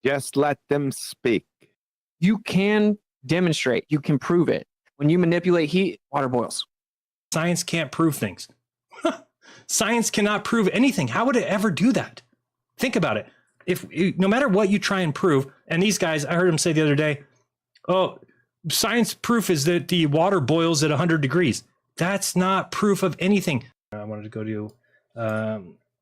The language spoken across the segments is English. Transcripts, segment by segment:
Just let them speak. You can demonstrate. You can prove it. When you manipulate heat, water boils. Science can't prove things. Science cannot prove anything. How would it ever do that? Think about it. If no matter what you try and prove, and these guys, I heard them say the other day, oh, science proof is that the water boils at 100 degrees. That's not proof of anything. I wanted to go to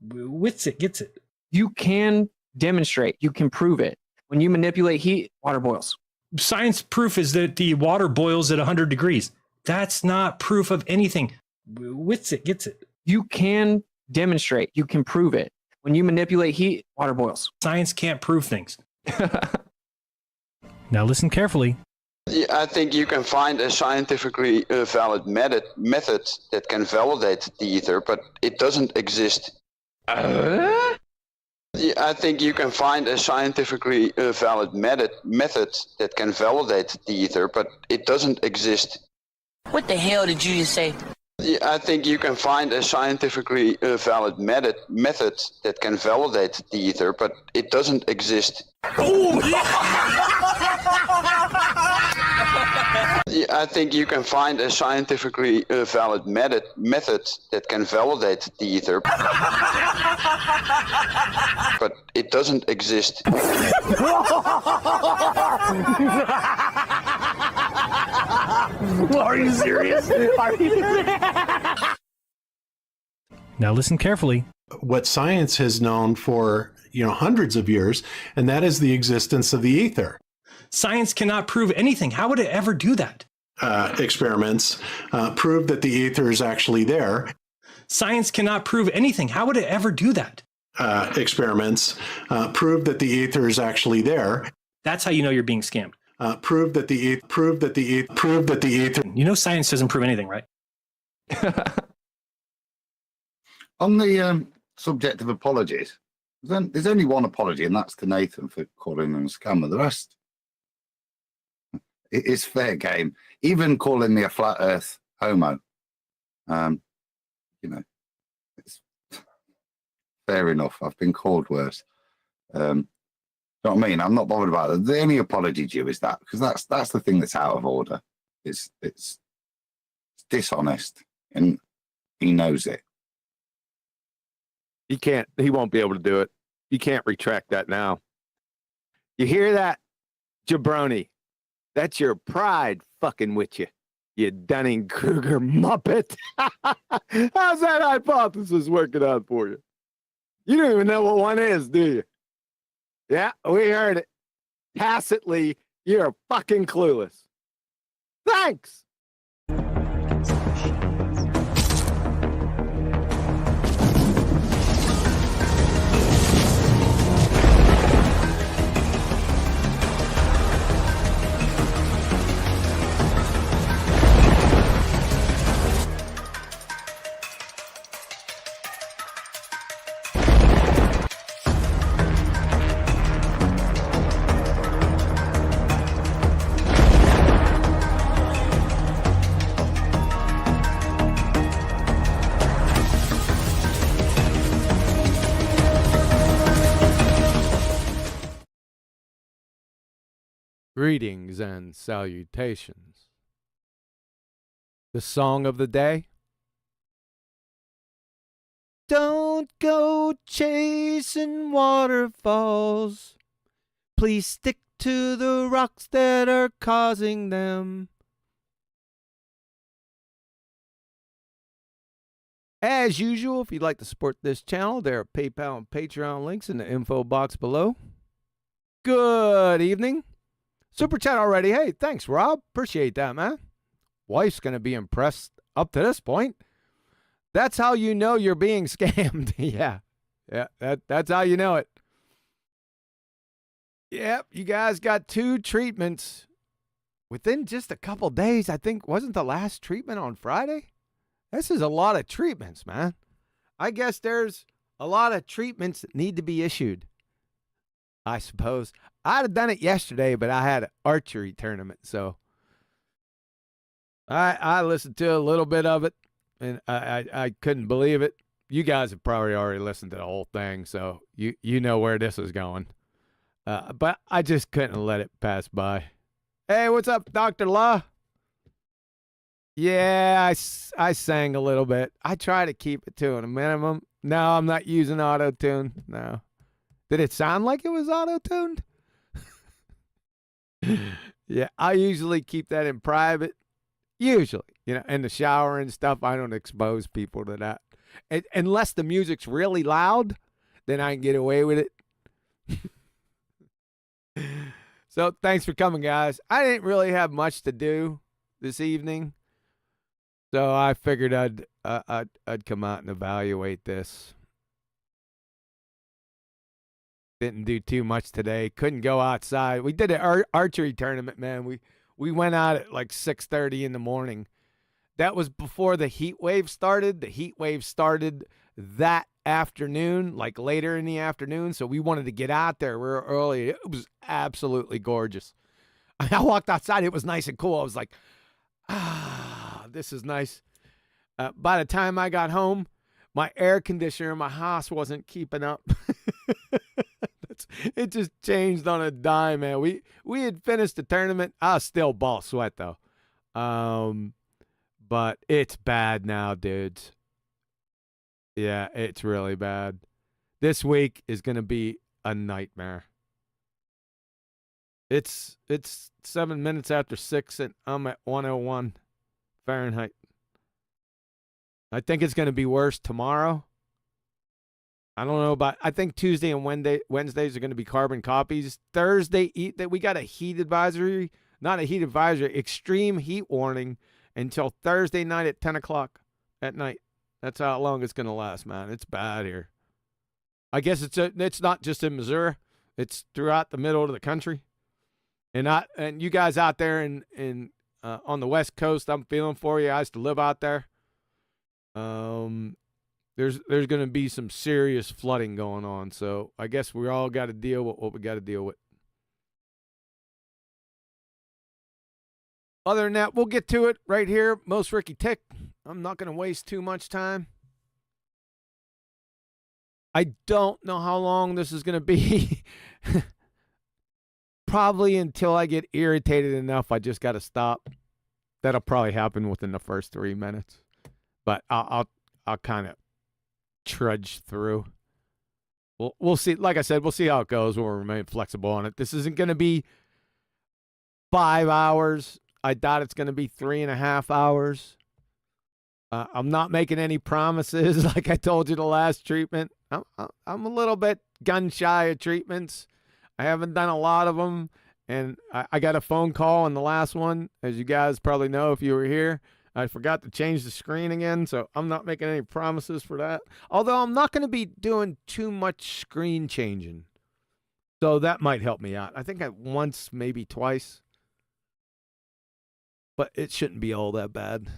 Wits it, gets it. You can demonstrate. You can prove it. When you manipulate heat, water boils. Science proof is that the water boils at 100 degrees. That's not proof of anything. Wits it, gets it. You can demonstrate. You can prove it. When you manipulate heat, water boils. Science can't prove things. Now listen carefully. I think you can find a scientifically valid method that can validate the ether, but it doesn't exist. I think you can find a scientifically valid method that can validate the ether, but it doesn't exist. What the hell did you just say? I think you can find a scientifically valid method that can validate the ether, but it doesn't exist. I think you can find a scientifically valid method that can validate the ether, but it doesn't exist. Are you serious? Are you serious? Now listen carefully. What science has known for, hundreds of years, and that is the existence of the ether. Science cannot prove anything. How would it ever do that? Experiments prove that the ether is actually there. Science cannot prove anything. How would it ever do that? Experiments prove that the ether is actually there. That's how you know you're being scammed. Prove that the ether. You know science doesn't prove anything, right? On the subject of apologies, there's only one apology, and that's to Nathan for calling him a scammer. The rest, it's fair game. Even calling me a flat earth homo, it's fair enough. I've been called worse. You know what I mean? I'm not bothered about it. The only apology due is that, because that's the thing that's out of order. It's dishonest, and he knows it. He won't be able to do it. You can't retract that now. You hear that, jabroni? That's your pride fucking with you, you Dunning-Kruger muppet. How's that hypothesis working out for you? You don't even know what one is, do you? Yeah, we heard it. Tacitly, you're fucking clueless. Thanks. Greetings and salutations. The song of the day. Don't go chasing waterfalls. Please stick to the rocks that are causing them. As usual, if you'd like to support this channel, there are PayPal and Patreon links in the info box below. Good evening. Superchat already. Hey, thanks, Rob. Appreciate that, man. Wife's going to be impressed up to this point. That's how you know you're being scammed. Yeah, that's how you know it. Yep, you guys got 2 treatments within just a couple days. I think, wasn't the last treatment on Friday? This is a lot of treatments, man. I guess there's a lot of treatments that need to be issued, I suppose. I'd have done it yesterday, but I had an archery tournament, so I listened to a little bit of it, and I couldn't believe it. You guys have probably already listened to the whole thing, so you know where this is going. But I just couldn't let it pass by. Hey, what's up, Dr. Law? Yeah, I sang a little bit. I try to keep it to a minimum. No, I'm not using auto-tune. No. Did it sound like it was auto-tuned? Yeah, I usually keep that in private. Usually, in the shower and stuff, I don't expose people to that. Unless the music's really loud, then I can get away with it. So thanks for coming, guys. I didn't really have much to do this evening, so I figured I'd come out and evaluate this. Didn't do too much today. Couldn't go outside. We did an archery tournament, man. We went out at like 6:30 in the morning. That was before the heat wave started. The heat wave started that afternoon, like later in the afternoon. So we wanted to get out there real early. It was absolutely gorgeous. I walked outside. It was nice and cool. I was like, this is nice. By the time I got home, my air conditioner in my house wasn't keeping up. It just changed on a dime, man. We had finished the tournament. I was still ball sweat, though. But it's bad now, dudes. Yeah, it's really bad. This week is going to be a nightmare. It's 7 minutes after 6, and I'm at 101 Fahrenheit. I think it's going to be worse tomorrow. I don't know about. I think Tuesday and Wednesdays are going to be carbon copies. Thursday, we got a heat advisory, not a heat advisory, extreme heat warning until Thursday night at 10 o'clock at night. That's how long it's going to last, man. It's bad here. I guess it's not just in Missouri. It's throughout the middle of the country. And you guys out there in on the West Coast, I'm feeling for you. I used to live out there. There's going to be some serious flooding going on. So I guess we all got to deal with what we got to deal with. Other than that, we'll get to it right here. Most Ricky Tick. I'm not going to waste too much time. I don't know how long this is going to be. Probably until I get irritated enough, I just got to stop. That'll probably happen within the first 3 minutes. But I'll kind of trudge through. We'll see. Like I said, we'll see how it goes. We'll remain flexible on it. This isn't going to be 5 hours. I doubt it's going to be 3.5 hours. I'm not making any promises. Like I told you the last treatment, I'm a little bit gun shy of treatments. I haven't done a lot of them, and I got a phone call on the last one, as you guys probably know if you were here. I forgot to change the screen again, so I'm not making any promises for that. Although I'm not going to be doing too much screen changing, so that might help me out. I think once, maybe twice, but it shouldn't be all that bad.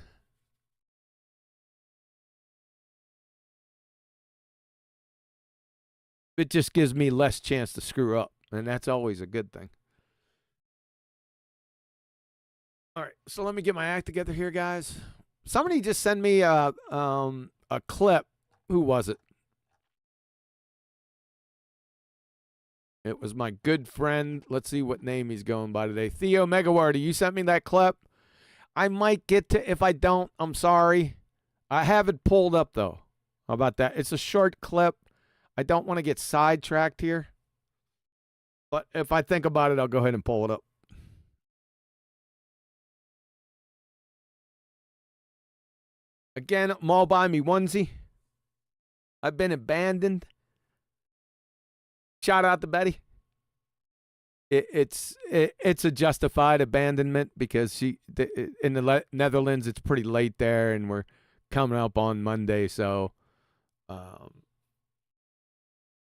It just gives me less chance to screw up, and that's always a good thing. All right, so let me get my act together here, guys. Somebody just sent me a clip. Who was it? It was my good friend. Let's see what name he's going by today. Theo Megawardy, you sent me that clip. I might get to, if I don't, I'm sorry. I have it pulled up, though. How about that? It's a short clip. I don't want to get sidetracked here. But if I think about it, I'll go ahead and pull it up. Again, I'm all by me onesie. I've been abandoned. Shout out to Betty. It's a justified abandonment because in the Netherlands it's pretty late there, and we're coming up on Monday, so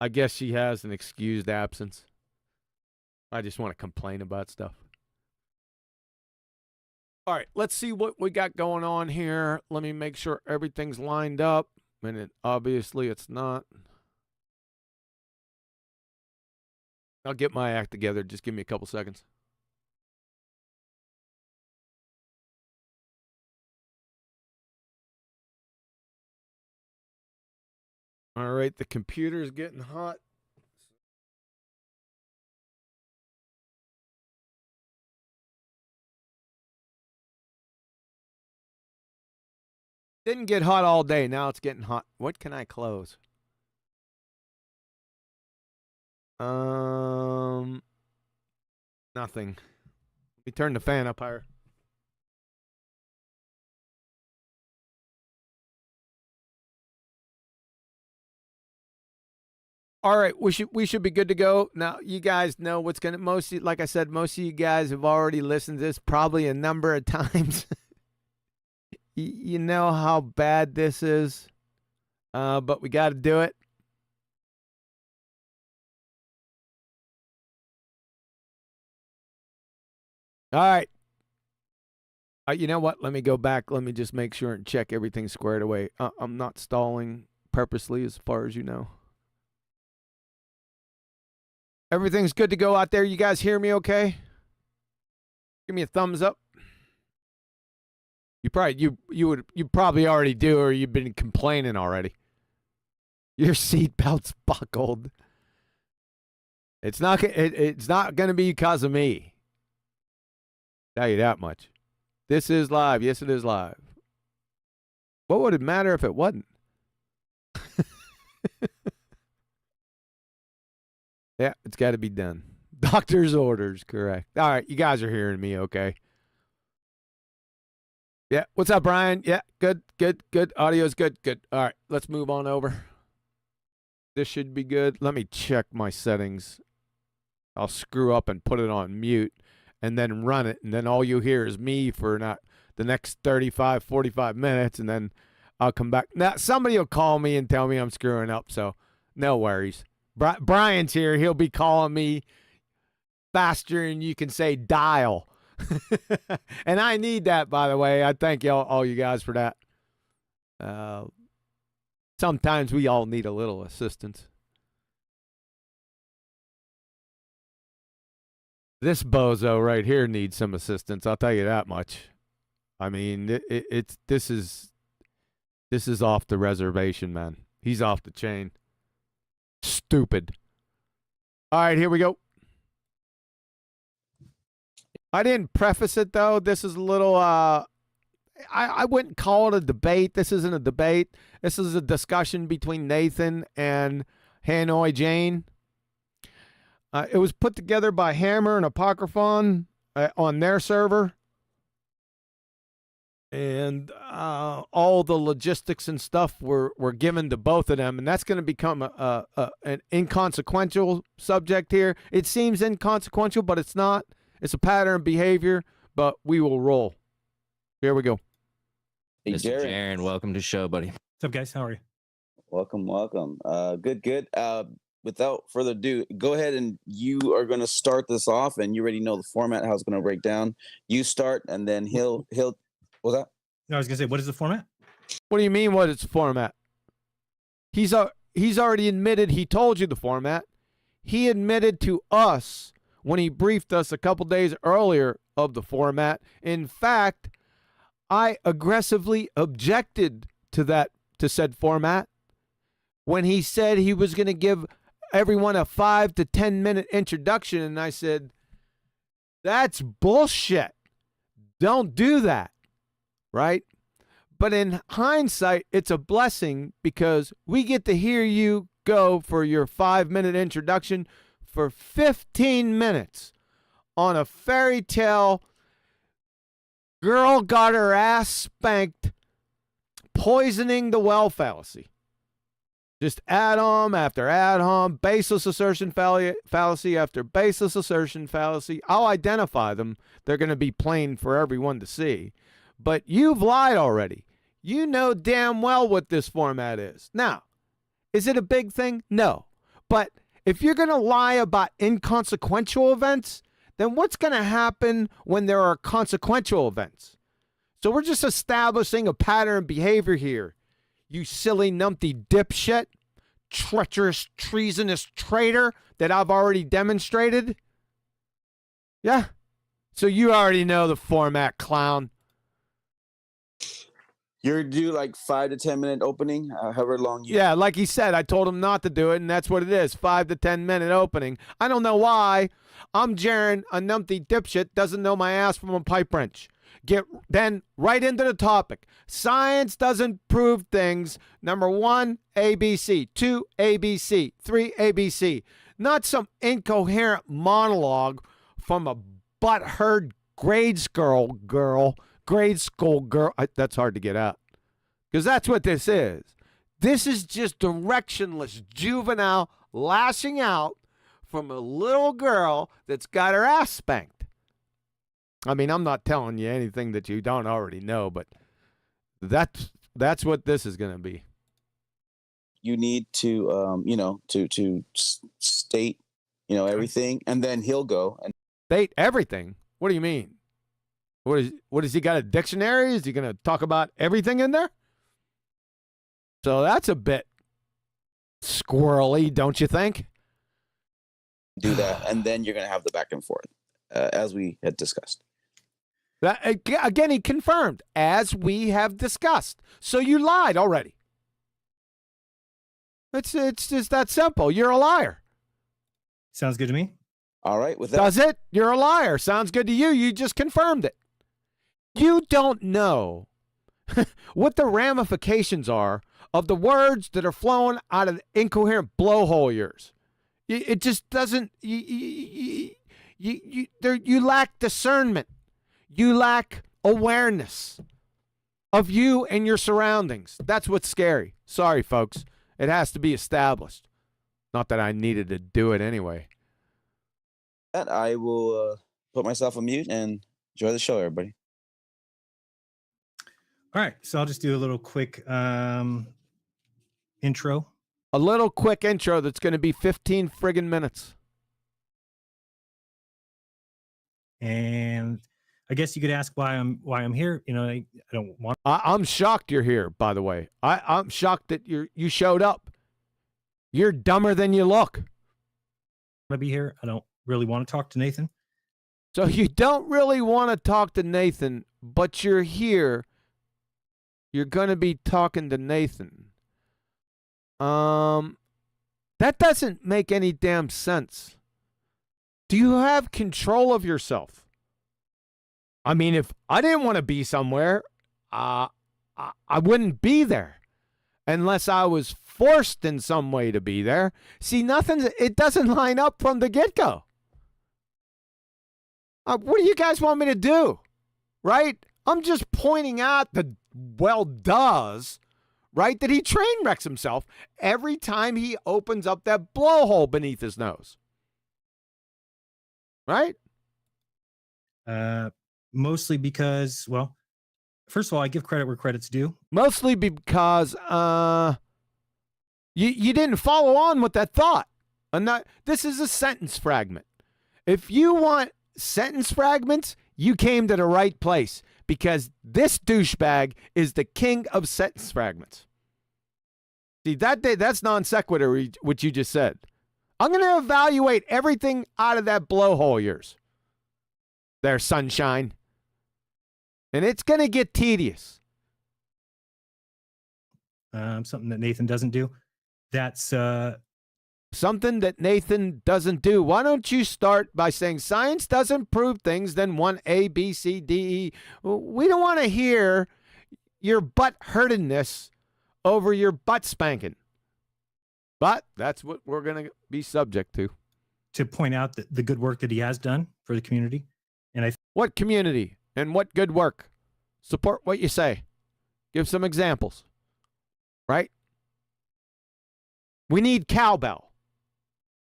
I guess she has an excused absence. I just want to complain about stuff. All right, let's see what we got going on here. Let me make sure everything's lined up, and obviously it's not. I'll get my act together. Just give me a couple seconds. All right, the computer's getting hot. Didn't get hot all day. Now it's getting hot. What can I close? Nothing. Let me turn the fan up higher. All right, we should be good to go. Now, you guys know what's going to, like I said, most of you guys have already listened to this probably a number of times. You know how bad this is, but we got to do it. All right. You know what? Let me go back. Let me just make sure and check everything squared away. I'm not stalling purposely as far as you know. Everything's good to go out there. You guys hear me okay? Give me a thumbs up. You probably already do, or you've been complaining already. Your seatbelt's buckled. It's not going to be because of me. Tell you that much. This is live. Yes, it is live. What would it matter if it wasn't? Yeah, it's got to be done. Doctor's orders, correct. All right, you guys are hearing me okay? Yeah, what's up, Brian? Yeah, good. Audio's good. All right, let's move on over. This should be good. Let me check my settings. I'll screw up and put it on mute and then run it, and then all you hear is me for not the next 35, 45 minutes, and then I'll come back. Now, somebody will call me and tell me I'm screwing up, so no worries. Brian's here. He'll be calling me faster than you can say dial. And I need that, by the way. I thank all you guys for that. Sometimes we all need a little assistance. This bozo right here needs some assistance. I'll tell you that much. I mean, this is off the reservation, man. He's off the chain. Stupid. All right, here we go. I didn't preface it, though. This is a little, I wouldn't call it a debate. This isn't a debate. This is a discussion between Nathan and Hanoi Jane. It was put together by Hammer and Apocryphon on their server. And all the logistics and stuff were given to both of them. And that's going to become an inconsequential subject here. It seems inconsequential, but it's not. It's a pattern of behavior, but we will roll. Here we go. Hey, Mr. Jeran, welcome to the show, buddy. What's up, guys? How are you? Welcome. Good. Without further ado, go ahead and you are going to start this off, and you already know the format, how it's going to break down. You start, and then he'll. What's that? No, I was going to say, what is the format? What do you mean? What is the format? He's already admitted he told you the format. He admitted to us when he briefed us a couple days earlier of the format. In fact, I aggressively objected to said format when he said he was going to give everyone a 5 to 10 minute introduction, and I said, that's bullshit. Don't do that, right? But in hindsight, it's a blessing because we get to hear you go for your 5-minute introduction for 15 minutes on a fairy tale, girl got her ass spanked, poisoning the well fallacy. Just ad-hom after ad-hom, baseless assertion fallacy after baseless assertion fallacy. I'll identify them. They're going to be plain for everyone to see. But you've lied already. You know damn well what this format is. Now, is it a big thing? No. But if you're going to lie about inconsequential events, then what's going to happen when there are consequential events? So we're just establishing a pattern of behavior here. You silly numpty dipshit, treacherous, treasonous traitor that I've already demonstrated. Yeah. So you already know the format, clown. You're due like 5 to 10 minute opening, however long you. Yeah, like he said, I told him not to do it, and that's what it is, 5 to 10 minute opening. I don't know why. I'm Jeran, a numpty dipshit, doesn't know my ass from a pipe wrench. Get then right into the topic. Science doesn't prove things. Number 1, ABC. 2, ABC. 3, ABC. Not some incoherent monologue from a butthurt grade school girl. That's hard to get out. Because that's what this is. This is just directionless juvenile lashing out from a little girl that's got her ass spanked. I mean, I'm not telling you anything that you don't already know, but that's what this is going to be. You need to, state, everything, and then he'll go and State everything? What do you mean? What is he got a dictionary? Is he going to talk about everything in there? So that's a bit squirrely, don't you think? do that, and then you're going to have the back and forth, as we had discussed. Again, he confirmed, as we have discussed. So you lied already. It's just that simple. You're a liar. Sounds good to me. All right, with that. Does it? You're a liar. Sounds good to you. You just confirmed it. You don't know what the ramifications are of the words that are flowing out of the incoherent blowhole of yours. It just doesn't. You lack discernment. You lack awareness of you and your surroundings. That's what's scary. Sorry, folks. It has to be established. Not that I needed to do it anyway. That I will put myself on mute and enjoy the show, everybody. All right, so I'll just do a little quick intro. A little quick intro that's going to be 15 friggin' minutes. And I guess you could ask why I'm here. You know, I don't want. I'm shocked you're here, by the way. I'm shocked that you showed up. You're dumber than you look. to be here. I don't really want to talk to Nathan. So you don't really want to talk to Nathan, but you're here. You're going to be talking to Nathan. That doesn't make any damn sense. Do you have control of yourself? I mean, if I didn't want to be somewhere, I wouldn't be there unless I was forced in some way to be there. See, it doesn't line up from the get-go. What do you guys want me to do? Right? I'm just pointing out the does, right? That he train wrecks himself every time he opens up that blowhole beneath his nose. Right? Mostly because, well, first of all, I give credit where credit's due. Mostly because you didn't follow on with that thought. This is a sentence fragment. If you want sentence fragments, you came to the right place, because this douchebag is the king of sentence fragments. See, that's non sequitur, what you just said. I'm going to evaluate everything out of that blowhole of yours. There, sunshine. And it's going to get tedious. Something that Nathan doesn't do. That's something that Nathan doesn't do. Why don't you start by saying science doesn't prove things, then 1 A, B, C, D, E. We don't want to hear your butt hurtedness over your butt spanking. But that's what we're going to be subject to. To point out the good work that he has done for the community. And what community and what good work? Support what you say. Give some examples. Right? We need cowbell,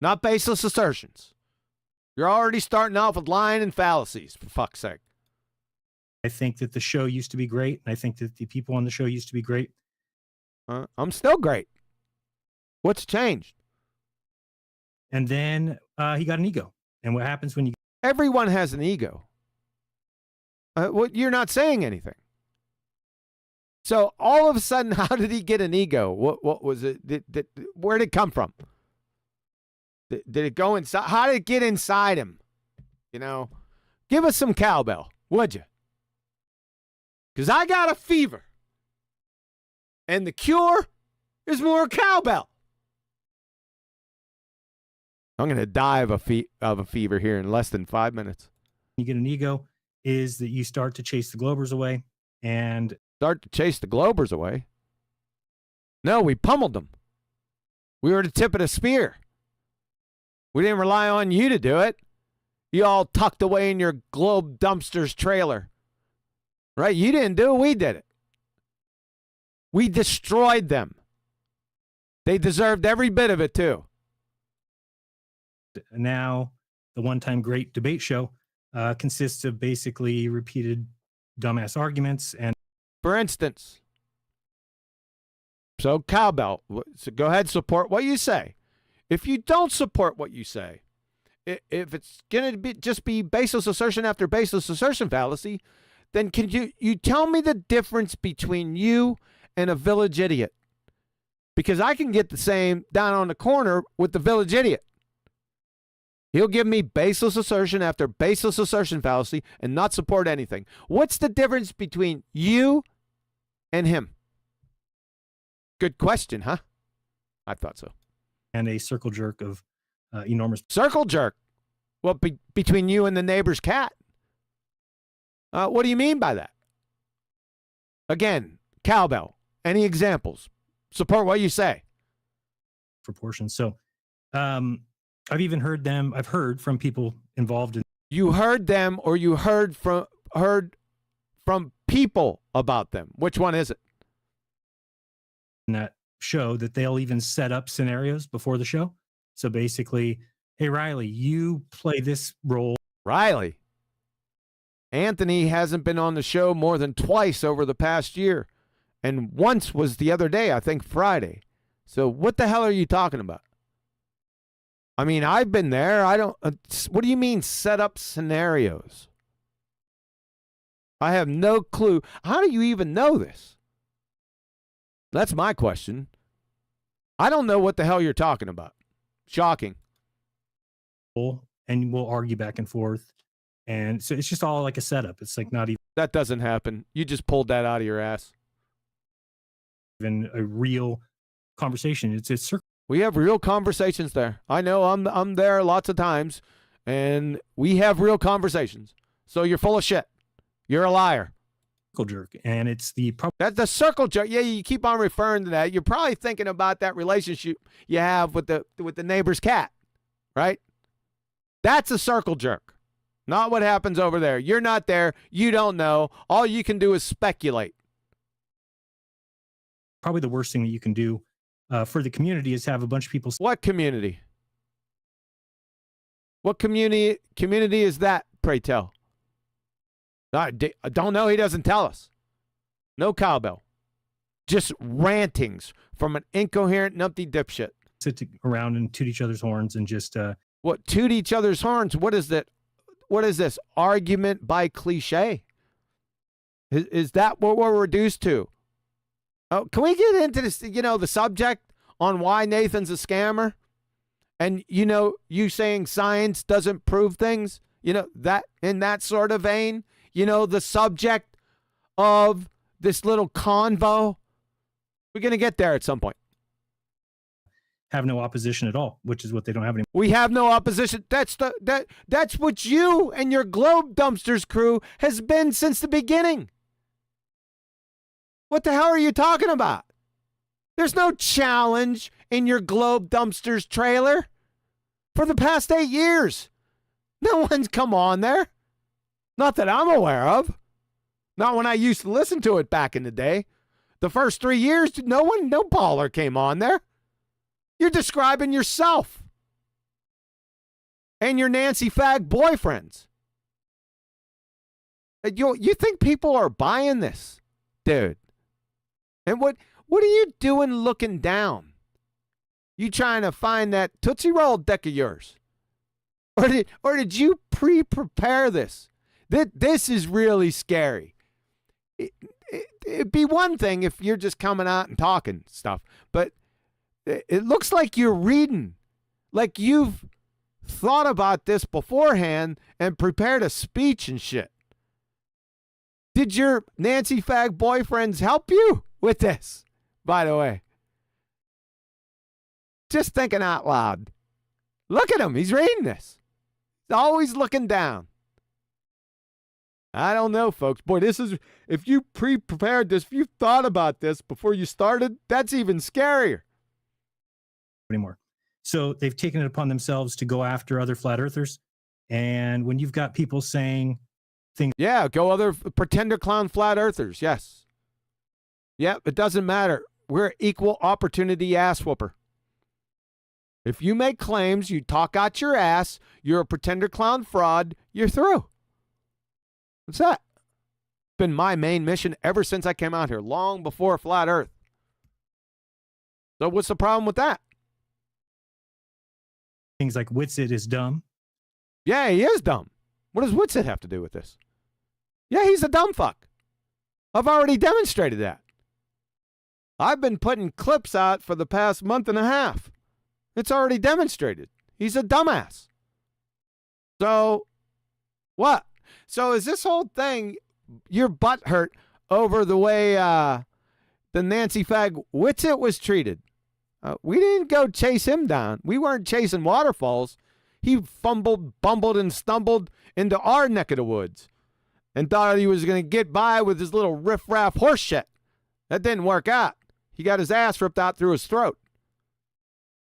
not baseless assertions. You're already starting off with lying and fallacies, for fuck's sake. I think that the show used to be great, and I think that the people on the show used to be great. I'm still great. What's changed? And then he got an ego. And what happens when you... Everyone has an ego. You're not saying anything. So all of a sudden, how did he get an ego? What was it? Where did it come from? Did it go inside? How did it get inside him? You know, give us some cowbell, would you? Because I got a fever. And the cure is more cowbell. I'm going to die of a fever here in less than 5 minutes. You get an ego. is that you start to chase the Globers away and Start to chase the Globers away? No, we pummeled them. We were the tip of the spear. We didn't rely on you to do it. You all tucked away in your Globe Dumpsters trailer. Right? You didn't do it. We did it. We destroyed them. They deserved every bit of it, too. now the one-time great debate show consists of basically repeated dumbass arguments. And for instance, so cowbell, so go ahead, support what you say. If you don't support what you say, if it's going to be just be baseless assertion after baseless assertion fallacy, then can you tell me the difference between you and a village idiot? Because I can get the same down on the corner with the village idiot. He'll give me baseless assertion after baseless assertion fallacy and not support anything. What's the difference between you and him? Good question, huh? I thought so. And a circle jerk of enormous... Circle jerk? Well, between you and the neighbor's cat. What do you mean by that? Again, cowbell. Any examples? Support what you say. Proportions. So I've even I've heard from people involved in... You heard them, or you heard from people about them. Which one is it? In that show, that they'll even set up scenarios before the show. So basically, hey, Riley, you play this role. Riley? Anthony hasn't been on the show more than twice over the past year. And once was the other day, I think Friday. So what the hell are you talking about? I mean, I've been there. I don't... what do you mean set up scenarios? I have no clue. How do you even know this? That's my question. I don't know what the hell you're talking about. Shocking. And we'll argue back and forth. And so it's just all like a setup. It's like not even... That doesn't happen. You just pulled that out of your ass. Even a real conversation. It's we have real conversations there. I know I'm there lots of times, and we have real conversations. So you're full of shit. You're a liar. Circle jerk, and it's that's the circle jerk. Yeah, you keep on referring to that. You're probably thinking about that relationship you have with the neighbor's cat, right? That's a circle jerk. Not what happens over there. You're not there. You don't know. All you can do is speculate. Probably the worst thing that you can do for the community is have a bunch of people. What community? What community is that, pray tell? I don't know. He doesn't tell us. No cowbell. Just rantings from an incoherent, numpty dipshit. Sit around and toot each other's horns and just... What, toot each other's horns? What is that? What is this? Argument by cliche? Is that what we're reduced to? Oh, can we get into this, the subject on why Nathan's a scammer? And, you saying science doesn't prove things? That in that sort of vein? The subject of this little convo? We're going to get there at some point. Have no opposition at all, which is what they don't have anymore. We have no opposition. That's what you and your Globe Dumpsters crew has been since the beginning. What the hell are you talking about? There's no challenge in your Globe Dumpsters trailer for the past 8 years. No one's come on there. Not that I'm aware of. Not when I used to listen to it back in the day. The first 3 years, no baller came on there. You're describing yourself and your Nancy Fag boyfriends. You think people are buying this, dude? And what are you doing looking down? You trying to find that Tootsie Roll deck of yours? Or did you prepare this? This is really scary. It'd be one thing if you're just coming out and talking stuff, but it looks like you're reading, like you've thought about this beforehand and prepared a speech and shit. Did your Nancy Fag boyfriends help you with this, by the way? Just thinking out loud. Look at him. He's reading this. He's always looking down. I don't know, folks. Boy, this is, if you pre-prepared this, if you thought about this before you started, that's even scarier. Anymore. So they've taken it upon themselves to go after other flat earthers. And when you've got people saying things. Yeah, go other pretender clown flat earthers. Yes. Yep, it doesn't matter. We're equal opportunity ass whooper. If you make claims, you talk out your ass, you're a pretender clown fraud, you're through. What's that? Been my main mission ever since I came out here, long before Flat Earth. So what's the problem with that? Things like Witsit is dumb. Yeah, he is dumb. What does Witsit have to do with this? Yeah, he's a dumb fuck. I've already demonstrated that. I've been putting clips out for the past month and a half. It's already demonstrated. He's a dumbass. So, what? So is this whole thing, your butt hurt over the way the Nancy Fag Witsit was treated? We didn't go chase him down. We weren't chasing Waterfalls. He fumbled, bumbled, and stumbled into our neck of the woods and thought he was going to get by with his little riff-raff horse shit. That didn't work out. He got his ass ripped out through his throat.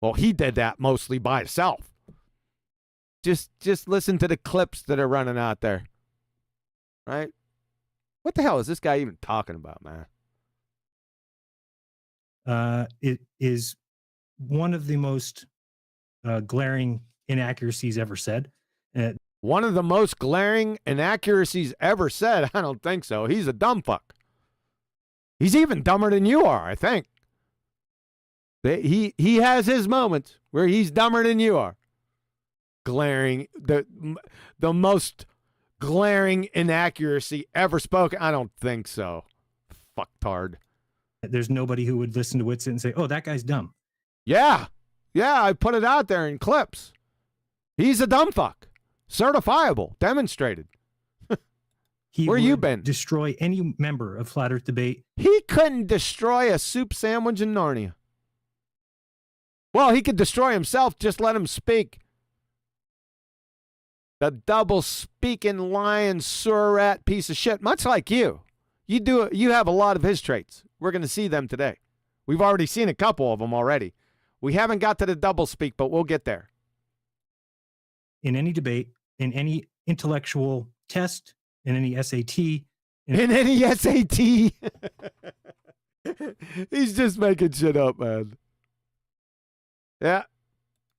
Well, he did that mostly by himself. Just listen to the clips that are running out there. Right? What the hell is this guy even talking about, man? It is one of the most glaring inaccuracies ever said. One of the most glaring inaccuracies ever said? I don't think so. He's a dumb fuck. He's even dumber than you are, I think. He has his moments where he's dumber than you are. Glaring, the most glaring inaccuracy ever spoken? I don't think so. Fucktard. There's nobody who would listen to Witsit and say, oh, that guy's dumb. Yeah. Yeah, I put it out there in clips. He's a dumb fuck. Certifiable. Demonstrated. Where you been? Destroy any member of Flat Earth Debate. He couldn't destroy a soup sandwich in Narnia. Well, he could destroy himself. Just let him speak. The double-speaking lying surrat piece of shit. Much like you. You have a lot of his traits. We're going to see them today. We've already seen a couple of them already. We haven't got to the double-speak, but we'll get there. In any debate, in any intellectual test, in any SAT. In any SAT. He's just making shit up, man. Yeah.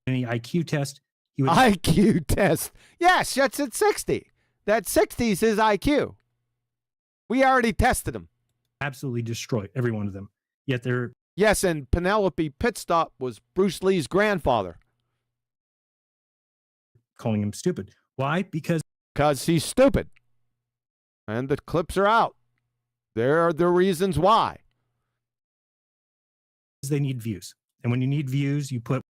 Any IQ test. IQ test. Yes, that's at 60. That 60 is his IQ. We already tested him. Absolutely destroy every one of them. Yet they're... Yes, and Penelope Pitstop was Bruce Lee's grandfather. Calling him stupid. Why? Because he's stupid. And the clips are out. There are the reasons why. They need views. And when you need views, you put...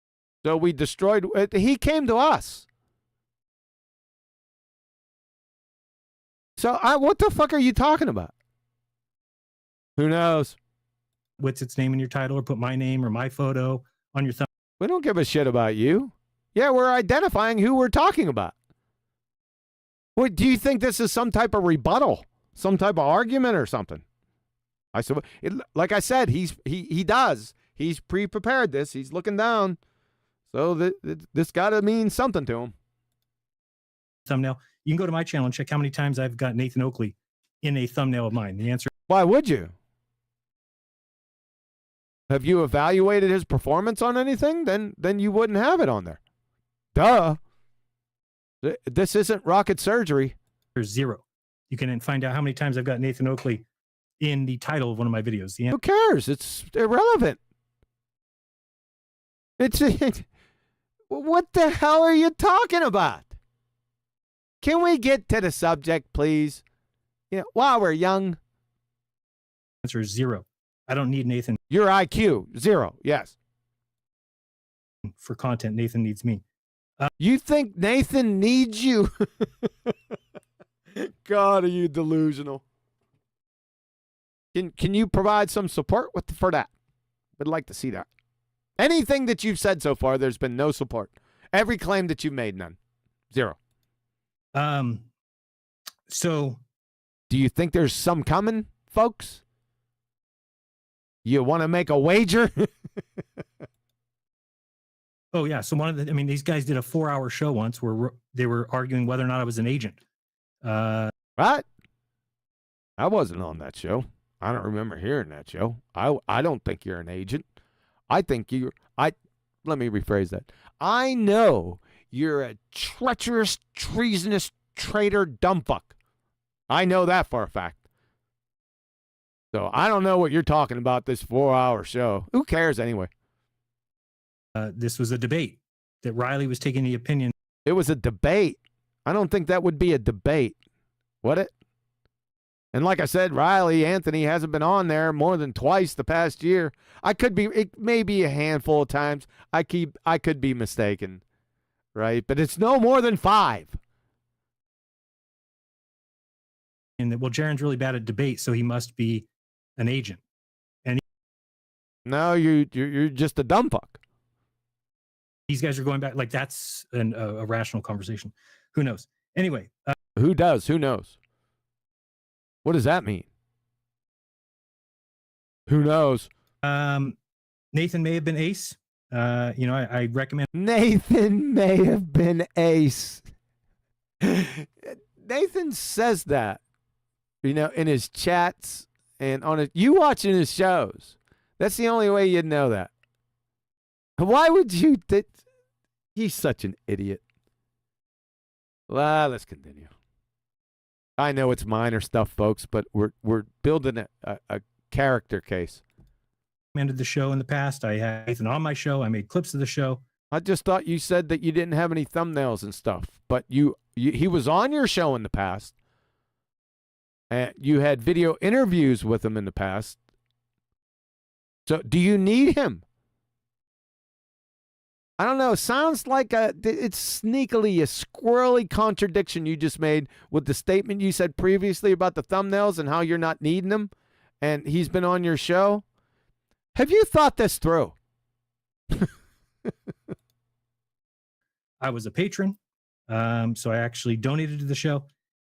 So we destroyed... He came to us. So what the fuck are you talking about? Who knows? Witsit's name in your title, or put my name or my photo on your thumb. We don't give a shit about you. Yeah, we're identifying who we're talking about. What, do you think this is some type of rebuttal? Some type of argument or something? Like I said, he does. He's pre-prepared this. He's looking down. So this got to mean something to him. Thumbnail. You can go to my channel and check how many times I've got Nathan Oakley in a thumbnail of mine. The answer... Why would you? Have you evaluated his performance on anything? Then you wouldn't have it on there. Duh. This isn't rocket surgery. There's 0. You can find out how many times I've got Nathan Oakley in the title of one of my videos. Who cares? It's irrelevant. What the hell are you talking about? Can we get to the subject, please? While we're young. Answer is 0. I don't need Nathan. Your IQ, 0. Yes. For content, Nathan needs me. You think Nathan needs you? God, are you delusional? Can you provide some support for that? Would like to see that. Anything that you've said so far, there's been no support. Every claim that you've made, none. 0. So Do you think there's some coming, folks? You want to make a wager? Oh yeah. So these guys did a 4-hour show once where they were arguing whether or not I was an agent. Right? I wasn't on that show. I don't remember hearing that show. I don't think you're an agent. I think let me rephrase that. I know you're a treacherous, treasonous traitor dumbfuck. I know that for a fact. So I don't know what you're talking about, this 4-hour show. Who cares anyway? This was a debate that Riley was taking the opinion. It was a debate. I don't think that would be a debate. Would it? And like I said, Riley Anthony hasn't been on there more than twice the past year. It may be a handful of times. I could be mistaken, right? But it's no more than 5. And that, well, Jeran's really bad at debate, so he must be an agent. And no, you're just a dumb fuck. These guys are going back like that's a rational conversation. Who knows? Anyway, who does? Who knows? What does that mean? Who knows? Nathan may have been ace. I recommend. Nathan may have been ace. Nathan says that, in his chats and on it. You watching his shows. That's the only way you'd know that. Why would you? He's such an idiot. Well, let's continue. I know it's minor stuff, folks, but we're building a character case. Ended the show in the past. I had Nathan on my show. I made clips of the show. I just thought you said that you didn't have any thumbnails and stuff, but he was on your show in the past. And you had video interviews with him in the past. So do you need him? I don't know. Sounds like it's sneakily a squirrely contradiction you just made with the statement you said previously about the thumbnails and how you're not needing them, and he's been on your show. Have you thought this through? I was a patron, so I actually donated to the show,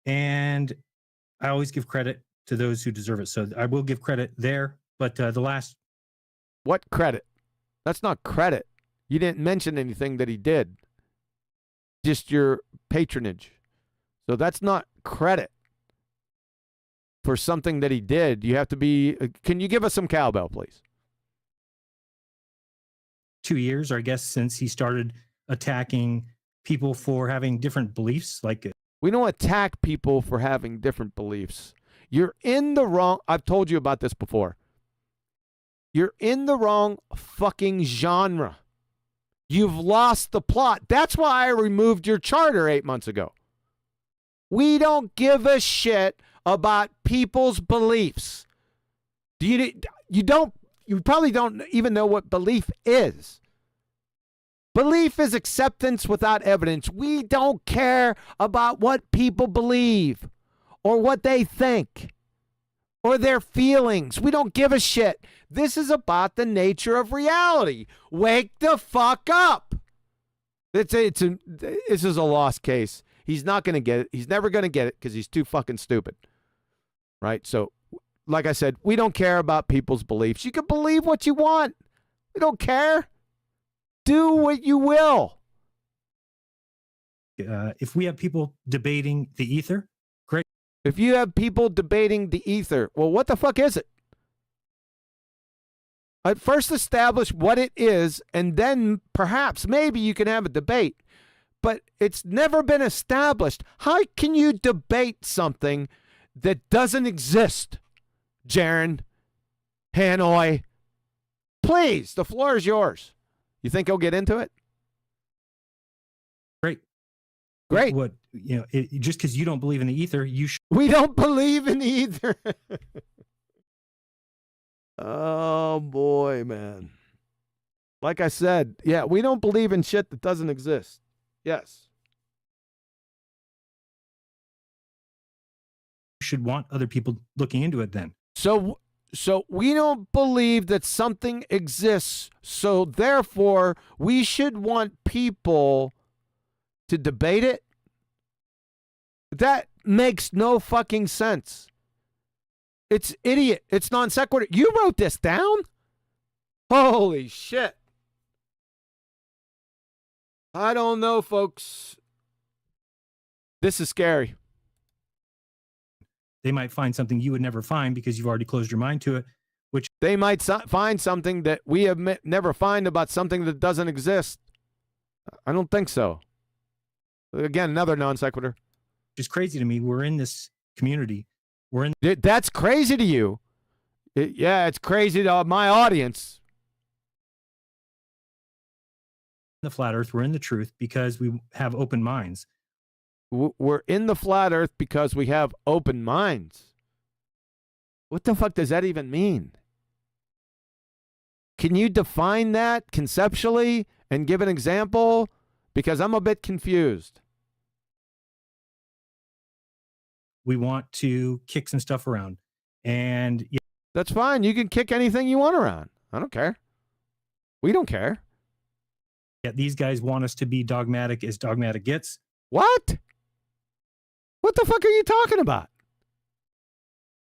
and I always give credit to those who deserve it. So I will give credit there, but the last. What credit? That's not credit. You didn't mention anything that he did. Just your patronage. So that's not credit for something that he did. You have to be. Can you give us some cowbell, please? 2 years, or I guess since he started attacking people for having different beliefs. We don't attack people for having different beliefs. You're in the wrong. I've told you about this before. You're in the wrong fucking genre. You've lost the plot. That's why I removed your charter 8 months ago. We don't give a shit about people's beliefs. You probably don't even know what belief is. Belief is acceptance without evidence. We don't care about what people believe or what they think or their feelings. We don't give a shit. This is about the nature of reality. Wake the fuck up. This is a lost case. He's not going to get it. He's never going to get it because he's too fucking stupid. Right? So, like I said, we don't care about people's beliefs. You can believe what you want. We don't care. Do what you will. If we have people debating the ether, great. If you have people debating the ether, well, what the fuck is it? I'd first establish what it is, and then perhaps, maybe you can have a debate. But it's never been established. How can you debate something that doesn't exist? Jeran, Hanoi, please, the floor is yours. You think he'll get into it? Great. What just because you don't believe in the ether, you should. We don't believe in the ether. Oh boy, man. Like I said, yeah, we don't believe in shit that doesn't exist. Yes. You should want other people looking into it then. So we don't believe that something exists, so therefore we should want people to debate it? makes no fucking sense. It's idiot. It's non sequitur. You wrote this down? Holy shit. I don't know, folks. This is scary. They might find something you would never find because you've already closed your mind to it, which they might find something that we have never find about something that doesn't exist. I don't think so. Again, another non sequitur. is crazy to me. We're in this community. We're in. That's crazy to you. Yeah, it's crazy to my audience. The flat earth, we're in the truth because we have open minds. We're in the flat earth because we have open minds. What the fuck does that even mean? Can you define that conceptually and give an example? Because I'm a bit confused. We want to kick some stuff around. And yeah, that's fine. You can kick anything you want around. I don't care. We don't care. Yeah, these guys want us to be dogmatic as dogmatic gets. What? What the fuck are you talking about?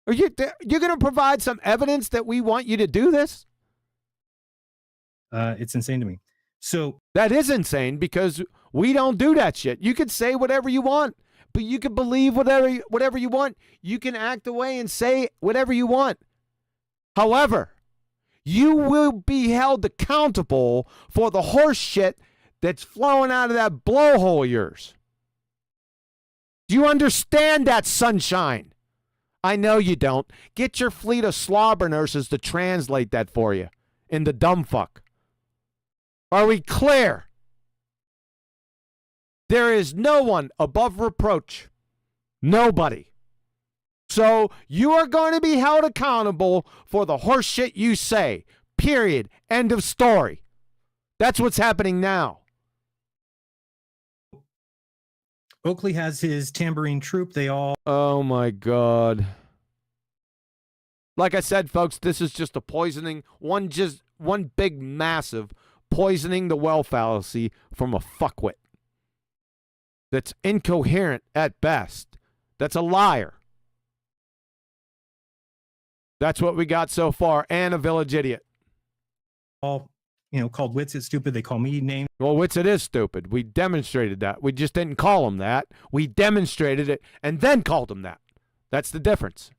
Are you're going to provide some evidence that we want you to do this? It's insane to me. So that is insane because we don't do that shit. You could say whatever you want, but you can believe whatever you want. You can act away and say whatever you want. However, you will be held accountable for the horse shit that's flowing out of that blowhole of yours. Do you understand that, sunshine? I know you don't. Get your fleet of slobber nurses to translate that for you in the dumb fuck. Are we clear? There is no one above reproach. Nobody. So you are going to be held accountable for the horse shit you say. Period. End of story. That's what's happening now. Oakley has his tambourine troupe. They all. Oh my God. Like I said, folks, this is just a poisoning. One big massive poisoning the well fallacy from a fuckwit. That's incoherent at best. That's a liar. That's what we got so far, and a village idiot. All, called Witsit stupid. They call me names. Well, Witsit is stupid. We demonstrated that. We just didn't call him that. We demonstrated it and then called him that. That's the difference.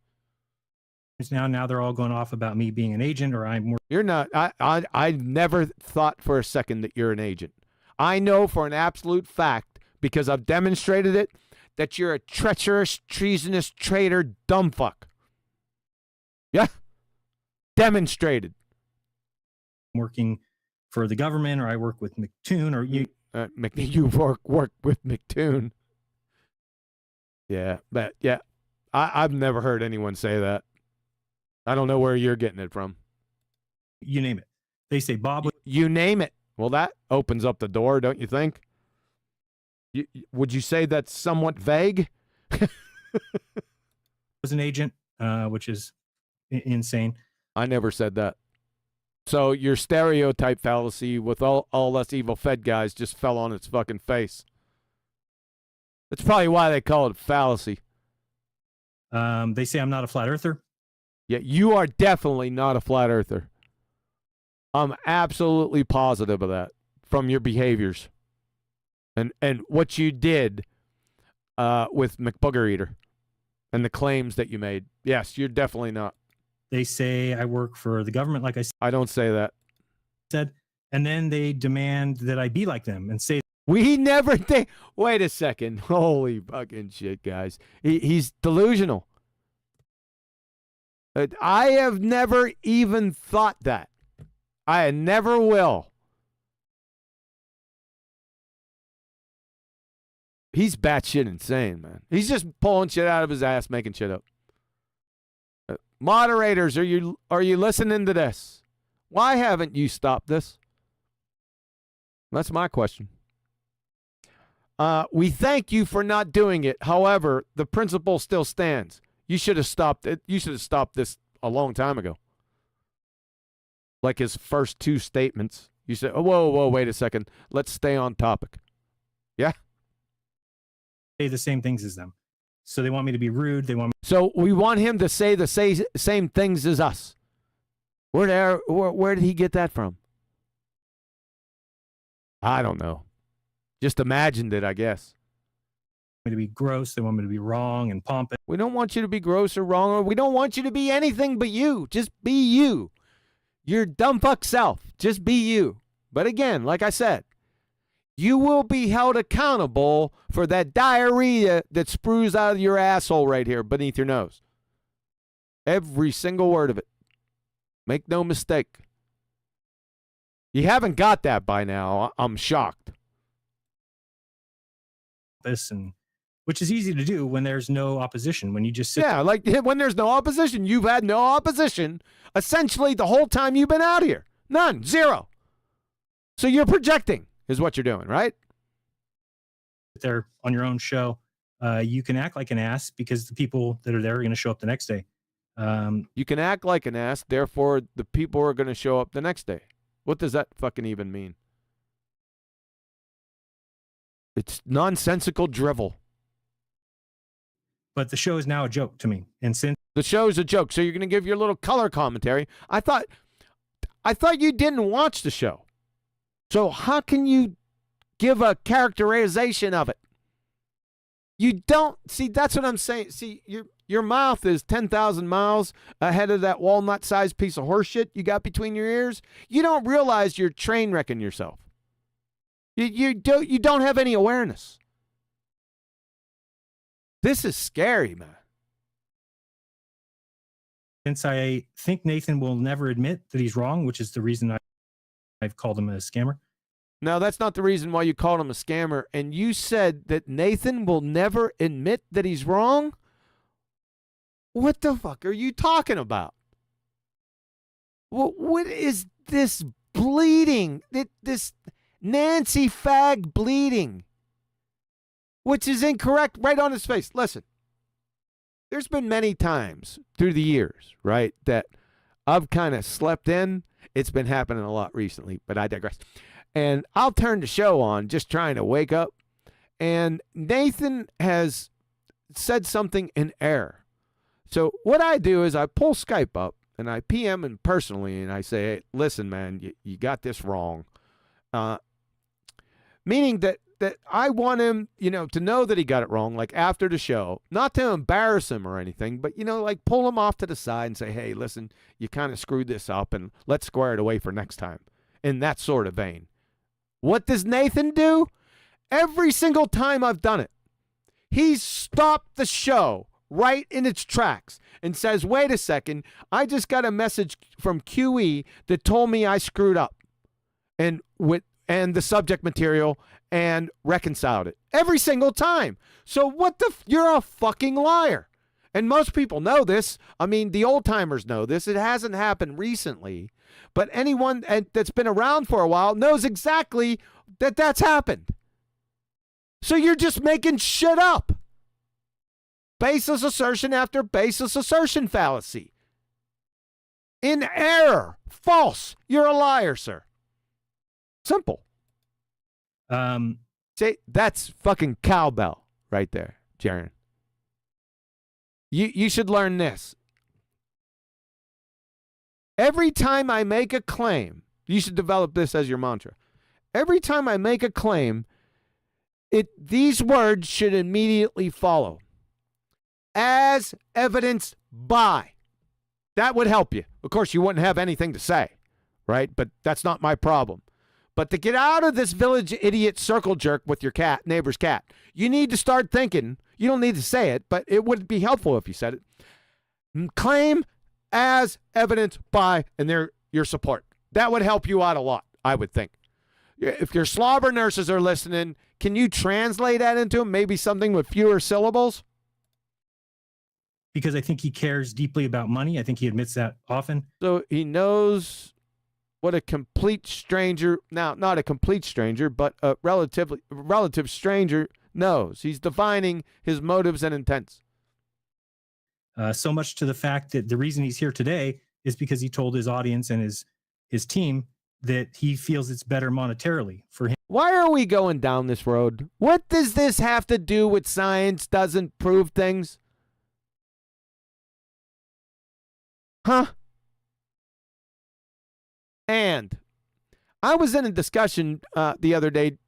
Now they're all going off about me being an agent or I'm. You're not. I never thought for a second that you're an agent. I know for an absolute fact, because I've demonstrated it, that you're a treacherous, treasonous, traitor, dumb fuck. Yeah. Demonstrated. Working for the government, or I work with McToon, or you. You work with McToon. Yeah, but yeah, I've never heard anyone say that. I don't know where you're getting it from. You name it. They say Bob. You name it. Well, that opens up the door, don't you think? Would you say that's somewhat vague? Was an agent, which is insane. I never said that. So your stereotype fallacy with all us evil Fed guys just fell on its fucking face. That's probably why they call it a fallacy. They say I'm not a flat earther. Yeah, you are definitely not a flat earther. I'm absolutely positive of that from your behaviors and what you did with McBooger Eater and the claims that you made. Yes, you're definitely not. They say I work for the government, like I said. I don't say that. And then they demand that I be like them and say we never think. Wait a second. Holy fucking shit, guys. He's delusional. I have never even thought that. I never will. He's batshit insane, man. He's just pulling shit out of his ass, making shit up. Moderators, are you listening to this? Why haven't you stopped this? That's my question. We thank you for not doing it. However, the principle still stands. You should have stopped it. You should have stopped this a long time ago. Like his first two statements. You said, oh, whoa, wait a second. Let's stay on topic. Yeah? Say the same things as them. So they want me to be rude. They want me. So we want him to say the same things as us. Where did he get that from? I don't know. Just imagined it, I guess. Me to be gross. They want me to be wrong and pompous. We don't want you to be gross or wrong, or we don't want you to be anything but you. Just be you. Your dumb fuck self. Just be you. But again, like I said, you will be held accountable for that diarrhea that sprues out of your asshole right here beneath your nose. Every single word of it. Make no mistake. You haven't got that by now. I'm shocked. Which is easy to do when there's no opposition. When you just sit Yeah, like when there's no opposition, you've had no opposition essentially the whole time you've been out here. None. Zero. So you're projecting is what you're doing, right? there on your own show. You can act like an ass because the people that are there are going to show up the next day. You can act like an ass, therefore the people are going to show up the next day. What does that fucking even mean? It's nonsensical drivel. But the show is now a joke to me. And since the show is a joke, so you're going to give your little color commentary. I thought you didn't watch the show. So how can you give a characterization of it? You don't see. That's what I'm saying. See, your mouth is 10,000 miles ahead of that walnut-sized piece of horse shit you got between your ears. You don't realize you're train wrecking yourself. You don't have any awareness. This is scary, man. Since I think Nathan will never admit that he's wrong, which is the reason I've called him a scammer. No, that's not the reason why you called him a scammer. And you said that Nathan will never admit that he's wrong? What the fuck are you talking about? What is this bleeding? This Nancy fag bleeding, which is incorrect right on his face. Listen, there's been many times through the years, right, that I've kind of slept in. It's been happening a lot recently, but I digress. And I'll turn the show on just trying to wake up. And Nathan has said something in error. So what I do is I pull Skype up and I PM him personally and I say, hey, listen, man, you got this wrong. Meaning that I want him, to know that he got it wrong, like after the show, not to embarrass him or anything, but, like pull him off to the side and say, hey, listen, you kind of screwed this up and let's square it away for next time. In that sort of vein. What does Nathan do? Every single time I've done it, he's stopped the show right in its tracks and says, wait a second, I just got a message from QE that told me I screwed up and the subject material and reconciled it. Every single time. So you're a fucking liar. And most people know this. I mean, the old timers know this. It hasn't happened recently. But anyone that's been around for a while knows exactly that that's happened. So you're just making shit up. Baseless assertion after baseless assertion fallacy. In error. False. You're a liar, sir. Simple. See, that's fucking cowbell right there, Jeran. You should learn this. Every time I make a claim, you should develop this as your mantra. Every time I make a claim, these words should immediately follow. As evidenced by. That would help you. Of course, you wouldn't have anything to say, right? But that's not my problem. But to get out of this village idiot circle jerk with your neighbor's cat, you need to start thinking. You don't need to say it, but it would be helpful if you said it. Claim as evidenced by, and your support. That would help you out a lot, I would think. If your slobber nurses are listening, can you translate that into maybe something with fewer syllables? Because I think he cares deeply about money. I think he admits that often. So he knows what a complete stranger, now not a complete stranger, but a relative stranger knows. He's defining his motives and intents. So much to the fact that the reason he's here today is because he told his audience and his team that he feels it's better monetarily for him. Why are we going down this road? What does this have to do with science doesn't prove things? Huh? And I was in a discussion the other day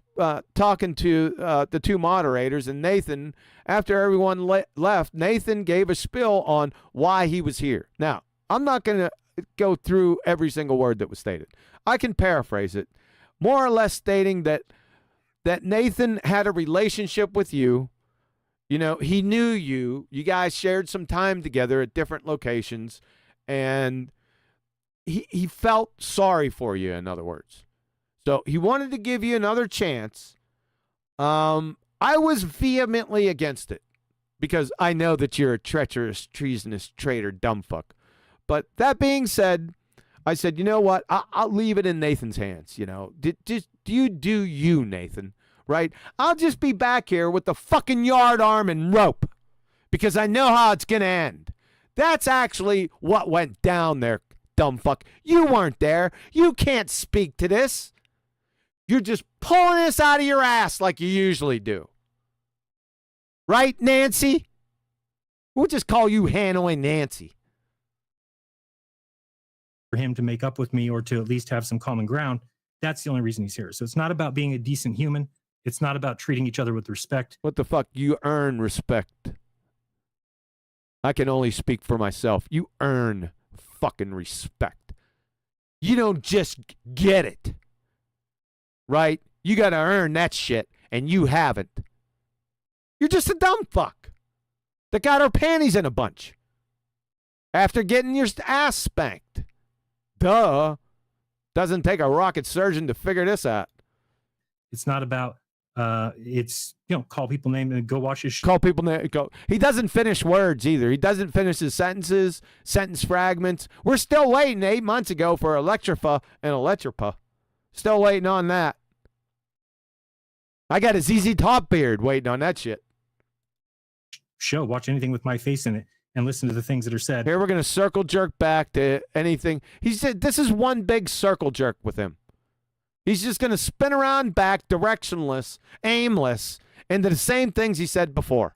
talking to the two moderators, and Nathan, after everyone left, Nathan gave a spiel on why he was here. Now, I'm not going to go through every single word that was stated. I can paraphrase it, more or less stating that Nathan had a relationship with you. You know, he knew you. You guys shared some time together at different locations, and he felt sorry for you, in other words. So he wanted to give you another chance. I was vehemently against it because I know that you're a treacherous, treasonous traitor, dumb fuck. But that being said, I said, you know what? I'll leave it in Nathan's hands. You know, just you do you, Nathan. Right? I'll just be back here with the fucking yard arm and rope because I know how it's gonna end. That's actually what went down there, dumb fuck. You weren't there. You can't speak to this. You're just pulling this out of your ass like you usually do. Right, Nancy? We'll just call you Hanoi Nancy. For him to make up with me or to at least have some common ground, that's the only reason he's here. So it's not about being a decent human. It's not about treating each other with respect. What the fuck? You earn respect. I can only speak for myself. You earn fucking respect. You don't just get it. Right? You got to earn that shit, and you haven't. You're just a dumb fuck that got her panties in a bunch after getting your ass spanked. Duh. Doesn't take a rocket surgeon to figure this out. It's not about, it's, you know, call people name and go watch his show. Call people name. He doesn't finish words either. He doesn't finish his sentences, sentence fragments. We're still waiting 8 months ago for Electrifa and Electripa. Still waiting on that. I got a ZZ Top beard waiting on that shit. Show, watch anything with my face in it and listen to the things that are said. Here we're going to circle jerk back to anything. He said this is one big circle jerk with him. He's just going to spin around back, directionless, aimless, into the same things he said before.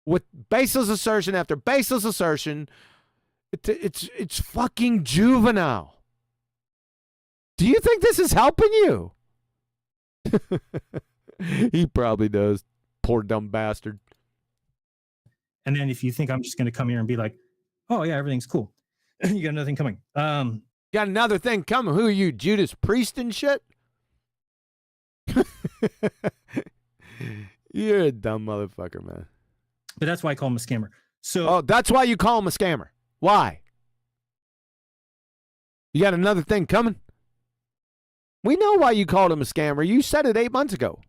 With baseless assertion after baseless assertion, it's fucking juvenile. Do you think this is helping you? He probably does. Poor dumb bastard. And then if you think I'm just going to come here and be like, oh yeah, everything's cool. You got another thing coming. Got another thing coming. Who are you, Judas Priest and shit? You're a dumb motherfucker, man. But that's why I call him a scammer. So oh, that's why you call him a scammer. Why? You got another thing coming? We know why you called him a scammer. You said it 8 months ago.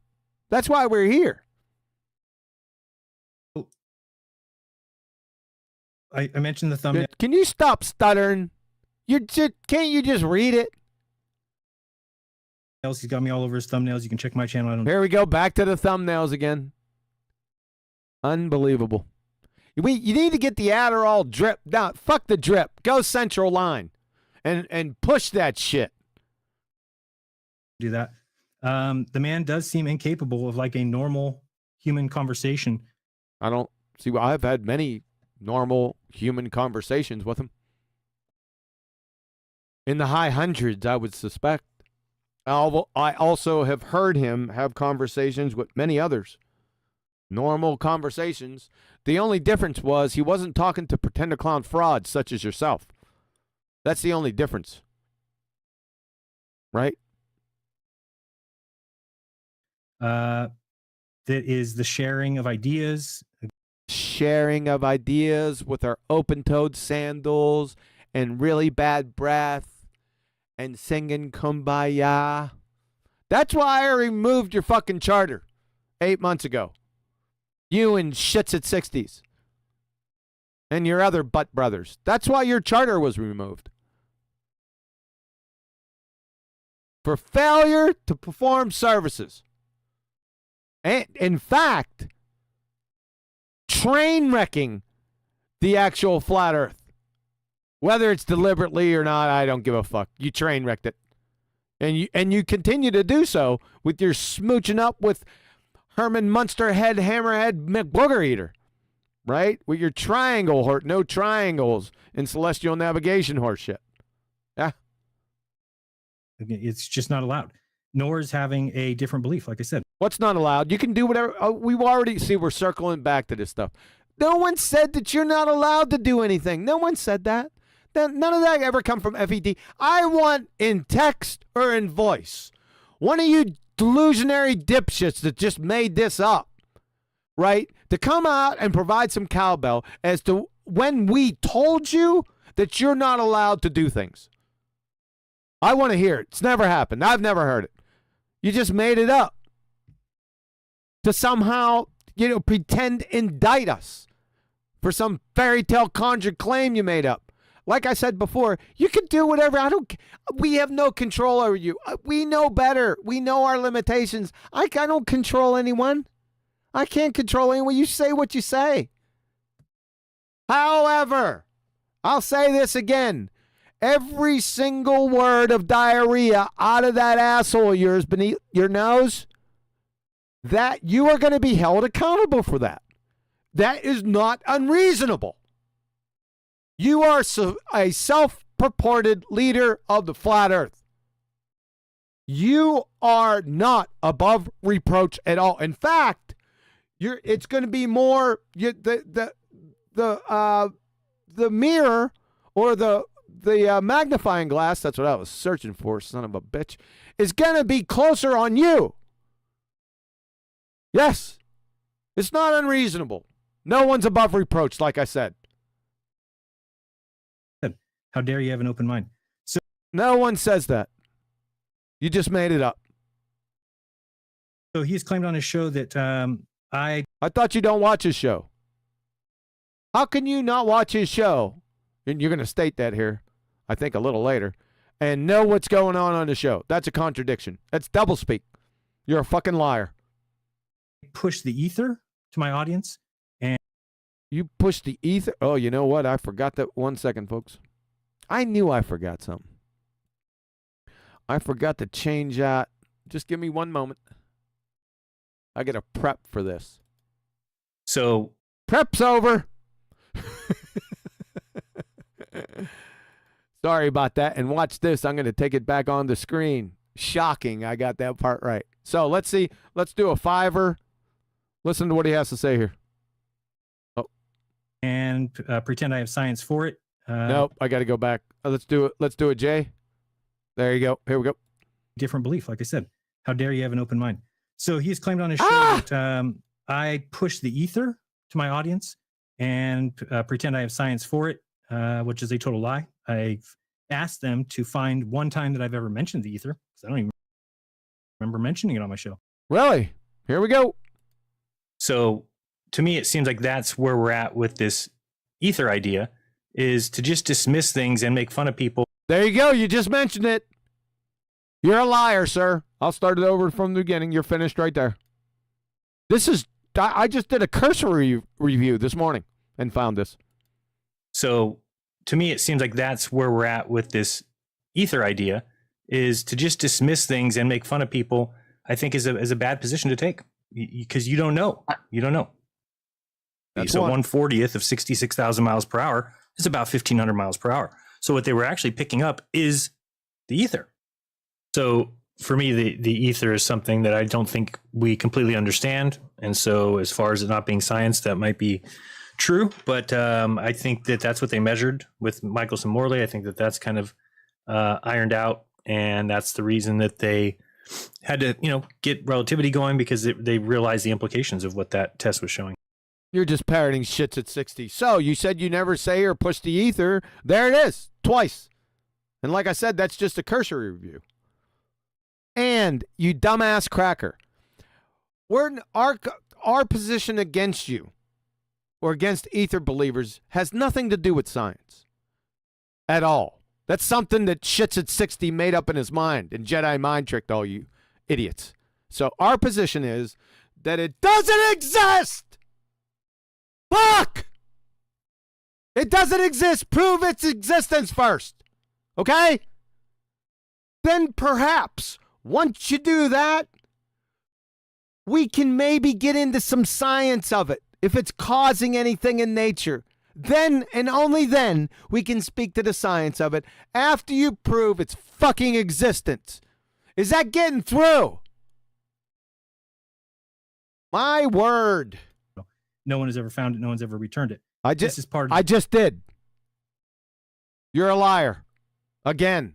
That's why we're here. I mentioned the thumbnail. Can you stop stuttering? Can't you just read it? He's got me all over his thumbnails. You can check my channel. Here we go. Back to the thumbnails again. Unbelievable. You need to get the Adderall drip. No, fuck the drip. Go central line and push that shit. Do that. The man does seem incapable of like a normal human conversation. I don't see. I've had many normal human conversations with him. In the high hundreds, I would suspect. I also have heard him have conversations with many others. Normal conversations. The only difference was he wasn't talking to pretender clown frauds such as yourself. That's the only difference. Right? That is the sharing of ideas. Sharing of ideas with our open-toed sandals and really bad breath and singing Kumbaya. That's why I removed your fucking charter 8 months ago. You and shits at 60s. And your other butt brothers. That's why your charter was removed. For failure to perform services. And in fact, train wrecking the actual flat earth. Whether it's deliberately or not, I don't give a fuck. You train wrecked it. And you continue to do so with your smooching up with Herman Munsterhead, Hammerhead, McBooger Eater, right? With your triangle no triangles in celestial navigation horseshit. Yeah. It's just not allowed. Nor is having a different belief, like I said. What's not allowed? You can do whatever. Oh, we've already see. We're circling back to this stuff. No one said that you're not allowed to do anything. No one said that. None of that ever come from FED. I want in text or in voice. One of you delusionary dipshits that just made this up, right? To come out and provide some cowbell as to when we told you that you're not allowed to do things. I want to hear it. It's never happened. I've never heard it. You just made it up to somehow, pretend indict us for some fairy tale conjured claim you made up. Like I said before, you can do whatever. We have no control over you. We know better. We know our limitations. I don't control anyone. I can't control anyone. You say what you say. However, I'll say this again. Every single word of diarrhea out of that asshole of yours beneath your nose, that you are going to be held accountable for that. That is not unreasonable. You are a self-purported leader of the flat earth. You are not above reproach at all. In fact, it's going to be more the mirror or the magnifying glass, that's what I was searching for, son of a bitch, is going to be closer on you. Yes. It's not unreasonable. No one's above reproach, like I said. How dare you have an open mind? So no one says that. You just made it up. So he's claimed on his show that I thought you don't watch his show. How can you not watch his show? And you're going to state that here, I think a little later, and know what's going on the show. That's a contradiction. That's doublespeak. You're a fucking liar. Push the ether to my audience. And you push the ether? Oh, you know what? I forgot that. 1 second, folks. I knew I forgot something. I forgot to change that. Just give me 1 moment. I got to prep for this. So prep's over. Sorry about that. And watch this. I'm going to take it back on the screen. Shocking. I got that part right. So let's see. Let's do a fiver. Listen to what he has to say here. Oh. And pretend I have science for it. Nope. I got to go back. Let's do it. Let's do it, Jay. There you go. Here we go. Different belief. Like I said, how dare you have an open mind? So he's claimed on his show that I push the ether to my audience and pretend I have science for it, which is a total lie. I've asked them to find one time that I've ever mentioned the ether, because I don't even remember mentioning it on my show. Really? Here we go. So to me, it seems like that's where we're at with this ether idea, is to just dismiss things and make fun of people. There you go. You just mentioned it. You're a liar, sir. I'll start it over from the beginning. You're finished right there. I just did a cursory review this morning and found this. So to me, it seems like that's where we're at with this ether idea, is to just dismiss things and make fun of people, I think is a bad position to take, because you don't know. You don't know. So 1/40th of 66,000 miles per hour is about 1,500 miles per hour. So what they were actually picking up is the ether. So for me, the ether is something that I don't think we completely understand. And so as far as it not being science, that might be true. But I think that that's what they measured with Michelson Morley. I think that that's kind of ironed out. And that's the reason that they had to, get relativity going, because they realized the implications of what that test was showing. You're just parroting shits at 60. So you said you never say or push the ether. There it is, twice. And like I said, that's just a cursory review. And you dumbass cracker, our position against you or against ether believers has nothing to do with science at all. That's something that shits at 60 made up in his mind and Jedi mind tricked all you idiots. So our position is that it doesn't exist. Fuck! It doesn't exist. Prove its existence first. Okay? then perhaps once you do that, we can maybe get into some science of it. If it's causing anything in nature, then and only then we can speak to the science of it after you prove its fucking existence. Is that getting through? My word. No one has ever found it. No one's ever returned it. I This is part of I just did. You're a liar. Again.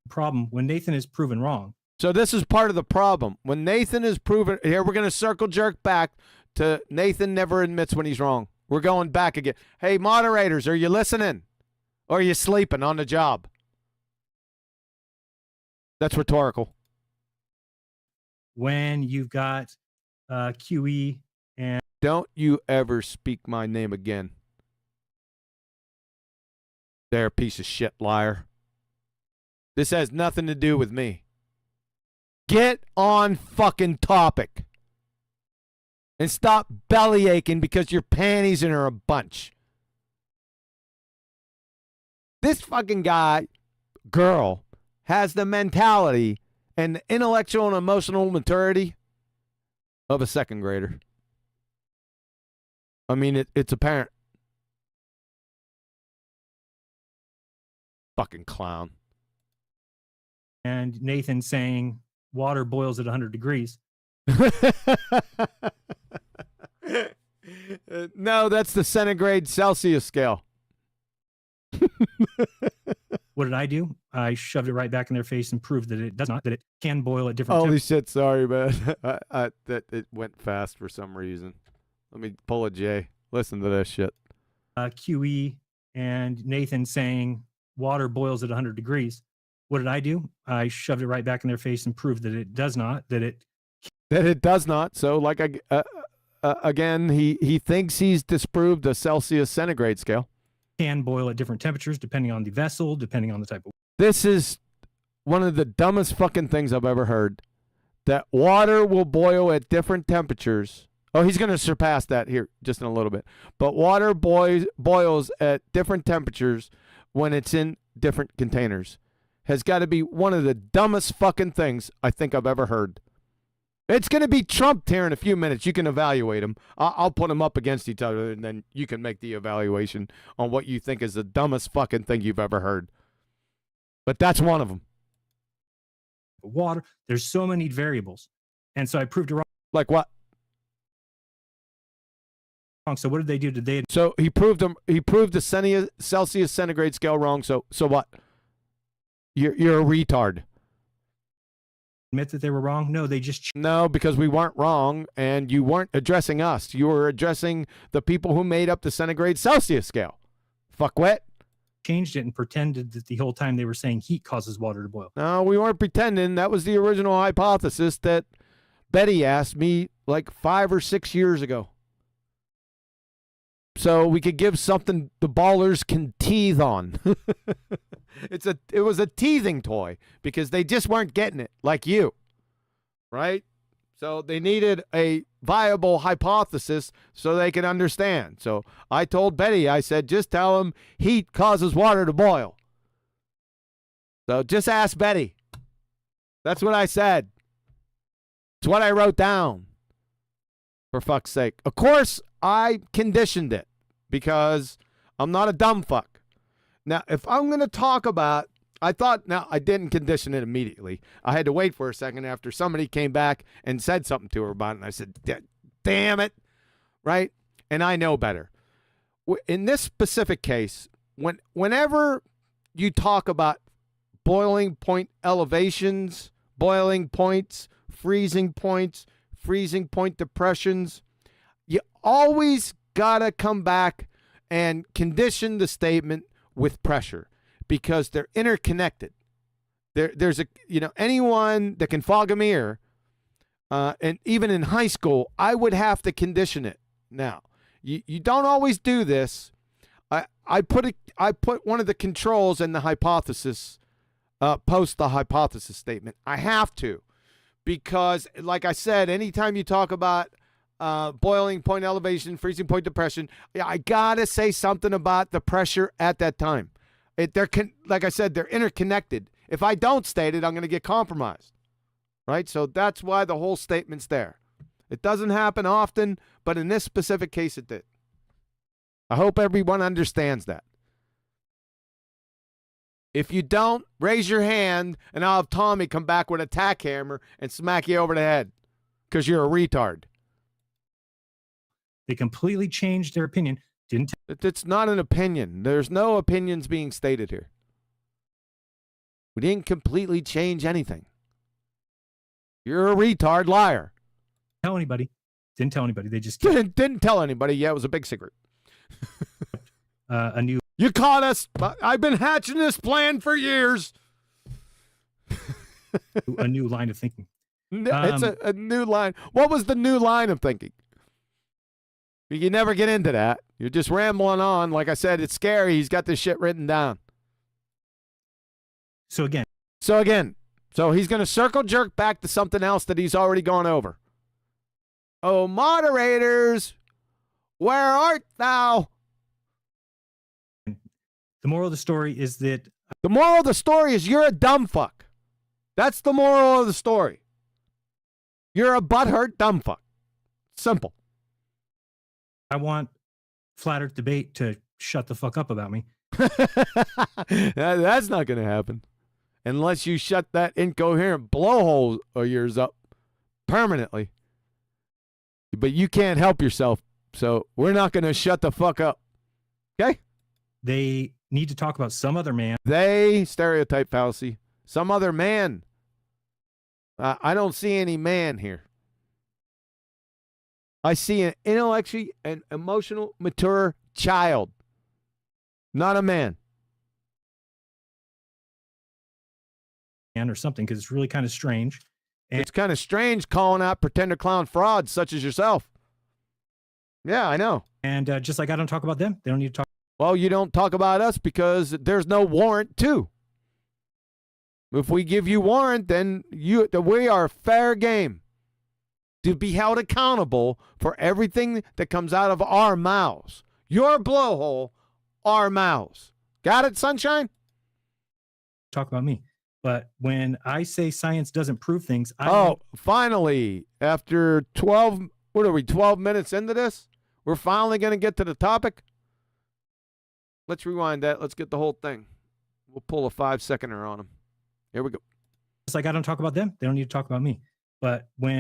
the problem when Nathan is proven wrong. So this is part of the problem. When Nathan is proven, here we're going to circle jerk back to Nathan never admits when he's wrong. We're going back again. Hey, moderators, are you listening? Or are you sleeping on the job? That's rhetorical. When you've got QE and Don't you ever speak my name again. There, piece of shit liar. This has nothing to do with me. Get on fucking topic. And stop belly aching because your panties are a bunch. This fucking girl, has the mentality and the intellectual and emotional maturity of a second grader. I mean, it's apparent. Fucking clown. and Nathan saying water boils at 100 degrees. No, that's the centigrade Celsius scale. What did I do? I shoved it right back in their face and proved that it does not, that it can boil at different Holy temperatures. shit, sorry, man. That it went fast for some reason. Let me pull a J. Listen to this shit. QE and Nathan saying water boils at 100 degrees. What did I do? I shoved it right back in their face and proved that it does not, that it does not. So, like, again, he thinks he's disproved the Celsius centigrade scale. can boil at different temperatures depending on the vessel, depending on the type of. This is one of the dumbest fucking things I've ever heard. That water will boil at different temperatures. Oh, he's going to surpass that here just in a little bit. But water boils at different temperatures when it's in different containers. Has got to be one of the dumbest fucking things I think I've ever heard. It's going to be trumped here in a few minutes. You can evaluate them. I'll put them up against each other, and then you can make the evaluation on what you think is the dumbest fucking thing you've ever heard. But that's one of them. Water, there's so many variables. And so I proved it wrong. Like what? So what did they do? So he proved the Celsius centigrade scale wrong. So what? You're a retard. Admit that they were wrong? No, they just No, because we weren't wrong, and you weren't addressing us. You were addressing the people who made up the centigrade Celsius scale. Fuckwit. changed it and pretended that the whole time they were saying heat causes water to boil. No, we weren't pretending. That was the original hypothesis that Betty asked me like 5 or 6 years ago. So we could give something the ballers can teeth on. It was a teething toy because they just weren't getting it like you, right? So they needed a viable hypothesis so they could understand. So I told Betty, I said, just tell them heat causes water to boil. So just ask Betty. That's what I said. It's what I wrote down. For fuck's sake. Of course, I conditioned it because I'm not a dumb fuck. Now, if I'm going to talk about, I didn't condition it immediately. I had to wait for a second after somebody came back and said something to her about it. And I said, damn it. Right? And I know better. In this specific case, whenever you talk about boiling point elevations, boiling points, freezing point depressions, you always got to come back and condition the statement with pressure because they're interconnected. There's anyone that can fog a mirror, and even in high school, I would have to condition it. Now, you don't always do this. I put one of the controls in the hypothesis, post the hypothesis statement. I have to, because like I said, anytime you talk about boiling point elevation, freezing point depression, I gotta say something about the pressure at that time. Like I said, they're interconnected. If I don't state it, I'm going to get compromised. Right? So that's why the whole statement's there. It doesn't happen often, but in this specific case, it did. I hope everyone understands that. If you don't, raise your hand, and I'll have Tommy come back with a tack hammer and smack you over the head because you're a retard. They completely changed their opinion. It's not an opinion. There's no opinions being stated here. We didn't completely change anything. You're a retard liar. Tell anybody. Didn't tell anybody. They just didn't tell anybody. Yeah, it was a big secret. a new. You caught us. I've been hatching this plan for years. A new line of thinking. It's a new line. What was the new line of thinking? You never get into that. You're just rambling on. Like I said, it's scary. He's got this shit written down. So again. So he's going to circle jerk back to something else that he's already gone over. Oh, moderators, where art thou? The moral of the story is that... The moral of the story is you're a dumb fuck. That's the moral of the story. You're a butthurt dumb fuck. Simple. I want Flat Earth Debate to shut the fuck up about me. That's not going to happen. Unless you shut that incoherent blowhole of yours up permanently. But you can't help yourself, so we're not going to shut the fuck up. Okay? They need to talk about some other man. They, stereotype fallacy, some other man. I don't see any man here. I see an intellectually and emotional, mature child, not a man. Or something, because it's really kind of strange. And it's kind of strange calling out pretender clown frauds such as yourself. Yeah, I know. And just like I don't talk about them, they don't need to talk. Well, you don't talk about us because there's no warrant to. If we give you warrant, then we are fair game to be held accountable for everything that comes out of our mouths. Your blowhole, our mouths. Got it, sunshine? Talk about me. But when I say science doesn't prove things, finally, after 12 minutes into this, we're finally going to get to the topic. Let's rewind that. Let's get the whole thing. We'll pull a 5-seconder on them. Here we go. It's like I don't talk about them. They don't need to talk about me. But when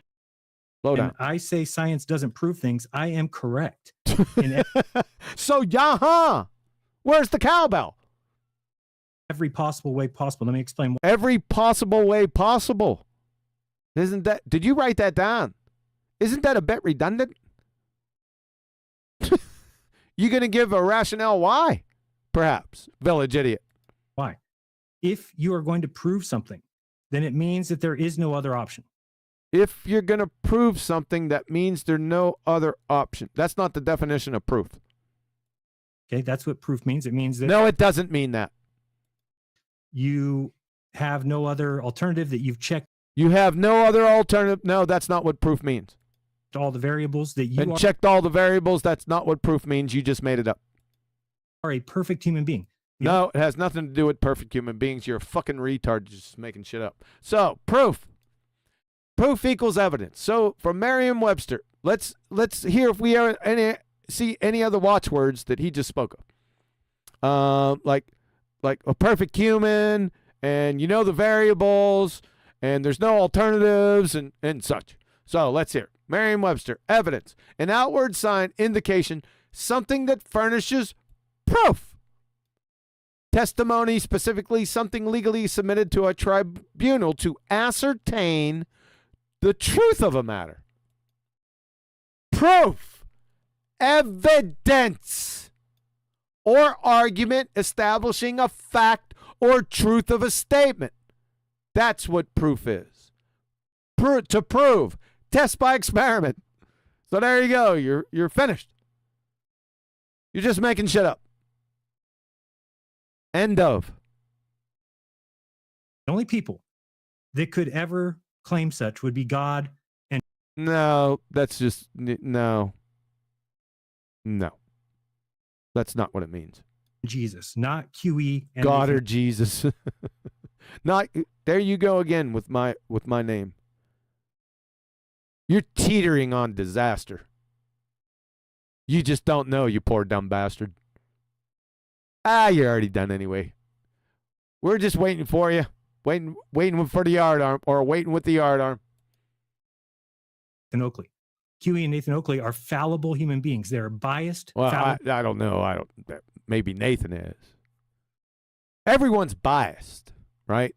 I say science doesn't prove things, I am correct. So, where's the cowbell? Every possible way possible. Let me explain. Every possible way possible. Isn't that? Did you write that down? Isn't that a bit redundant? You going to give a rationale why? Perhaps. Village idiot. Why? If you are going to prove something, then it means that there is no other option. If you're going to prove something, that means there's no other option. That's not the definition of proof. Okay, that's what proof means. It means that... No, it doesn't mean that. You have no other alternative that you've checked. You have no other alternative. No, that's not what proof means. All the variables that you checked all the variables. That's not what proof means. You just made it up. Are a perfect human being. No, it has nothing to do with perfect human beings. You're a fucking retard just making shit up. So, proof. Proof equals evidence. So, from Merriam-Webster, let's hear if we see any other watchwords that he just spoke of. Like a perfect human, and you know the variables, and there's no alternatives, and such. So let's hear. Merriam-Webster, evidence, an outward sign, indication, something that furnishes proof. Testimony, specifically something legally submitted to a tribunal to ascertain the truth of a matter. Proof, evidence, or argument establishing a fact or truth of a statement. That's what proof is. To prove. Test by experiment. So there you go. You're finished. You're just making shit up. End of. The only people that could ever claim such would be God and... No, that's just... No. That's not what it means. Jesus, not QE. And God or Jesus. Not there you go again with my name. You're teetering on disaster. You just don't know, you poor dumb bastard. You're already done anyway. We're just waiting for you. Waiting for the yard arm, or waiting with the yard arm. Nathan Oakley. QE and Nathan Oakley are fallible human beings. They're biased. Well, I don't know. Maybe Nathan is. Everyone's biased, right?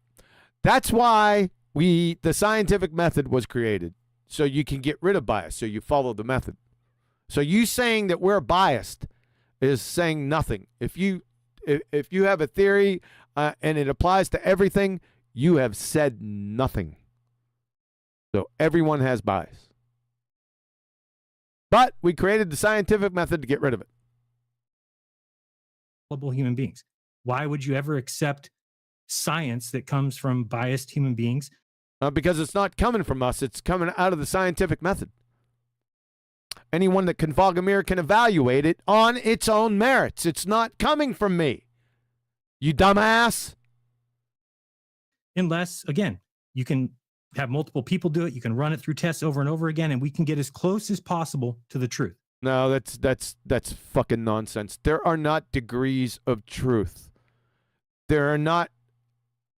That's why the scientific method was created, so you can get rid of bias, so you follow the method. So you saying that we're biased is saying nothing. If you have a theory and it applies to everything, you have said nothing. So everyone has bias. But we created the scientific method to get rid of it. Fallible human beings. Why would you ever accept science that comes from biased human beings? Because it's not coming from us. It's coming out of the scientific method. Anyone that can fog a mirror can evaluate it on its own merits. It's not coming from me. You dumbass. Unless, again, you can have multiple people do it. You can run it through tests over and over again, and we can get as close as possible to the truth. No, that's fucking nonsense. There are not degrees of truth. There are not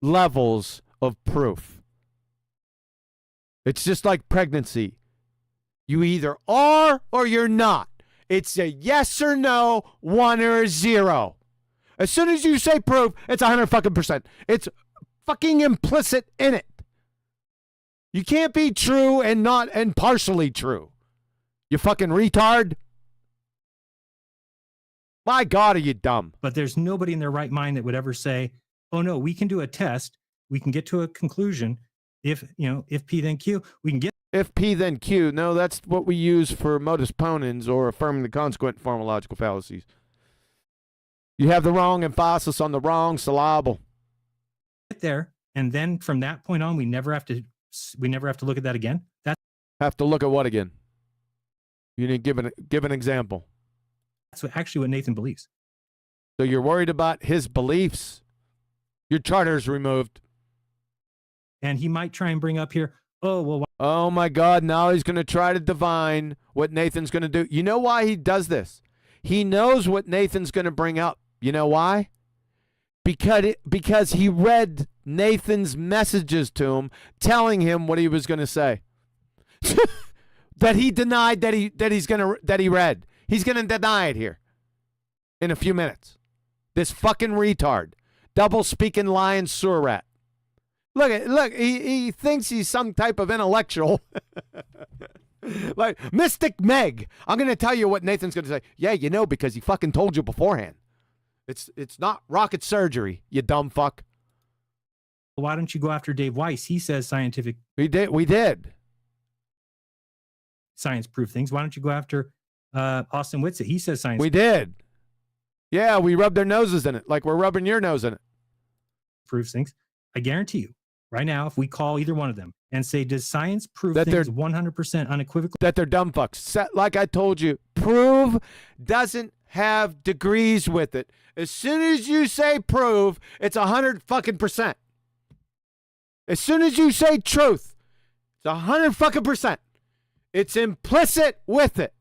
levels of proof. It's just like pregnancy. You either are or you're not. It's a yes or no, 1 or a 0. As soon as you say proof, it's 100%. It's fucking implicit in it. You can't be true and partially true. You fucking retard. My God, are you dumb? But there's nobody in their right mind that would ever say, oh no, we can do a test. We can get to a conclusion. If P then Q, we can get. If P then Q. No, that's what we use for modus ponens or affirming the consequent formological fallacies. You have the wrong emphasis on the wrong syllable. Get there, and then from that point on, we never have to look at that again. Have to look at what again? You need to give an example. That's actually what Nathan believes. So you're worried about his beliefs. Your charter's removed. And he might try and bring up here, oh my God, now he's going to try to divine what Nathan's going to do. You know why he does this? He knows what Nathan's going to bring up. You know why? Because he read Nathan's messages to him, telling him what he was going to say. That he denied that he read. He's going to deny it here in a few minutes. This fucking retard, double speaking lying sewer rat. Look, he thinks he's some type of intellectual. Like Mystic Meg. I'm going to tell you what Nathan's going to say. Yeah, because he fucking told you beforehand. It's not rocket surgery, you dumb fuck. Why don't you go after Dave Weiss? He says scientific. We did. Science proof things. Why don't you go after Austin Whitsitt? He says science. We did. Yeah, we rubbed their noses in it like we're rubbing your nose in it. Proves things. I guarantee you, right now, if we call either one of them and say, does science prove that things 100% unequivocally? That they're dumb fucks. Like I told you, prove doesn't have degrees with it. As soon as you say prove, it's 100%. As soon as you say truth, it's 100%. It's implicit with it.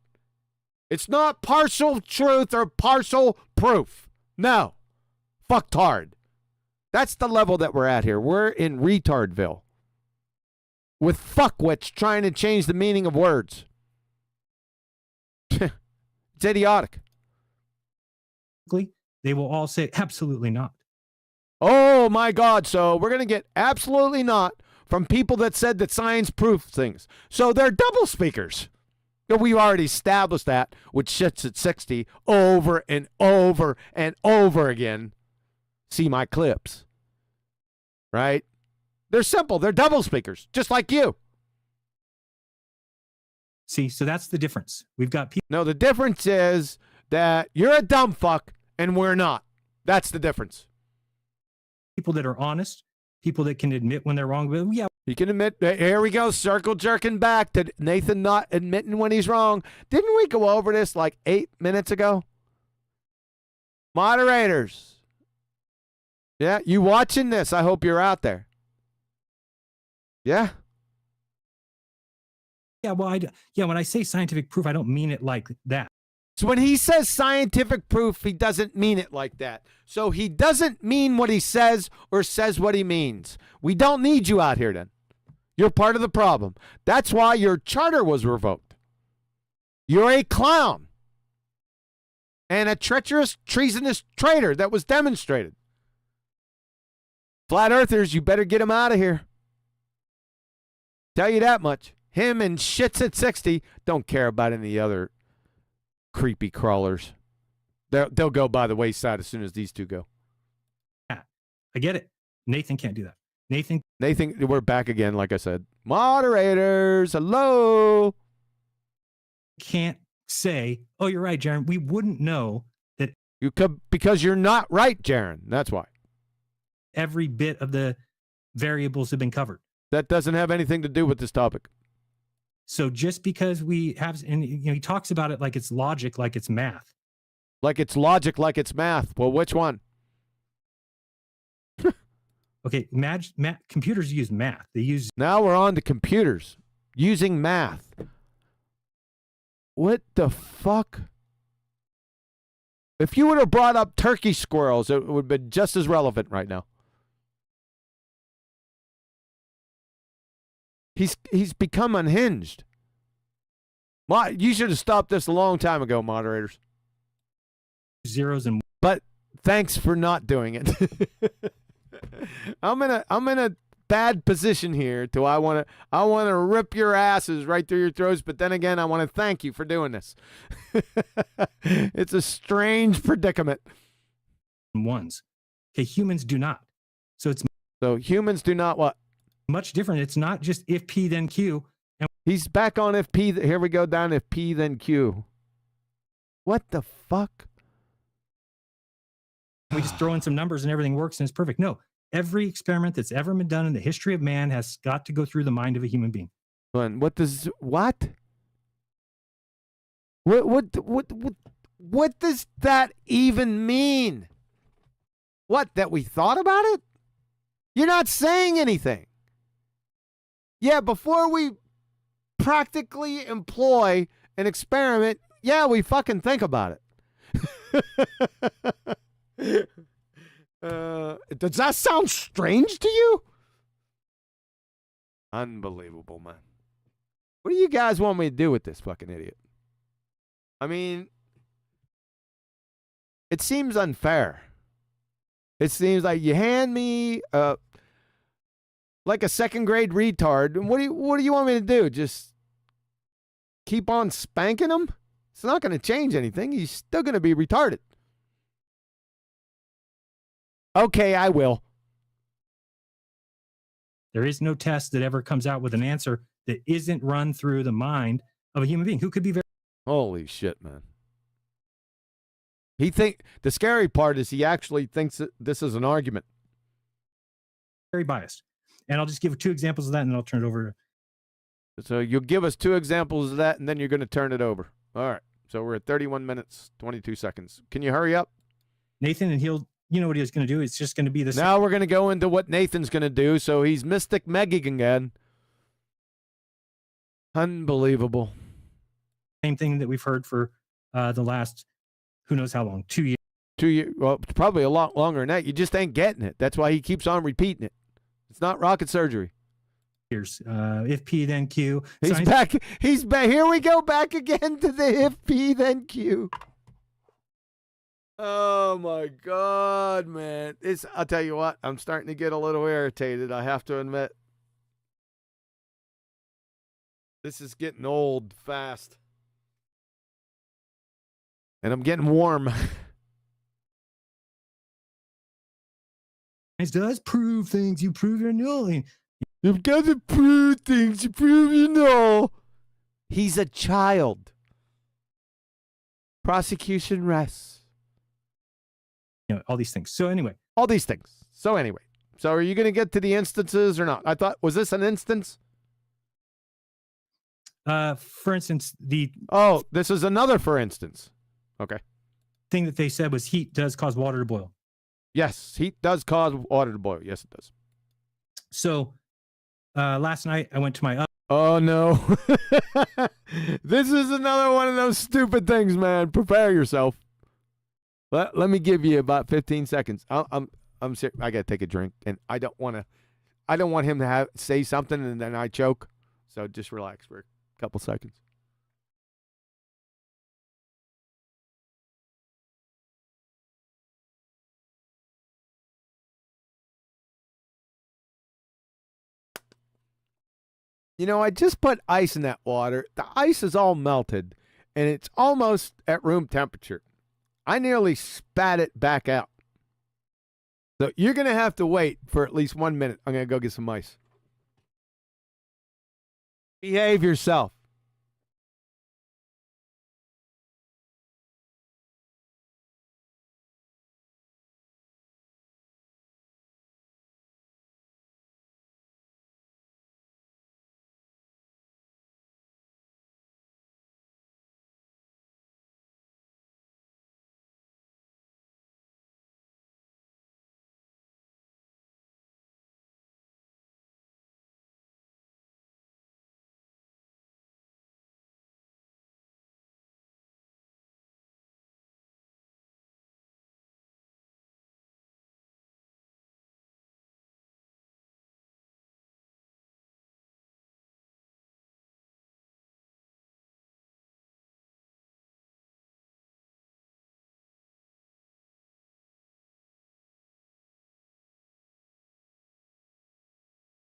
It's not partial truth or partial proof. No. Fucked hard. That's the level that we're at here. We're in retardville. With fuckwits trying to change the meaning of words. It's idiotic. They will all say absolutely not. Oh my God. So we're going to get absolutely not from people that said that science proves things. So they're double speakers. We've already established that with shits at 60 over and over and over again. See my clips. Right? They're simple. They're double speakers, just like you. See, so that's the difference. We've got people. No, the difference is that you're a dumb fuck and we're not. That's the difference. People that are honest, people that can admit when they're wrong. But yeah. You can admit. Here we go. Circle jerking back to Nathan not admitting when he's wrong. Didn't we go over this like 8 minutes ago? Moderators. Yeah, you watching this? I hope you're out there. Yeah. Yeah, well, when I say scientific proof, I don't mean it like that. So when he says scientific proof, he doesn't mean it like that. So he doesn't mean what he says or says what he means. We don't need you out here then. You're part of the problem. That's why your charter was revoked. You're a clown and a treacherous, treasonous traitor that was demonstrated. Flat earthers, you better get him out of here. Tell you that much. Him and shits at 60 don't care about any other creepy crawlers. They'll go by the wayside as soon as these two go. Yeah, I get it. Nathan can't do that. Nathan, we're back again, like I said. Moderators, hello. Can't say, oh, you're right, Jeran. We wouldn't know that. You could, because you're not right, Jeran. That's why. Every bit of the variables have been covered. That doesn't have anything to do with this topic. So just because we have, and he talks about it like it's logic, like it's math. Like it's logic, like it's math. Well, which one? Okay, computers use math. They use. Now we're on to computers using math. What the fuck? If you would have brought up turkey squirrels, it would have been just as relevant right now. He's become unhinged. You should have stopped this a long time ago, moderators. Zeros and. But thanks for not doing it. I'm in a bad position here. I want to rip your asses right through your throats. But then again, I want to thank you for doing this. It's a strange predicament. Ones. Okay, humans do not. So humans do not what? Much different. It's not just if P then Q. And he's back on if P. Here we go down if P then Q. What the fuck? We just throw in some numbers and everything works and it's perfect. No, every experiment that's ever been done in the history of man has got to go through the mind of a human being. What does that even mean? What, that we thought about it? You're not saying anything. Yeah, before we practically employ an experiment, yeah, we fucking think about it. Does that sound strange to you? Unbelievable, man. What do you guys want me to do with this fucking idiot? I mean, it seems unfair. It seems like you hand me like a second grade retard. What do you want me to do? Just keep on spanking him? It's not going to change anything. He's still going to be retarded. Okay, I will. There is no test that ever comes out with an answer that isn't run through the mind of a human being who could be very. Holy shit, man. The scary part is he actually thinks that this is an argument. Very biased. And I'll just give 2 examples of that and then I'll turn it over. So you'll give us 2 examples of that and then you're going to turn it over. All right. So we're at 31 minutes, 22 seconds. Can you hurry up? Nathan, and you know what he's going to do? It's just going to be this. Now we're going to go into what Nathan's going to do. So he's Mystic Meg again. Unbelievable. Same thing that we've heard for the last, who knows how long, 2 years. 2 years. Well, probably a lot longer than that. You just ain't getting it. That's why he keeps on repeating it. It's not rocket surgery. If P then Q. He's back. He's back. Here we go back again to the if P then Q. Oh my God, man. I'll tell you what, I'm starting to get a little irritated, I have to admit. This is getting old fast. And I'm getting warm. It does prove things. You prove you're null. You've got to prove things. You prove you know. He's a child. Prosecution rests. All these things. So anyway. So are you going to get to the instances or not? I thought, was this an instance? For instance, this is another for instance. Okay. Thing that they said was heat does cause water to boil. Yes, heat does cause water to boil. Yes, it does. So last night I went to my Oh, no. This is another one of those stupid things, man. Prepare yourself. Let me give you about 15 seconds. I'm sick. I got to take a drink, and I don't want him to say something and then I choke. So just relax for a couple seconds. You know, I just put ice in that water. The ice is all melted, and it's almost at room temperature. I nearly spat it back out. So you're going to have to wait for at least 1 minute. I'm going to go get some ice. Behave yourself.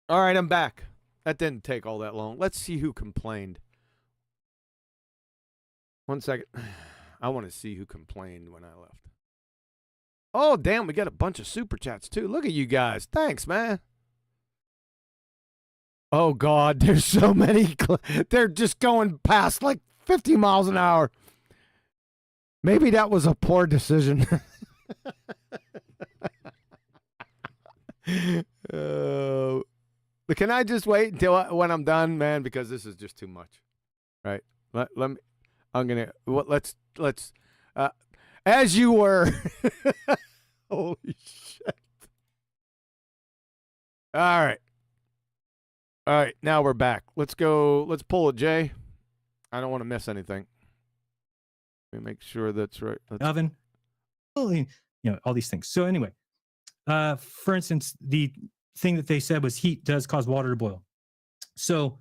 All right, I'm back. That didn't take all that long. Let's see who complained. 1 second. I want to see who complained when I left. Oh, damn, we got a bunch of super chats, too. Look at you guys. Thanks, man. Oh, God, there's so many. They're just going past like 50 miles an hour. Maybe that was a poor decision. But can I just wait until when I'm done, man? Because this is just too much. Right? Let me. I'm gonna. Let's. As you were. Holy shit! All right. All right. Now we're back. Let's go. Let's pull a J. I don't want to miss anything. Let me make sure that's right. oven. You know, all these things. So anyway, for instance, the thing that they said was heat does cause water to boil. So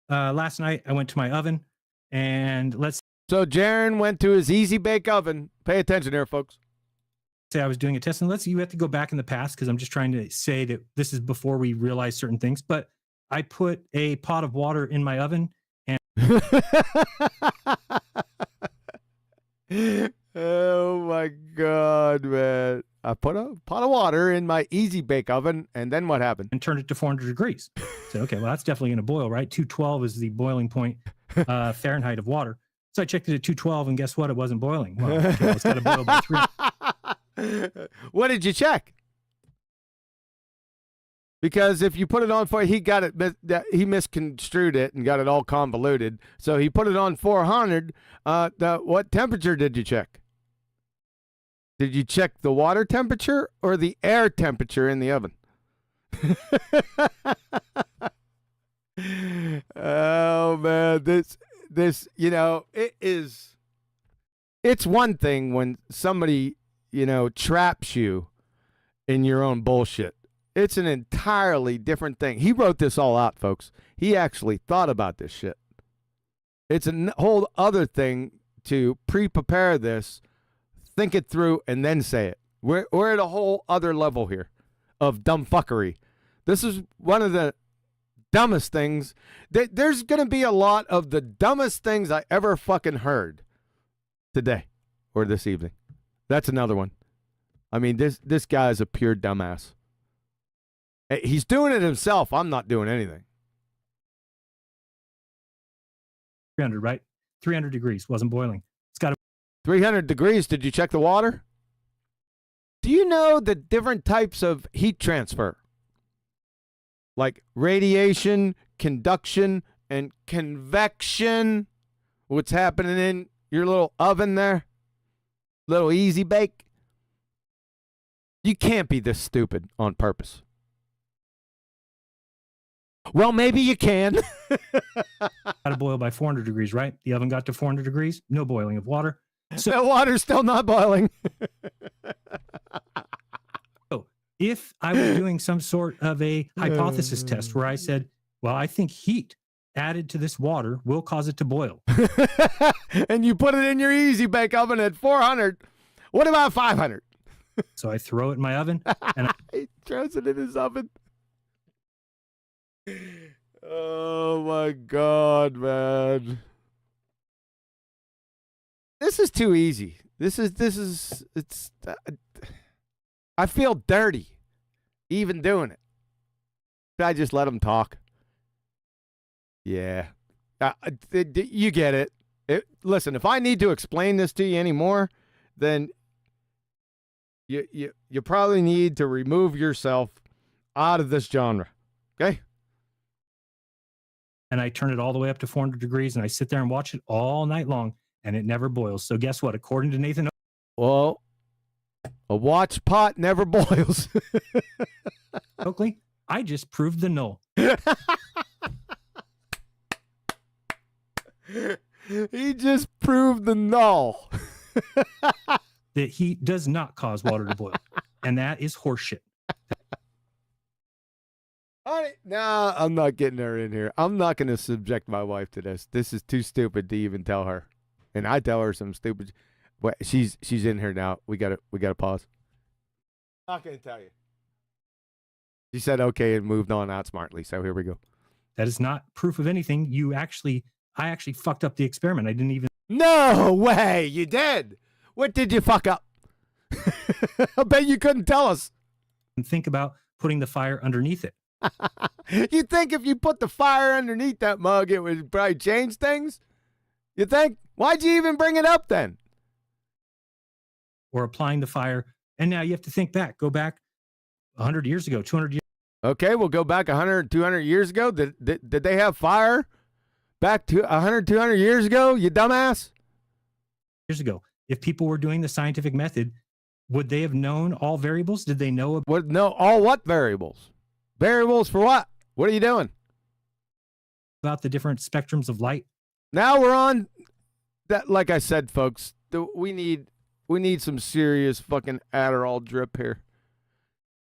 last night I went to my oven and So Jeran went to his easy bake oven. Pay attention here, folks. Say I was doing a test, and you have to go back in the past because I'm just trying to say that this is before we realize certain things. But I put a pot of water in my oven and oh my God, man. I put a pot of water in my easy bake oven, and then what happened? And turned it to 400 degrees. So, okay, well, that's definitely going to boil, right? 212 is the boiling point Fahrenheit of water. So I checked it at 212, and guess what? It wasn't boiling. Well, okay, it's got to boil by 3. What did you check? Because if you put it on for, he misconstrued it and got it all convoluted. So he put it on 400. What temperature did you check? Did you check the water temperature or the air temperature in the oven? Oh man, this, you know, it's one thing when somebody, you know, traps you in your own bullshit. It's an entirely different thing. He wrote this all out, folks. He actually thought about this shit. It's a whole other thing to prepare this, think it through, and then say it. We're at a whole other level here of dumb fuckery. This is one of the dumbest things. There's going to be a lot of the dumbest things I ever fucking heard today or this evening. That's another one. I mean, this guy is a pure dumbass. He's doing it himself. I'm not doing anything. 300, right? 300 degrees. Wasn't boiling. It's got 300 degrees. Did you check the water? Do you know the different types of heat transfer? Like radiation, conduction, and convection. What's happening in your little oven there? Little easy bake. You can't be this stupid on purpose. Well, maybe you can. Got to boil by 400 degrees, right? The oven got to 400 degrees. No boiling of water. So The water's still not boiling. if I was doing some sort of a hypothesis test where I said, well, I think heat added to this water will cause it to boil. And you put it in your easy bake oven at 400. What about 500? So I throw it in my oven and He throws it in his oven. Oh my God, man. This is too easy. I feel dirty even doing it. Should I just let him talk? Yeah. You get it. Listen, if I need to explain this to you anymore, then you probably need to remove yourself out of this genre. Okay? and I turn it all the way up to 400 degrees and I sit there and watch it all night long and it never boils. So guess what? According to Nathan, well, a watch pot never boils. Oakley, I just proved the null. He just proved the null. That heat does not cause water to boil. And that is horseshit. No, I'm not getting her in here. I'm not going to subject my wife to this. This is too stupid to even tell her. And I tell her some stupid. But she's in here now. We got to pause. Not going to tell you. She said okay and moved on out smartly. So here we go. That is not proof of anything. I actually fucked up the experiment. I didn't even. No way. You did. What did you fuck up? I bet you couldn't tell us. Think about putting the fire underneath it. You think if you put the fire underneath that mug, it would probably change things? You think? Why'd you even bring it up then? Or applying the fire. And now you have to think back. Go back 100 years ago, 200 years. Okay, we'll go back 100, 200 years ago. Did they have fire back to 100, 200 years ago, you dumbass? Years ago. If people were doing the scientific method, would they have known all variables? Did they know? All what variables? Variables for what? What are you doing? About the different spectrums of light? Now we're on that. Like I said, folks, we need some serious fucking Adderall drip here.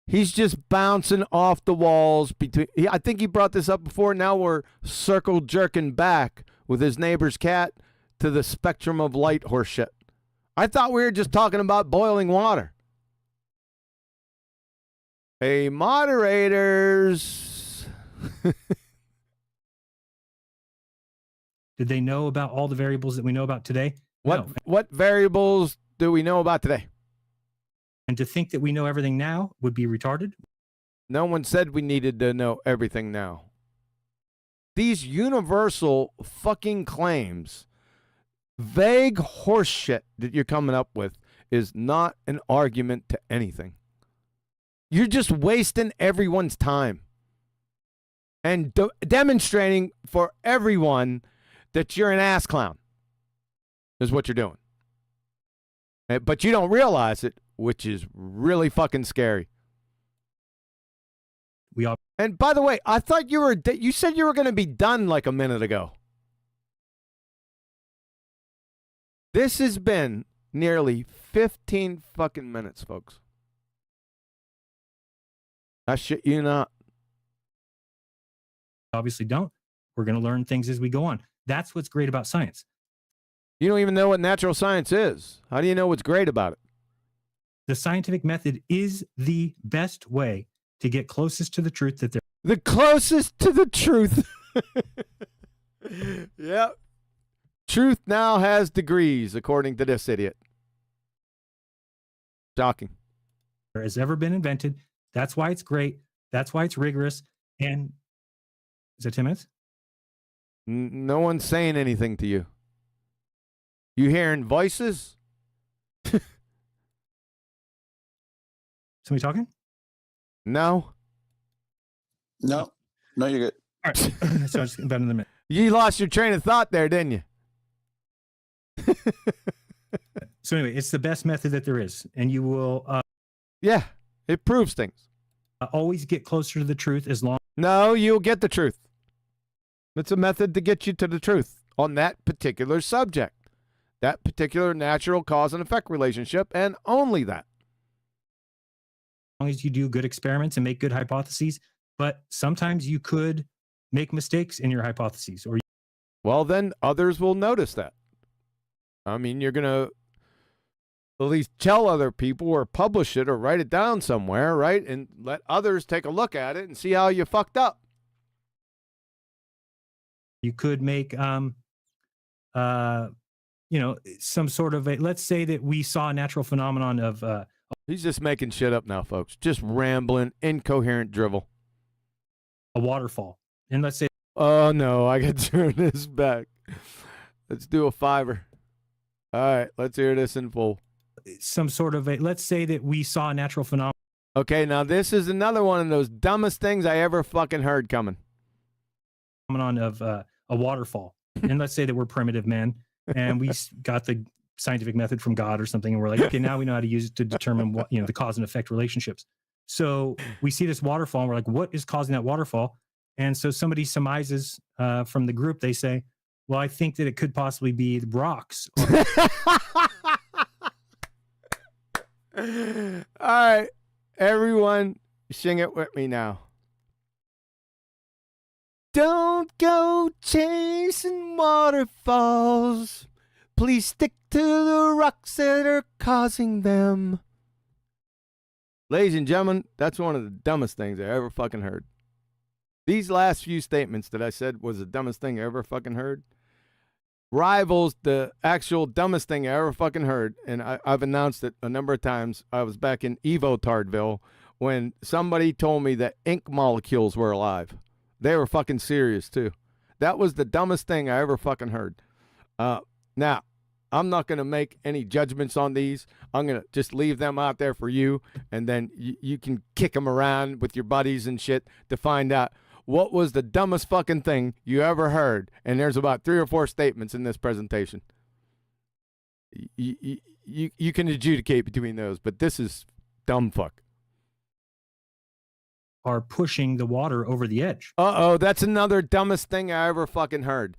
He's just bouncing off the walls between. I think he brought this up before. Now we're circle jerking back with his neighbor's cat to the spectrum of light horse shit. I thought we were just talking about boiling water. Hey, moderators. Did they know about all the variables that we know about today? No. What variables do we know about today? And to think that we know everything now would be retarded. No one said we needed to know everything now. These universal fucking claims, vague horse shit that you're coming up with is not an argument to anything. You're just wasting everyone's time and demonstrating for everyone that you're an ass clown is what you're doing. But you don't realize it, which is really fucking scary. And by the way, I thought you said you were going to be done like a minute ago. This has been nearly 15 fucking minutes, folks. I shit you not. Obviously don't. We're going to learn things as we go on. That's what's great about science. You don't even know what natural science is. How do you know what's great about it? The scientific method is the best way to get closest to the truth that the closest to the truth. Yep. Truth now has degrees, according to this idiot. Shocking. there has ever been invented. That's why it's great. That's why it's rigorous. And is it 10 minutes? No one's saying anything to you. You hearing voices? Somebody talking? No. No, you're good. All right. So I just about in the minute. You lost your train of thought there, didn't you? So anyway, it's the best method that there is, and you will. Yeah. It proves things. Always get closer to the truth as long. No, you'll get the truth. It's a method to get you to the truth on that particular subject, that particular natural cause and effect relationship, and only that. As long as you do good experiments and make good hypotheses, but sometimes you could make mistakes in your hypotheses, or well, then others will notice that. I mean, you're going to at least tell other people or publish it or write it down somewhere, right? And let others take a look at it and see how you fucked up. you could make you know, some sort of a, let's say that we saw a natural phenomenon of he's just making shit up now, folks. Just rambling, incoherent drivel. A waterfall. And let's say, oh no, I got to turn this back. Let's do a $5. All right, let's hear this in full. some sort of a, let's say that we saw a natural phenomenon. Okay, now this is another one of those dumbest things I ever fucking heard coming. Of a waterfall. And let's say that we're primitive men and we got the scientific method from God or something. And we're like, okay, now we know how to use it to determine what, you know, the cause and effect relationships. So we see this waterfall and we're like, what is causing that waterfall? And so somebody surmises from the group, they say, well, I think that it could possibly be the rocks. All right, everyone, sing it with me now. Don't go chasing waterfalls. Please stick to the rocks that are causing them. Ladies and gentlemen, that's one of the dumbest things I ever fucking heard. These last few statements that I said was the dumbest thing I ever fucking heard rivals the actual dumbest thing I ever fucking heard. And I've announced it a number of times. I was back in Evotardville when somebody told me that ink molecules were alive. They were fucking serious too. That was the dumbest thing I ever fucking heard. Now, I'm not going to make any judgments on these. I'm going to just leave them out there for you. And then you can kick them around with your buddies and shit to find out what was the dumbest fucking thing you ever heard. And there's about 3 or 4 statements in this presentation. You can adjudicate between those, but this is dumb fuck. Are pushing the water over the edge. Uh-oh, that's another dumbest thing I ever fucking heard.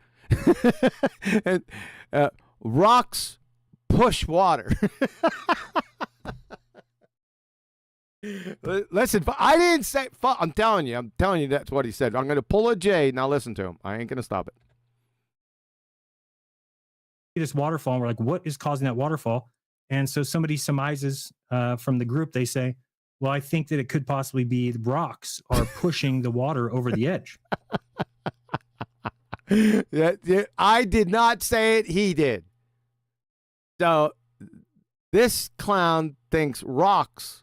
And, rocks push water. Listen, I didn't say fuck. I'm telling you that's what he said. I'm going to pull a J. Now listen to him. I ain't going to stop it. This waterfall, and we're like, what is causing that waterfall? And so somebody surmises from the group, they say, well, I think that it could possibly be the rocks are pushing the water over the edge. I did not say it. He did. So this clown thinks rocks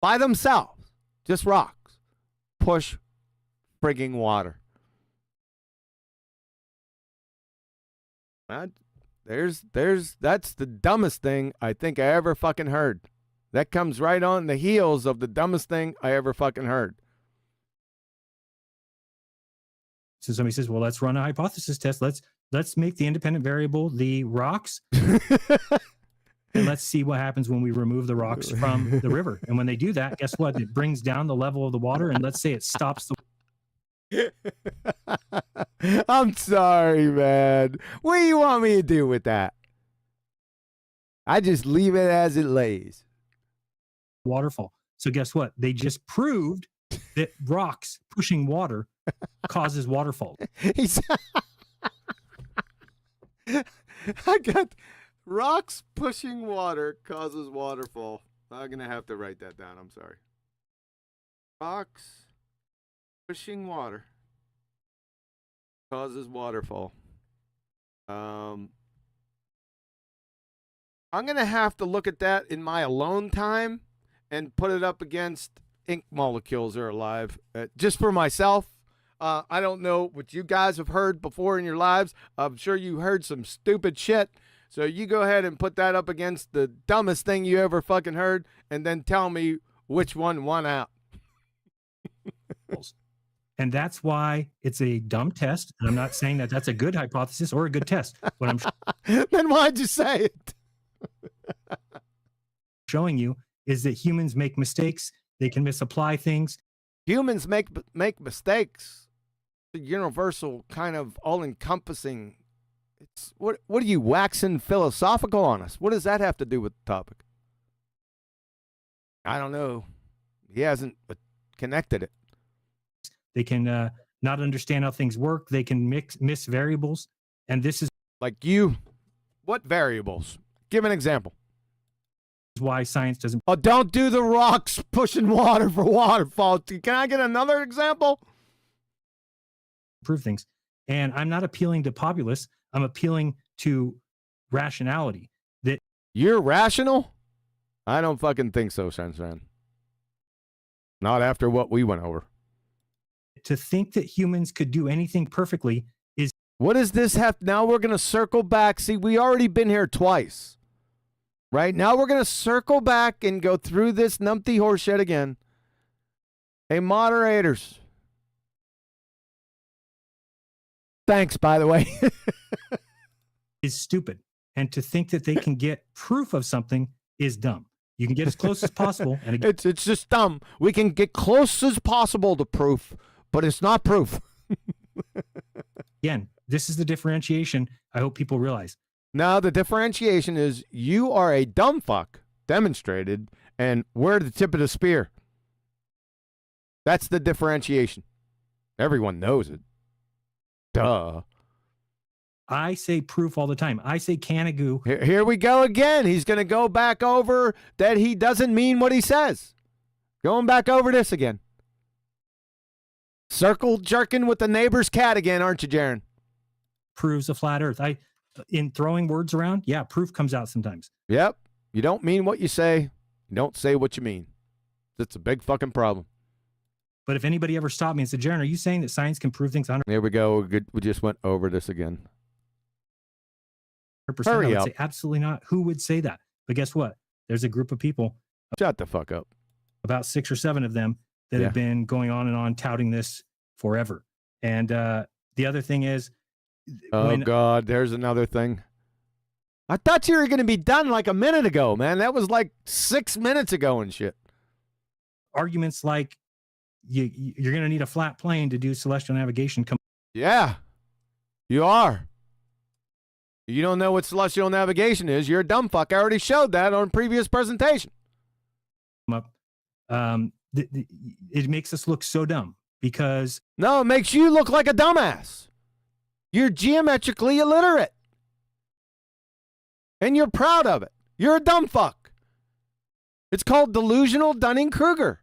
by themselves, just rocks, push frigging water. That's the dumbest thing I think I ever fucking heard. That comes right on the heels of the dumbest thing I ever fucking heard. So somebody says, well, let's run a hypothesis test. Let's make the independent variable the rocks. And let's see what happens when we remove the rocks from the river. And when they do that, guess what? It brings down the level of the water. And let's say it stops the. I'm sorry, man. What do you want me to do with that? I just leave it as it lays. Waterfall. So guess what? They just proved that rocks pushing water causes waterfalls. I got rocks pushing water causes waterfall. I'm going to have to write that down. I'm sorry. Rocks pushing water causes waterfall. I'm going to have to look at that in my alone time and put it up against ink molecules are alive. Just for myself. I don't know what you guys have heard before in your lives. I'm sure you heard some stupid shit. So you go ahead and put that up against the dumbest thing you ever fucking heard and then tell me which one won out. And that's why it's a dumb test. And I'm not saying that that's a good hypothesis or a good test. What I'm then why'd you say it? showing you is that humans make mistakes. They can misapply things. Humans make mistakes. The universal kind of all-encompassing. It's what are you waxing philosophical on us? What does that have to do with the topic? I don't know. He hasn't connected it. They can not understand how things work. They can miss variables. And this is like you. What variables? Give an example. Why science doesn't. Oh, don't do the rocks pushing water for waterfalls. Can I get another example? Prove things. And I'm not appealing to populists. I'm appealing to rationality. That you're rational? I don't fucking think so, Sunshine. Not after what we went over. To think that humans could do anything perfectly is. What does this have? Now we're going to circle back. See, we already been here twice. Right? Now we're going to circle back and go through this numpty horseshit again. Hey, moderators. Thanks, by the way. Is stupid. And to think that they can get proof of something is dumb. You can get as close as possible. And again, it's just dumb. We can get close as possible to proof, but it's not proof. Again, this is the differentiation I hope people realize. Now, the differentiation is you are a dumb fuck, demonstrated, and we're the tip of the spear. That's the differentiation. Everyone knows it. Duh. I say proof all the time. I say canagoo. Here we go again. He's going to go back over that he doesn't mean what he says. Going back over this again. Circle jerking with the neighbor's cat again, aren't you, Jeran? Proves a flat earth. In throwing words around, yeah, proof comes out sometimes. Yep. You don't mean what you say. You don't say what you mean. It's a big fucking problem. But if anybody ever stopped me and said, Jeran, are you saying that science can prove things 100%? There we go. We just went over this again. I would say absolutely not. Who would say that? But guess what? There's a group of people. Shut the fuck up. About 6 or 7 of them that have been going on and on touting this forever. And the other thing is, oh, God, there's another thing. I thought you were going to be done like a minute ago, man. That was like 6 minutes ago and shit. Arguments like you're going to need a flat plane to do celestial navigation. Yeah, you are. You don't know what celestial navigation is. You're a dumb fuck. I already showed that on a previous presentation. It makes us look so dumb because... No, it makes you look like a dumbass. You're geometrically illiterate. And you're proud of it. You're a dumb fuck. It's called delusional Dunning-Kruger.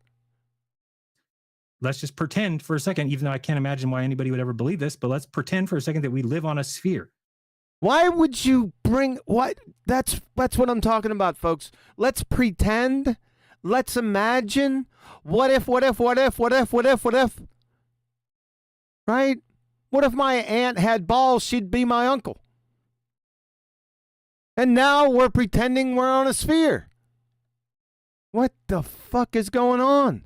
Let's just pretend for a second, even though I can't imagine why anybody would ever believe this, but let's pretend for a second that we live on a sphere. Why would you bring what? That's what I'm talking about, folks. Let's pretend. Let's imagine. What if? Right? What if my aunt had balls? She'd be my uncle. And now we're pretending we're on a sphere. What the fuck is going on?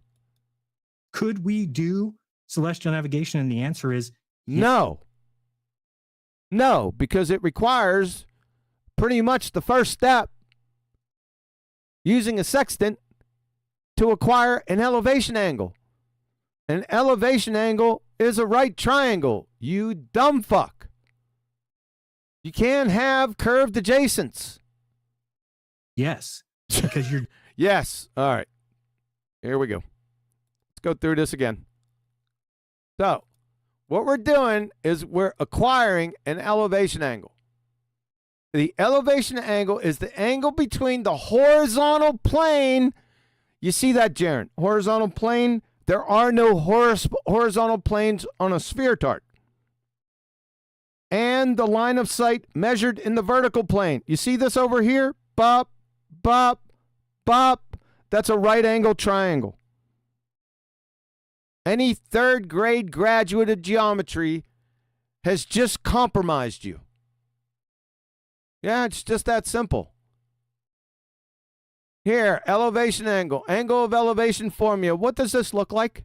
Could we do celestial navigation? And the answer is no. No, because it requires pretty much the first step, using a sextant to acquire an elevation angle. An elevation angle is a right triangle, you dumb fuck. You can't have curved adjacents. Yes, because you're... Yes, all right. Here we go. Let's go through this again. So, what we're doing is we're acquiring an elevation angle. The elevation angle is the angle between the horizontal plane. You see that, Jeran? Horizontal plane. There are no horizontal planes on a sphere chart. And the line of sight measured in the vertical plane. You see this over here? Bop, bop, bop. That's a right angle triangle. Any third grade graduate of geometry has just compromised you. Yeah, it's just that simple. Here, elevation angle, angle of elevation formula. What does this look like?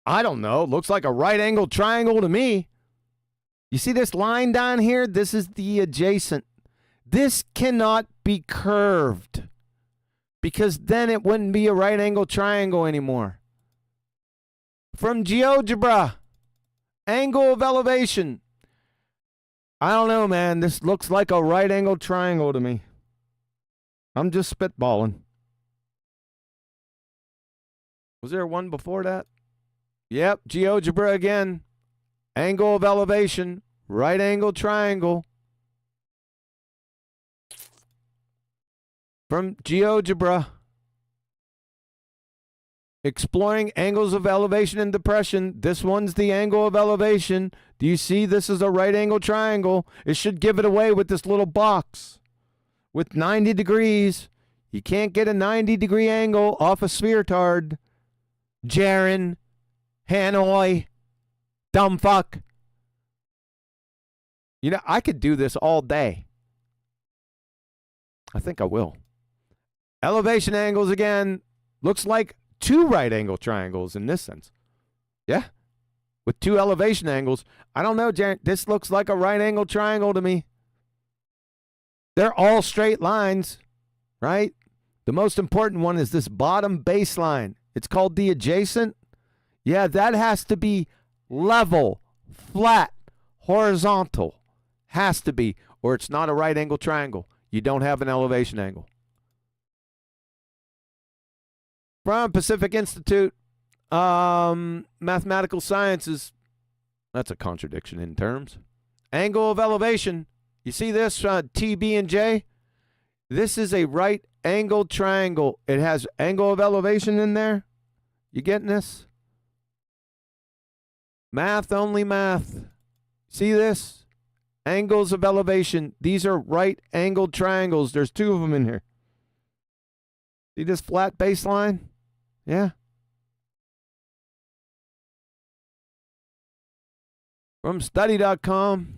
I don't know. It looks like a right angle triangle to me. You see this line down here? This is the adjacent. This cannot be curved. because then it wouldn't be a right angle triangle anymore. From GeoGebra, angle of elevation. I don't know, man. This looks like a right angle triangle to me. I'm just spitballing. Was there one before that? Yep, GeoGebra again. Angle of elevation, right angle triangle. From GeoGebra. Exploring angles of elevation and depression. This one's the angle of elevation. Do you see this is a right angle triangle? It should give it away with this little box. With 90 degrees. You can't get a 90-degree angle off a spheretard. Jeran, Hanoi, dumb fuck. You know, I could do this all day. I think I will. Elevation angles again. Looks like 2 right angle triangles in this sense. Yeah. With 2 elevation angles. I don't know, Jared. This looks like a right angle triangle to me. They're all straight lines, right? The most important one is this bottom baseline. It's called the adjacent. Yeah, that has to be level, flat, horizontal. Has to be, or it's not a right angle triangle. You don't have an elevation angle. From Pacific Institute, Mathematical Sciences. That's a contradiction in terms. Angle of elevation. You see this, T, B, and J? This is a right angle triangle. It has angle of elevation in there. You getting this? Math, only math. See this? Angles of elevation. These are right angled triangles. There's 2 of them in here. See this flat baseline? Yeah. From study.com.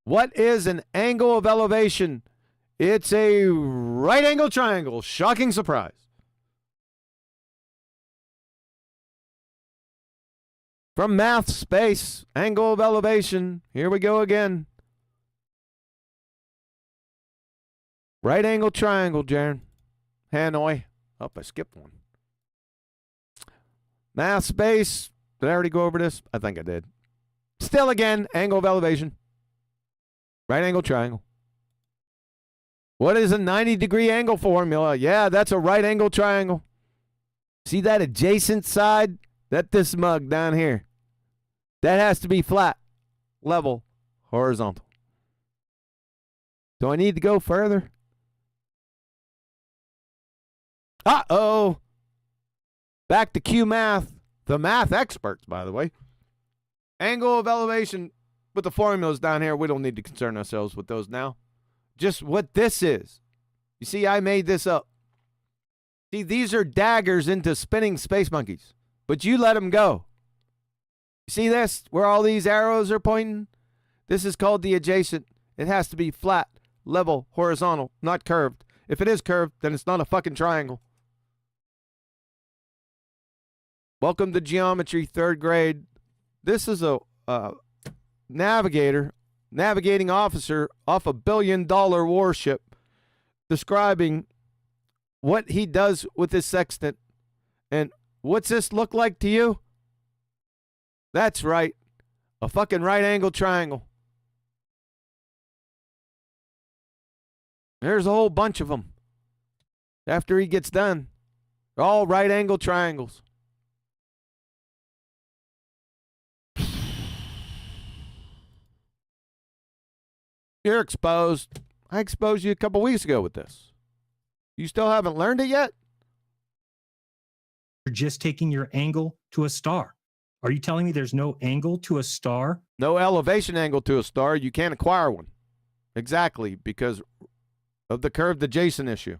What is an angle of elevation? It's a right angle triangle. Shocking surprise. From Math Space, angle of elevation. Here we go again. Right angle triangle, Jeran. Hanoi. Oh, I skipped one. Math Space. Did I already go over this? I think I did. Still again, angle of elevation. Right angle triangle. What is a 90-degree angle formula? Yeah, that's a right angle triangle. See that adjacent side? That's this mug down here. That has to be flat, level, horizontal. Do I need to go further? Uh-oh. Back to Q Math. The math experts, by the way. Angle of elevation with the formulas down here. We don't need to concern ourselves with those now. Just what this is. You see, I made this up. See, these are daggers into spinning space monkeys. But you let them go. You see this? Where all these arrows are pointing? This is called the adjacent. It has to be flat, level, horizontal, not curved. If it is curved, then it's not a fucking triangle. Welcome to geometry, 3rd grade. This is a navigating officer off a $1 billion warship describing what he does with his sextant. And what's this look like to you? That's right. A fucking right angle triangle. There's a whole bunch of them. After he gets done, they're all right angle triangles. You're exposed. I exposed you a couple weeks ago with this. You still haven't learned it yet? You're just taking your angle to a star. Are you telling me there's no angle to a star? No elevation angle to a star. You can't acquire one. Exactly, because of the curved adjacent issue.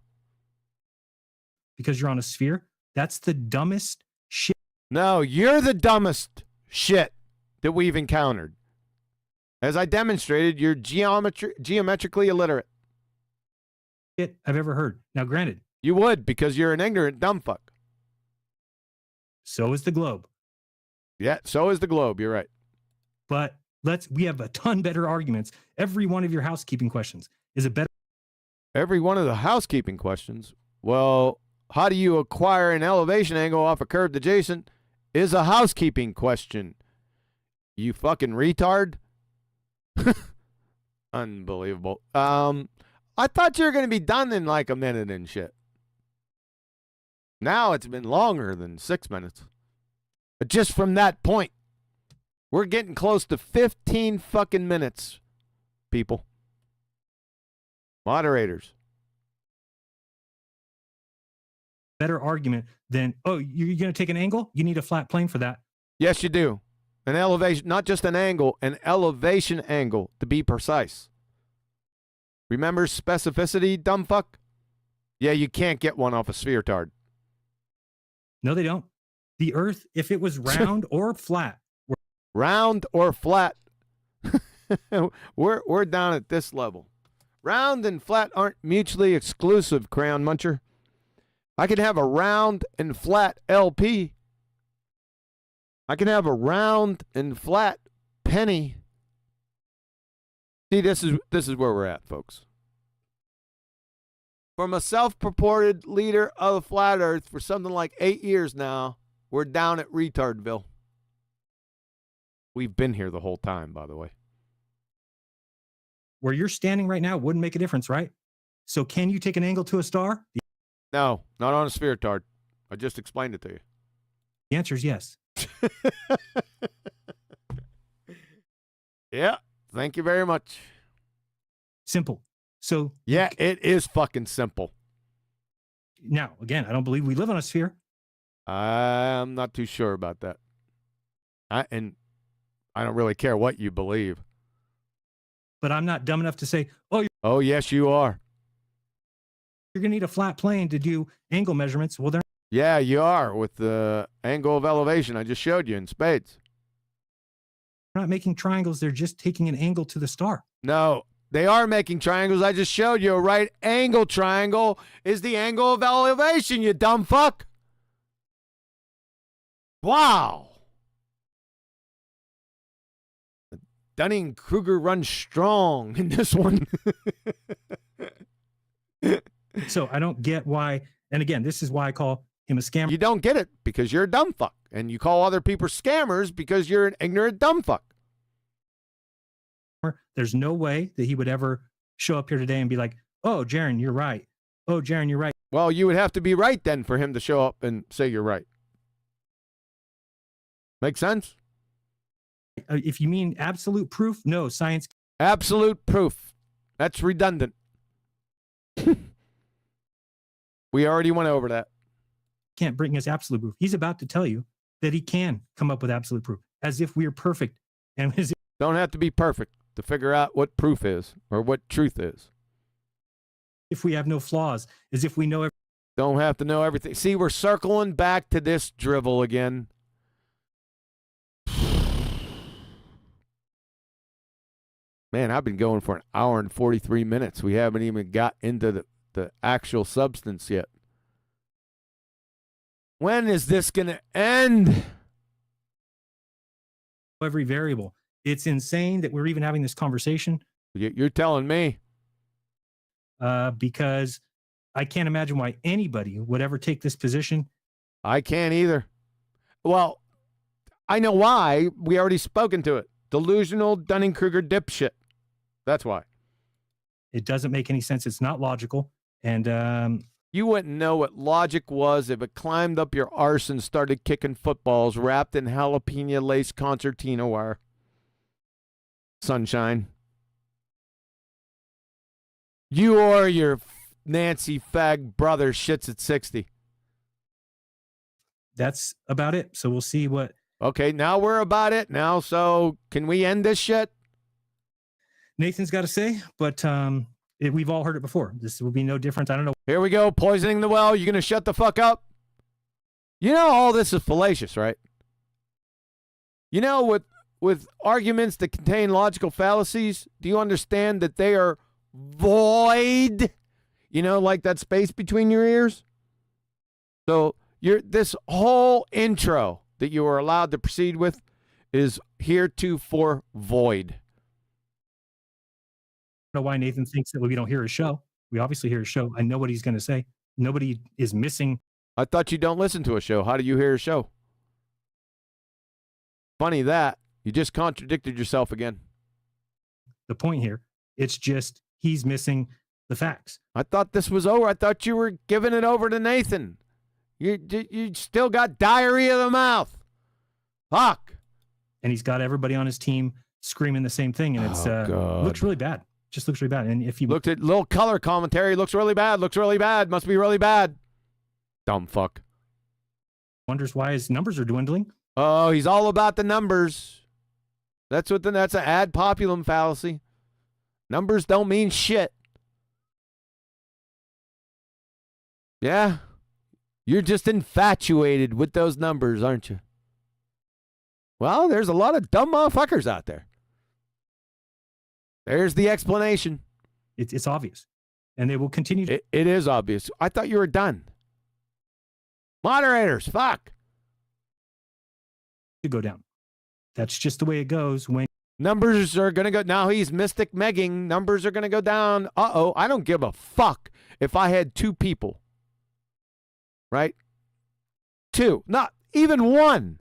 Because you're on a sphere? That's the dumbest shit. No, you're the dumbest shit that we've encountered. As I demonstrated, you're geometrically illiterate. Shit I've ever heard. Now, granted. You would, because you're an ignorant dumb fuck. So is the globe. Yeah, so is the globe. You're right. But we have a ton better arguments. Every one of your housekeeping questions is a better. Every one of the housekeeping questions. Well, how do you acquire an elevation angle off a curved adjacent is a housekeeping question. You fucking retard. Unbelievable. I thought you were going to be done in like a minute and shit. Now it's been longer than 6 minutes. But just from that point, we're getting close to 15 fucking minutes, people. Moderators. Better argument than, oh, you're going to take an angle? You need a flat plane for that. Yes, you do. An elevation, not just an angle, an elevation angle, to be precise. Remember specificity, dumb fuck? Yeah, you can't get one off a sphere tard. No, they don't. The Earth, if it was round or flat. Round or flat. we're down at this level. Round and flat aren't mutually exclusive, Crayon Muncher. I can have a round and flat LP. I can have a round and flat penny. See, this is where we're at, folks. From a self-purported leader of the flat earth for something like 8 years now, we're down at retardville. We've been here the whole time, by the way. Where you're standing right now wouldn't make a difference, right? So can you take an angle to a star? No, not on a sphere tard. I just explained it to you. The answer is yes. Yeah, thank you very much. Simple. So yeah, it is fucking simple. Now, again, I don't believe we live on a sphere. I'm not too sure about that. And I don't really care what you believe. But I'm not dumb enough to say, oh, yes, you are. You're going to need a flat plane to do angle measurements. Well, yeah, you are with the angle of elevation I just showed you in spades. They're not making triangles. They're just taking an angle to the star. No, they are making triangles. I just showed you a right angle triangle is the angle of elevation, you dumb fuck. Wow. Dunning-Kruger runs strong in this one. So I don't get why. And again, this is why I call him a scammer. You don't get it because you're a dumb fuck. And you call other people scammers because you're an ignorant dumb fuck. There's no way that he would ever show up here today and be like, oh, Jeran, you're right. Oh, Jeran, you're right. Well, you would have to be right then for him to show up and say you're right. Make sense? If you mean absolute proof, no, science. Absolute proof. That's redundant. We already went over that. Can't bring us absolute proof. He's about to tell you that he can come up with absolute proof as if we're perfect. And don't have to be perfect to figure out what proof is or what truth is. If we have no flaws, as if we know everything. Don't have to know everything. See, we're circling back to this drivel again. Man, I've been going for an hour and 43 minutes. We haven't even got into the actual substance yet. When is this going to end? Every variable. It's insane that we're even having this conversation. You're telling me. Because I can't imagine why anybody would ever take this position. I can't either. Well, I know why. We already spoken to it. Delusional Dunning-Kruger dipshit. That's why. It doesn't make any sense. It's not logical. And you wouldn't know what logic was if it climbed up your arse and started kicking footballs wrapped in jalapeno lace concertina wire. Sunshine. You or your Nancy fag brother shits at 60. That's about it. So we'll see what. Okay, now we're about it now. So can we end this shit? Nathan's got to say, but we've all heard it before. This will be no different. I don't know. Here we go. Poisoning the well. You going to shut the fuck up? You know all this is fallacious, right? You know, with arguments that contain logical fallacies, do you understand that they are void? You know, like that space between your ears? So this whole intro that you are allowed to proceed with is heretofore void. I don't know why Nathan thinks that we don't hear his show. We obviously hear his show. I know what he's going to say. Nobody is missing. I thought you don't listen to a show. How do you hear a show? Funny that. You just contradicted yourself again. The point here. It's just he's missing the facts. I thought this was over. I thought you were giving it over to Nathan. You still got diarrhea of the mouth. Fuck. And he's got everybody on his team screaming the same thing, and it's looks really bad. Just looks really bad. And if you looked at little color commentary, looks really bad. Looks really bad. Must be really bad. Dumb fuck. Wonders why his numbers are dwindling. Oh, he's all about the numbers. That's an ad populum fallacy. Numbers don't mean shit. Yeah. You're just infatuated with those numbers, aren't you? Well, there's a lot of dumb motherfuckers out there. There's the explanation. It's obvious. And they will continue to. It is obvious. I thought you were done. Moderators, fuck. To go down. That's just the way it goes when numbers are going to go. Now he's mystic megging. Numbers are going to go down. Uh-oh. I don't give a fuck if I had 2 people. Right? 2. Not even 1.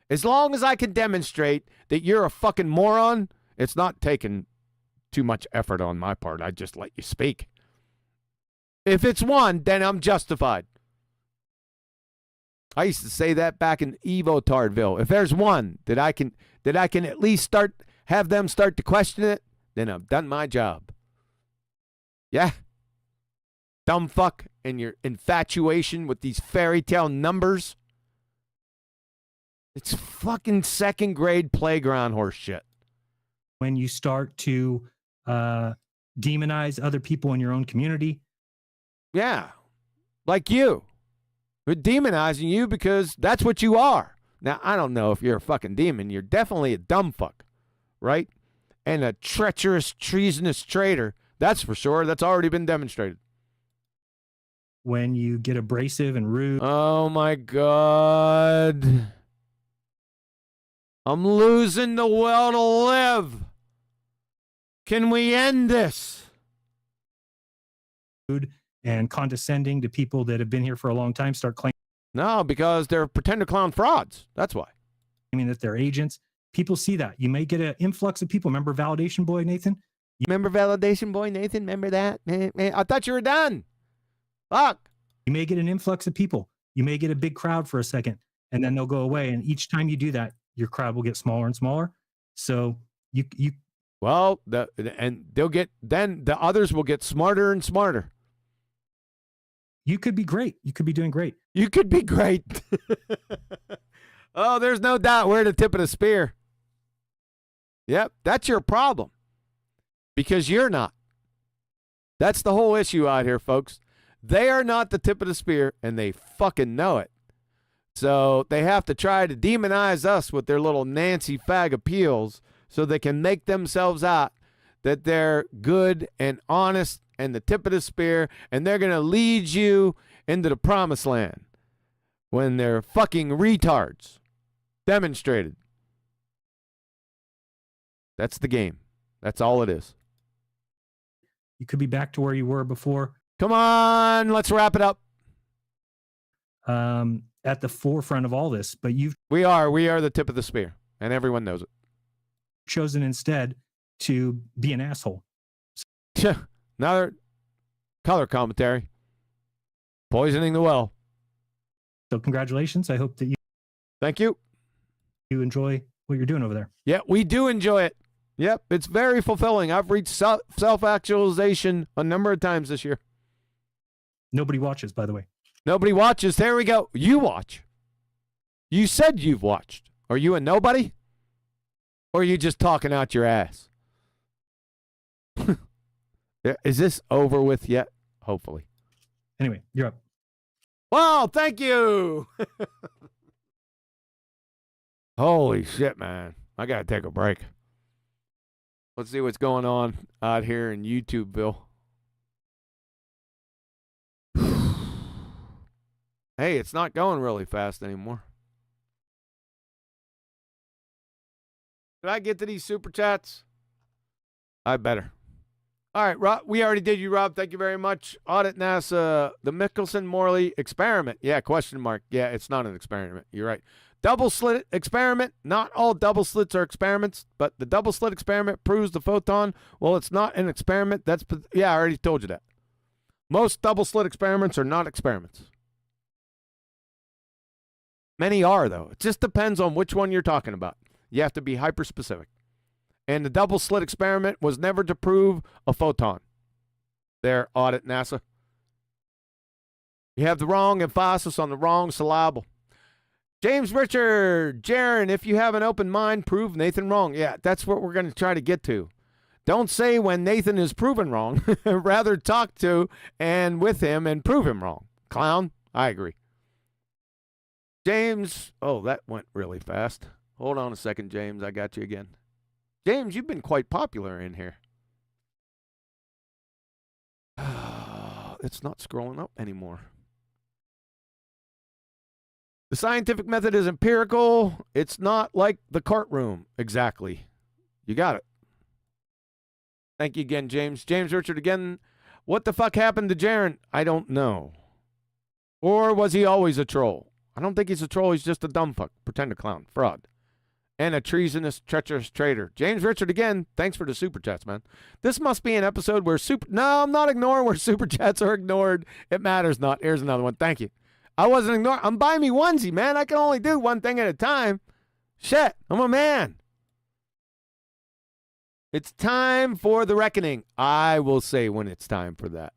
As long as I can demonstrate that you're a fucking moron, it's not taking too much effort on my part. I just let you speak. If it's 1, then I'm justified. I used to say that back in Evo Tardville. If there's 1 that I can at least have them start to question it, then I've done my job. Yeah. Dumb fuck and your infatuation with these fairy tale numbers. It's fucking second grade playground horse shit. When you start to demonize other people in your own community. Yeah. Like you. We're demonizing you because that's what you are. Now, I don't know if you're a fucking demon. You're definitely a dumb fuck, right? And a treacherous, treasonous traitor. That's for sure. That's already been demonstrated. When you get abrasive and rude. Oh, my God. I'm losing the will to live. Can we end this? And condescending to people that have been here for a long time start claiming. No, because they're pretender clown frauds. That's why. I mean, that they're agents. People see that. You may get an influx of people. Remember Validation Boy, Nathan? Remember Validation Boy, Nathan? Remember that? I thought you were done. Fuck. You may get an influx of people. You may get a big crowd for a second, and then they'll go away. And each time you do that, your crowd will get smaller and smaller. So you well, then the others will get smarter and smarter. You could be great. You could be doing great. You could be great. Oh, there's no doubt we're the tip of the spear. Yep, that's your problem. Because you're not. That's the whole issue out here, folks. They are not the tip of the spear, and they fucking know it. So they have to try to demonize us with their little Nancy fag appeals so they can make themselves out that they're good and honest and the tip of the spear, and they're going to lead you into the promised land when they're fucking retards. Demonstrated. That's the game. That's all it is. You could be back to where you were before. Come on, let's wrap it up. At the forefront of all this, but we are the tip of the spear, and everyone knows it. Chosen instead to be an asshole. Another color commentary. Poisoning the well. So congratulations. I hope that Thank you. You enjoy what you're doing over there. Yeah, we do enjoy it. Yep, it's very fulfilling. I've reached self-actualization a number of times this year. Nobody watches, by the way. Nobody watches. There we go. You watch. You said you've watched. Are you a nobody? Or are you just talking out your ass? Is this over with yet? Hopefully. Anyway, you're up. Wow, thank you. Holy shit, man. I got to take a break. Let's see what's going on out here in YouTubeville. Hey, it's not going really fast anymore. Did I get to these super chats? I better. All right, Rob, we already did you, Rob. Thank you very much. Audit NASA, the Michelson-Morley experiment. Yeah, question mark. Yeah, it's not an experiment. You're right. Double slit experiment. Not all double slits are experiments, but the double slit experiment proves the photon. Well, it's not an experiment. Yeah, I already told you that. Most double slit experiments are not experiments. Many are, though. It just depends on which one you're talking about. You have to be hyper-specific. And the double slit experiment was never to prove a photon. There, audit NASA. You have the wrong emphasis on the wrong syllable. James Richard, Jeran, if you have an open mind, prove Nathan wrong. Yeah, that's what we're going to try to get to. Don't say when Nathan is proven wrong. Rather talk to and with him and prove him wrong. Clown, I agree. James, oh, that went really fast. Hold on a second, James. I got you again. James, you've been quite popular in here. It's not scrolling up anymore. The scientific method is empirical. It's not like the courtroom. Exactly. You got it. Thank you again, James. James Richard again. What the fuck happened to Jeran? I don't know. Or was he always a troll? I don't think he's a troll. He's just a dumb fuck. Pretender clown. Fraud. And a treasonous, treacherous traitor. James Richard again. Thanks for the super chats, man. This must be an episode where No, I'm not ignoring where super chats are ignored. It matters not. Here's another one. Thank you. I wasn't ignoring. I'm buying me onesie, man. I can only do one thing at a time. Shit. I'm a man. It's time for the reckoning. I will say when it's time for that.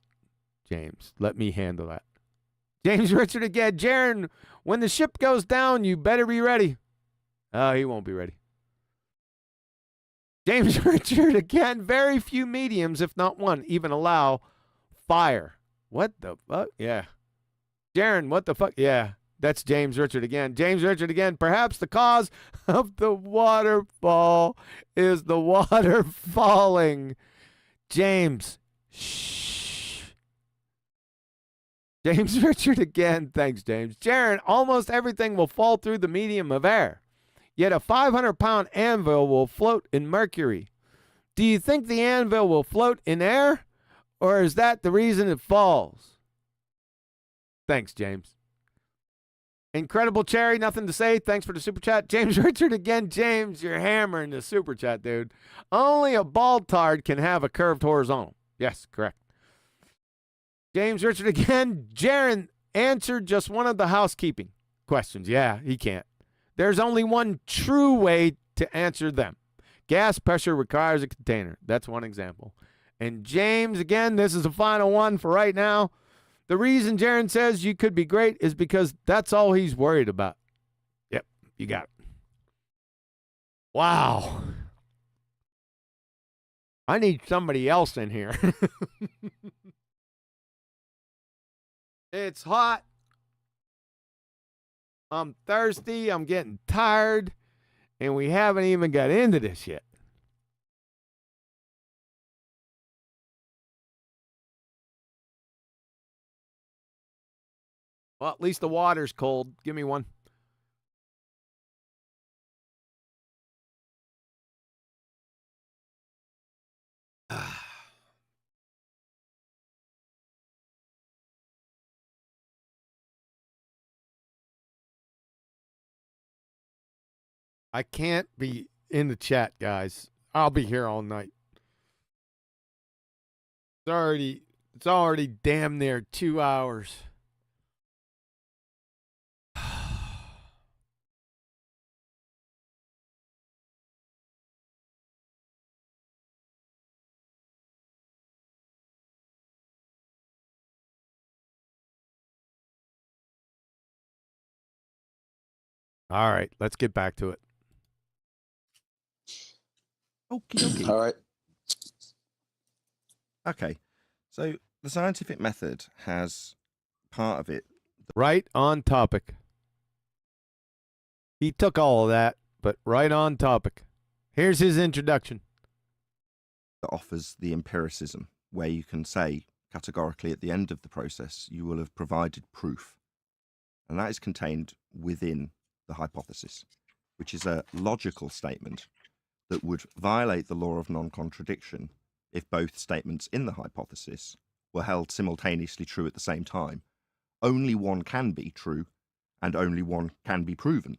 James, let me handle that. James Richard again. Jeran, when the ship goes down, you better be ready. Oh, he won't be ready. James Richard again. Very few mediums, if not one, even allow fire. What the fuck? Yeah. Jeran, what the fuck? Yeah. That's James Richard again. James Richard again. Perhaps the cause of the waterfall is the water falling. James. Shh. James Richard again. Thanks, James. Jeran, almost everything will fall through the medium of air. Yet a 500-pound anvil will float in mercury. Do you think the anvil will float in air? Or is that the reason it falls? Thanks, James. Incredible Cherry, nothing to say. Thanks for the super chat. James Richard again. James, you're hammering the super chat, dude. Only a bald tard can have a curved horizontal. Yes, correct. James Richard again. Jeran answered just one of the housekeeping questions. Yeah, he can't. There's only one true way to answer them. Gas pressure requires a container. That's one example. And James, again, this is the final one for right now. The reason Jeran says you could be great is because that's all he's worried about. Yep, you got it. Wow. I need somebody else in here. It's hot. I'm thirsty. I'm getting tired. And we haven't even got into this yet. Well, at least the water's cold. Give me one. I can't be in the chat, guys. I'll be here all night. It's already damn near 2 hours. All right, let's get back to it. Okay. All right. Okay. So the scientific method has part of it. Right on topic. He took all of that, but right on topic. Here's his introduction. That offers the empiricism, where you can say categorically at the end of the process, you will have provided proof. And that is contained within the hypothesis, which is a logical statement that would violate the law of non-contradiction if both statements in the hypothesis were held simultaneously true at the same time, only one can be true and only one can be proven.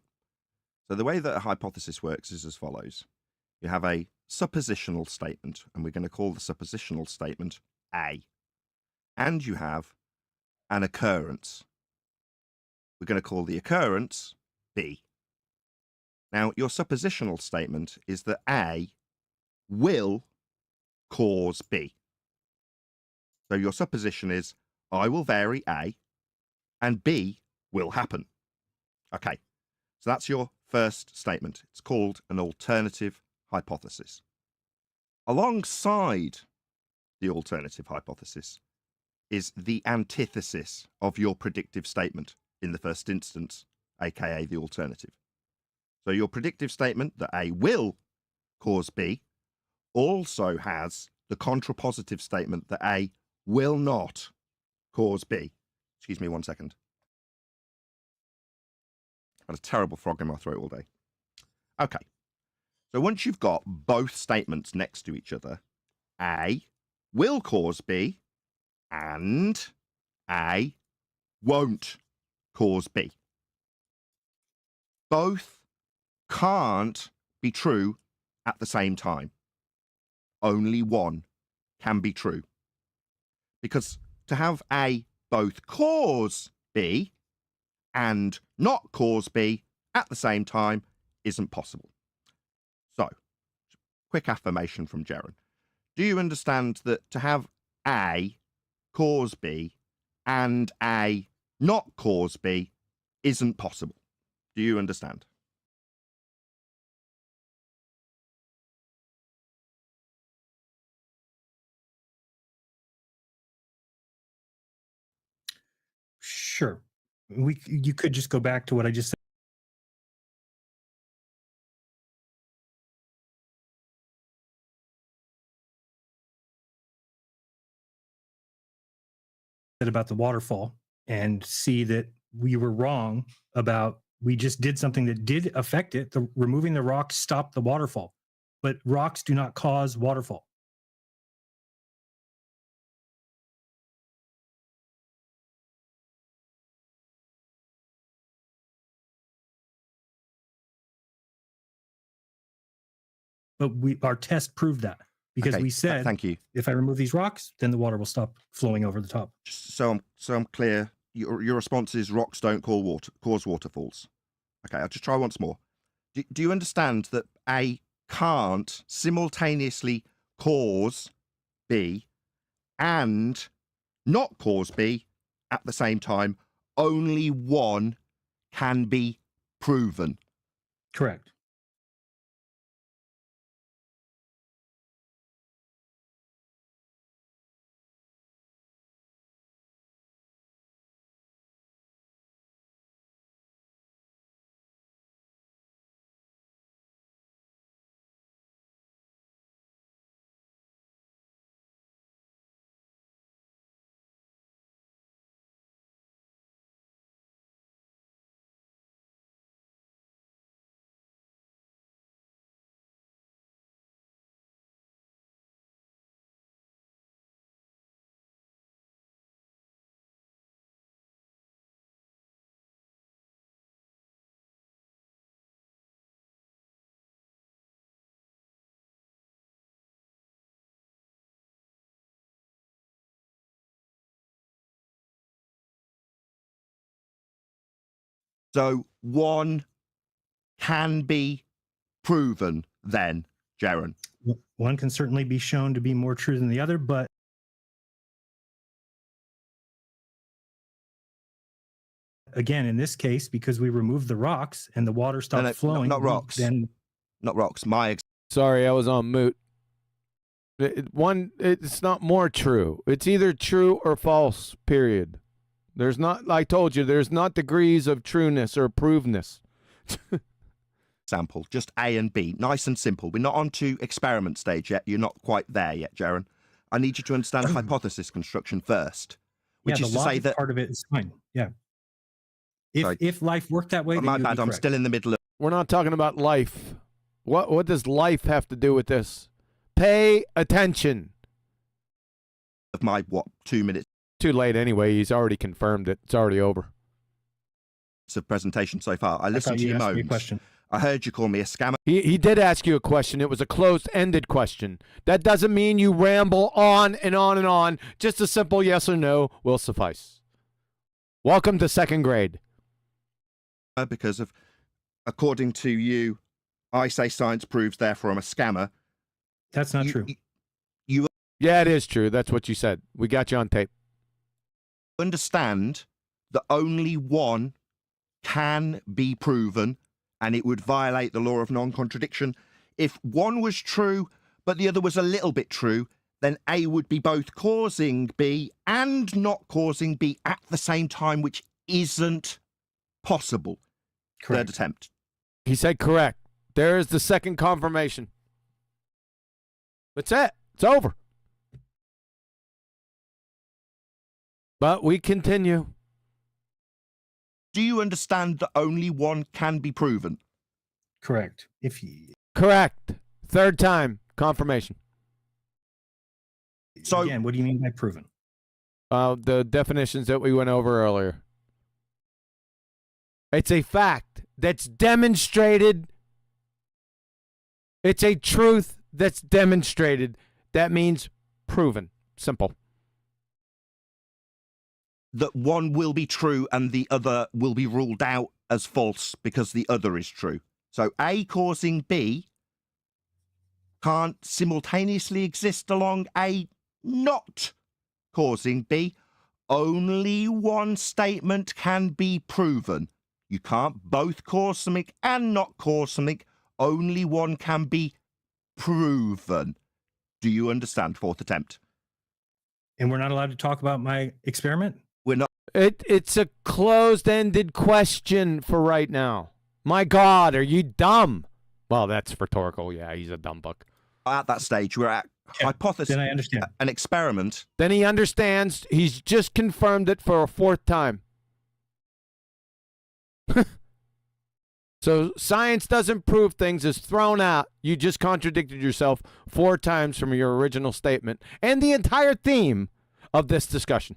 So the way that a hypothesis works is as follows. You have a suppositional statement, and we're going to call the suppositional statement A. And you have an occurrence. We're going to call the occurrence B. Now, your suppositional statement is that A will cause B. So your supposition is, I will vary A, and B will happen. Okay, so that's your first statement. It's called an alternative hypothesis. Alongside the alternative hypothesis is the antithesis of your predictive statement in the first instance, aka the alternative. So your predictive statement that A will cause B also has the contrapositive statement that A will not cause B. Excuse me 1 second. Had a terrible frog in my throat all day. Okay. So once you've got both statements next to each other, A will cause B and A won't cause B. Both can't be true at the same time. Only one can be true. Because to have A both cause B and not cause B at the same time isn't possible. So, quick affirmation from Jeran. Do you understand that to have A cause B and A not cause B isn't possible? Do you understand? Sure. You could just go back to what I just said about the waterfall and see that we were wrong about, we just did something that did affect it. The removing the rocks stopped the waterfall, but rocks do not cause waterfall. But our test proved that, because Okay, we said, thank you. If I remove these rocks, then the water will stop flowing over the top. So I'm clear. Your response is rocks don't cause waterfalls. Okay, I'll just try once more. Do you understand that A can't simultaneously cause B and not cause B at the same time? Only one can be proven. Correct. So one can be proven then, Jeran. One can certainly be shown to be more true than the other, but again, in this case, because we removed the rocks and the water stopped flowing. Not rocks. Not rocks. Sorry, I was on mute. It's not more true. It's either true or false, period. There's not, I told you, there's not degrees of trueness or proveness. Sample, just A and B, nice and simple. We're not on to experiment stage yet. You're not quite there yet, Jeran. I need you to understand hypothesis construction first, which is to say that part of it is fine. Yeah. If life worked that way, my bad. I'm still in the middle of. We're not talking about life. What does life have to do with this? Pay attention. of my, 2 minutes Too late anyway. He's already confirmed it. It's already over. of presentation so far. I listened to your asked me a moans. question. I heard you call me a scammer. He did ask you a question. It was a closed-ended question. That doesn't mean you ramble on and on and on. Just a simple yes or no will suffice. Welcome to second grade. Because of, according to you, I say science proves, therefore I'm a scammer. That's not true. You Yeah, it is true. That's what you said. We got you on tape. understand that only one can be proven, and it would violate the law of non-contradiction. If one was true, but the other was a little bit true, then A would be both causing B and not causing B at the same time, which isn't possible. Correct. Third attempt. He said correct. There is the second confirmation. That's it. It's over. But we continue. Do you understand that only one can be proven? Correct. If you, Correct. Third time confirmation. So again, what do you mean by proven? The definitions that we went over earlier. It's a fact that's demonstrated. It's a truth that's demonstrated. That means proven. Simple. that one will be true and the other will be ruled out as false because the other is true. So A causing B can't simultaneously exist along A not causing B. Only one statement can be proven. You can't both cause something and not cause something. Only one can be proven. Do you understand? Fourth attempt. And we're not allowed to talk about my experiment? We're not. It's a closed-ended question for right now. My God, are you dumb? Well, that's rhetorical. Yeah, he's a dumb buck. At that stage, we're at hypothesis. Then I understand. An experiment. Then he understands. He's just confirmed it for a fourth time. So science doesn't prove things is thrown out. You just contradicted yourself 4 times from your original statement and the entire theme of this discussion.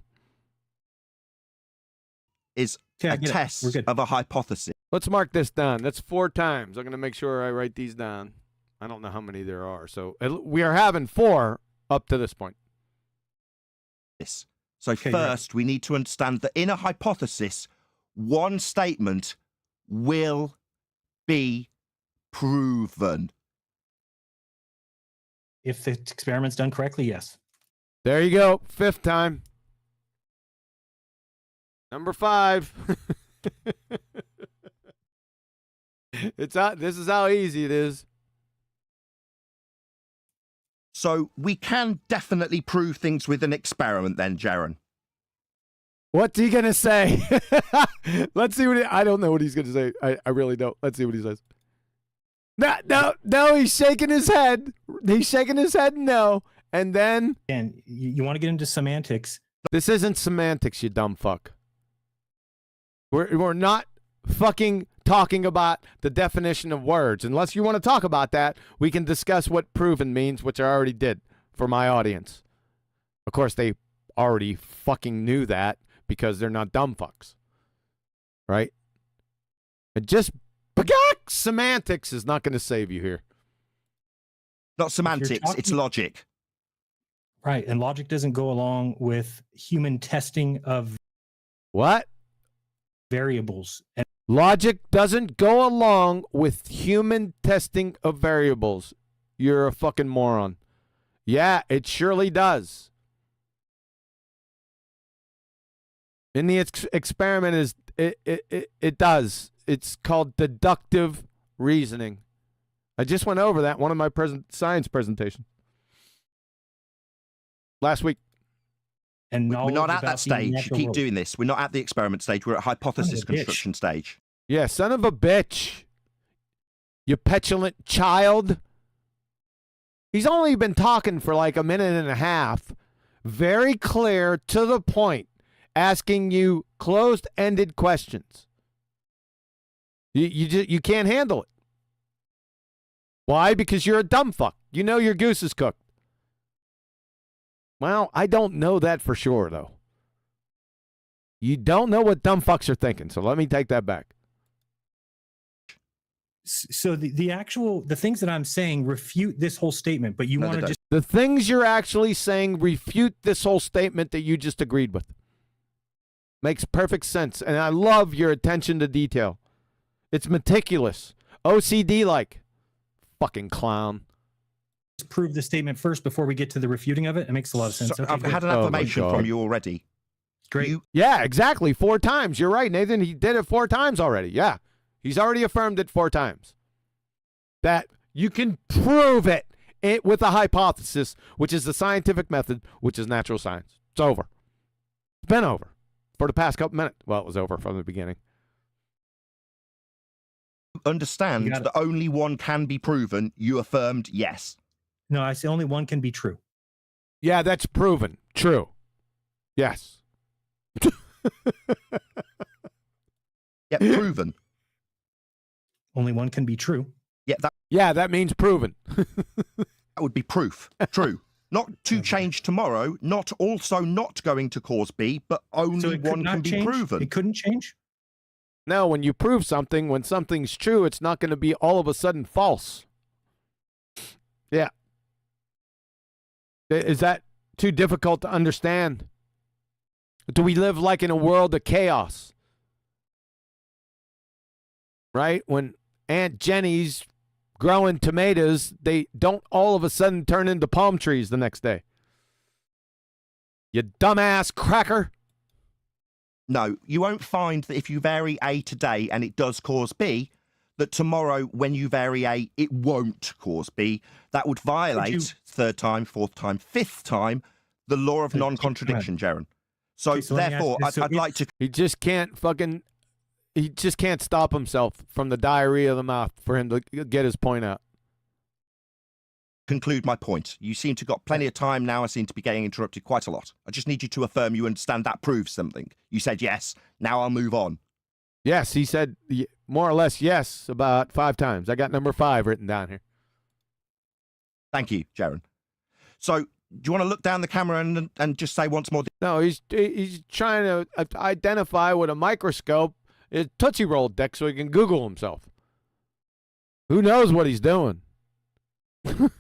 Is a test of a hypothesis. Let's mark this down. That's 4 times. I'm going to make sure I write these down. I don't know how many there are. So we are having 4 up to this point. So first, we need to understand that in a hypothesis, one statement will be proven. If the experiment's done correctly, yes. There you go. 5th time. Number 5. This is how easy it is. So we can definitely prove things with an experiment then, Jeran. What's he going to say? Let's see what I don't know what he's going to say. I really don't. Let's see what he says. No, he's shaking his head. He's shaking his head no. And then... And you want to get into semantics. This isn't semantics, you dumb fuck. We're not fucking talking about the definition of words. Unless you want to talk about that, we can discuss what proven means, which I already did for my audience. Of course, they already fucking knew that because they're not dumb fucks. Right? And just semantics is not going to save you here. Not semantics, it's logic. Right, and logic doesn't go along with human testing of... What? Variables. And logic doesn't go along with human testing of variables. You're a fucking moron. Yeah, it surely does. In the experiment, it does. It's called deductive reasoning. I just went over that one of my science presentations last week. And we're not at that stage. You keep doing this. We're not at the experiment stage. We're at hypothesis construction stage. Yeah, son of a bitch. You petulant child. He's only been talking for like a minute and a half. Very clear, to the point, asking you closed-ended questions. You can't handle it. Why? Because you're a dumb fuck. You know your goose is cooked. Well, I don't know that for sure, though. You don't know what dumb fucks are thinking, so let me take that back. So the things that I'm saying refute this whole statement, but you want to just The things you're actually saying refute this whole statement that you just agreed with. Makes perfect sense, and I love your attention to detail. It's meticulous. OCD-like. Fucking clown. prove the statement first before we get to the refuting of it. It makes a lot of sense. So Okay, I've good. had an affirmation from you already. Great. Yeah, exactly. 4 times. You're right, Nathan. He did it 4 times already. Yeah. He's already affirmed it 4 times. That you can prove it with a hypothesis, which is the scientific method, which is natural science. It's over. It's been over for the past couple minutes. Well, it was over from the beginning. Understand that only one can be proven. You affirmed yes. No, I say only one can be true. Yeah, that's proven. True. Yes. Yeah, proven. Only one can be true. Yeah, that means proven. That would be proof. True. Not to change tomorrow, not also not going to cause B, but only one can be proven. It couldn't change? No, when you prove something, when something's true, it's not going to be all of a sudden false. Yeah. Is that too difficult to understand? Do we live like in a world of chaos? Right? When Aunt Jenny's growing tomatoes, they don't all of a sudden turn into palm trees the next day. You dumbass cracker. No, you won't find that if you vary A today and it does cause B, that tomorrow when you vary A, it won't cause B. That would violate 3rd time, 4th time, 5th time, the law of non-contradiction, Jeran. So therefore, I'd like to... He just can't stop himself from the diarrhea of the mouth for him to get his point out. Conclude my point. You seem to got plenty of time now. I seem to be getting interrupted quite a lot. I just need you to affirm you understand that proves something. You said yes. Now I'll move on. Yes, he said more or less yes about 5 times. I got number 5 written down here. Thank you, Jeran. So, do you want to look down the camera and just say once more? No, he's trying to identify with a microscope his Tootsie Roll deck so he can Google himself. Who knows what he's doing? That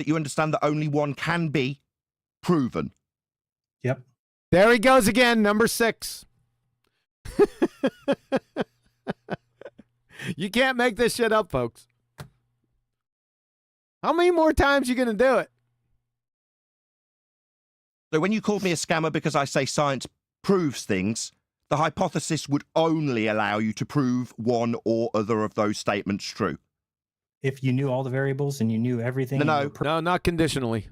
you understand that only one can be proven. Yep. There he goes again, number 6. You can't make this shit up, folks. How many more times you going to do it? So when you called me a scammer because I say science proves things, the hypothesis would only allow you to prove one or other of those statements true. If you knew all the variables and you knew everything. No, not conditionally.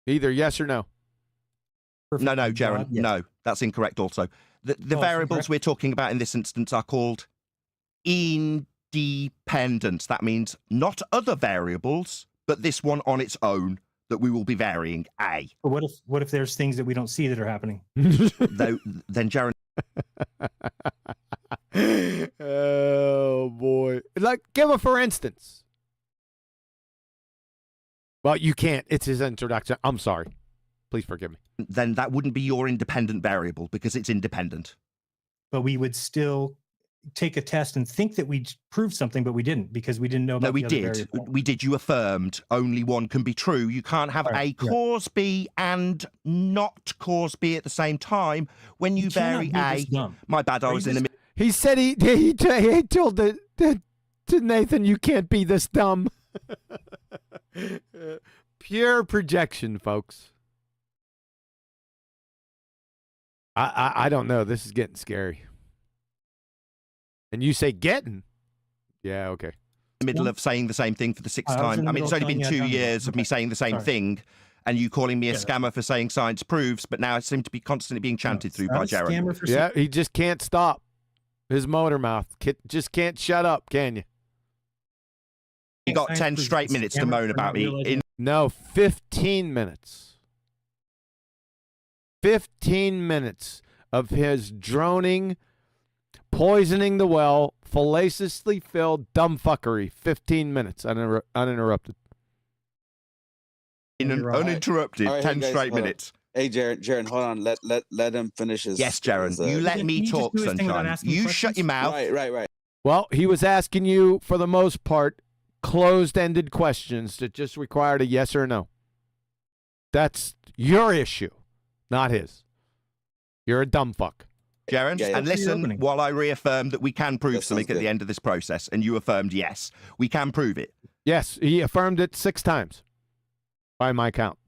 Either yes or no. No, Jeran, no, that's incorrect also. The variables we're talking about in this instance are called independent. That means not other variables, but this one on its own that we will be varying A. But what if there's things that we don't see that are happening? Then Jeran. Oh boy! Like, give a for instance. Well, you can't. It's his introduction. I'm sorry. Please forgive me. Then that wouldn't be your independent variable because it's independent. But we would still take a test and think that we proved something, but we didn't because we didn't know about the other variable. We did. You affirmed only one can be true. You can't have A cause B and not cause B at the same time. When you vary A, my bad, I was in the middle. He said he told to Nathan, you can't be this dumb. Pure projection, folks. I don't know. This is getting scary. And you say getting? Yeah, okay. The middle of saying the same thing for the 6th time. I mean, it's only been 2 years of me saying the same thing, and you calling me a scammer for saying science proves, but now I seem to be constantly being chanted through by Jeran. Yeah, he just can't stop. His motor mouth just can't shut up, can you? You got 10 straight minutes to moan about me. No, 15 minutes. 15 minutes of his droning, poisoning the well, fallaciously filled dumbfuckery. 15 minutes uninterrupted. uninterrupted, All right, 10 guys, straight hold on. minutes. Hey, Jaron, hold on. Let him finish his. Yes, Jeran, you let me talk, sunshine. You shut your mouth. Right. Well, he was asking you, for the most part, closed-ended questions that just required a yes or no. That's your issue, not his. You're a dumb fuck. Jeran, Yeah, and that's listen opening. while I reaffirm that we can prove That something sounds at good. the end of this process, and you affirmed yes. We can prove it. Yes, he affirmed it 6 times, by my count.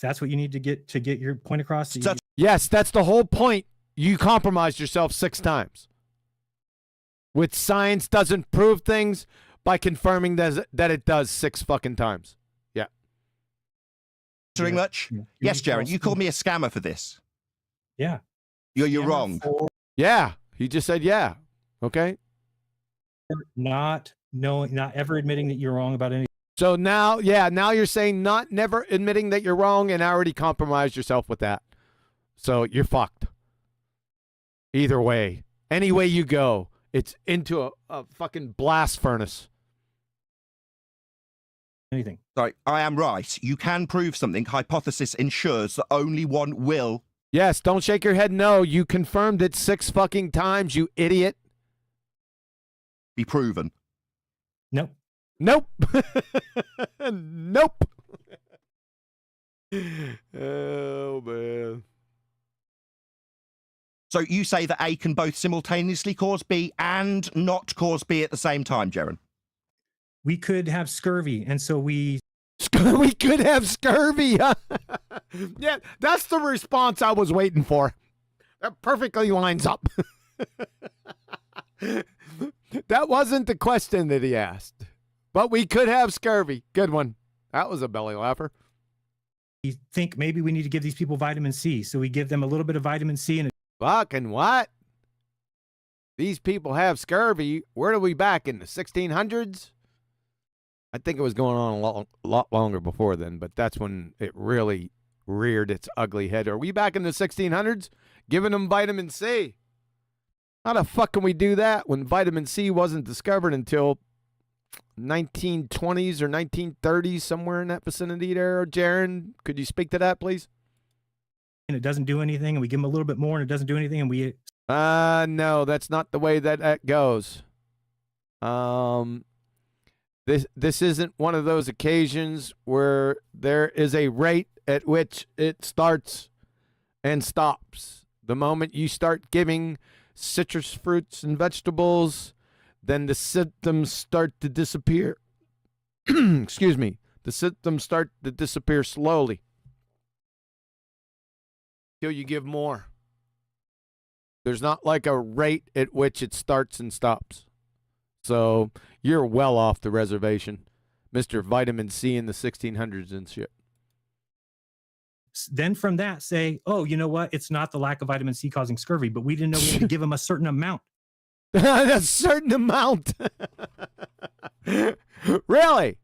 That's what you need to get your point across. So you- Such- Yes, that's the whole point. You compromised yourself 6 times. With science doesn't prove things by confirming that it does 6 fucking times. Yeah. Answering much? Yeah. Yes, Jeran, you called me a scammer for this. Yeah. You're wrong. Yeah. He just said yeah. Okay. Not ever admitting that you're wrong about anything. So now you're saying never admitting that you're wrong and already compromised yourself with that. So you're fucked. Either way. Any way you go, it's into a fucking blast furnace. Anything. Sorry, I am right. You can prove something. Hypothesis ensures that only one will. Yes, don't shake your head no. You confirmed it 6 fucking times, you idiot. Be proven. Nope. Nope. Nope. Oh, man. So you say that A can both simultaneously cause B and not cause B at the same time, Jeran? We could have scurvy, and so we We could have scurvy. Huh? Yeah, that's the response I was waiting for. That perfectly lines up. That wasn't the question that he asked. But we could have scurvy. Good one. That was a belly laugher. think maybe we need to give these people vitamin C. So we give them a little bit of vitamin C and Fucking what? These people have scurvy. Where are we back in the 1600s? I think it was going on a lot longer before then, but that's when it really reared its ugly head. Are we back in the 1600s? Giving them vitamin C. How the fuck can we do that when vitamin C wasn't discovered until 1920s or 1930s, somewhere in that vicinity there? Jeran, could you speak to that, please? it doesn't do anything, and we give them a little bit more and it doesn't do anything, and we No, that's not the way that goes. This isn't one of those occasions where there is a rate at which it starts and stops. The moment you start giving citrus fruits and vegetables, then the symptoms start to disappear. Excuse me. The symptoms start to disappear slowly till you give more. There's not like a rate at which it starts and stops. So you're well off the reservation, Mr. Vitamin C in the 1600s and shit. then from that say, oh, you know what? It's not the lack of vitamin C causing scurvy, but we didn't know we had to give them a certain amount. A certain amount. Really?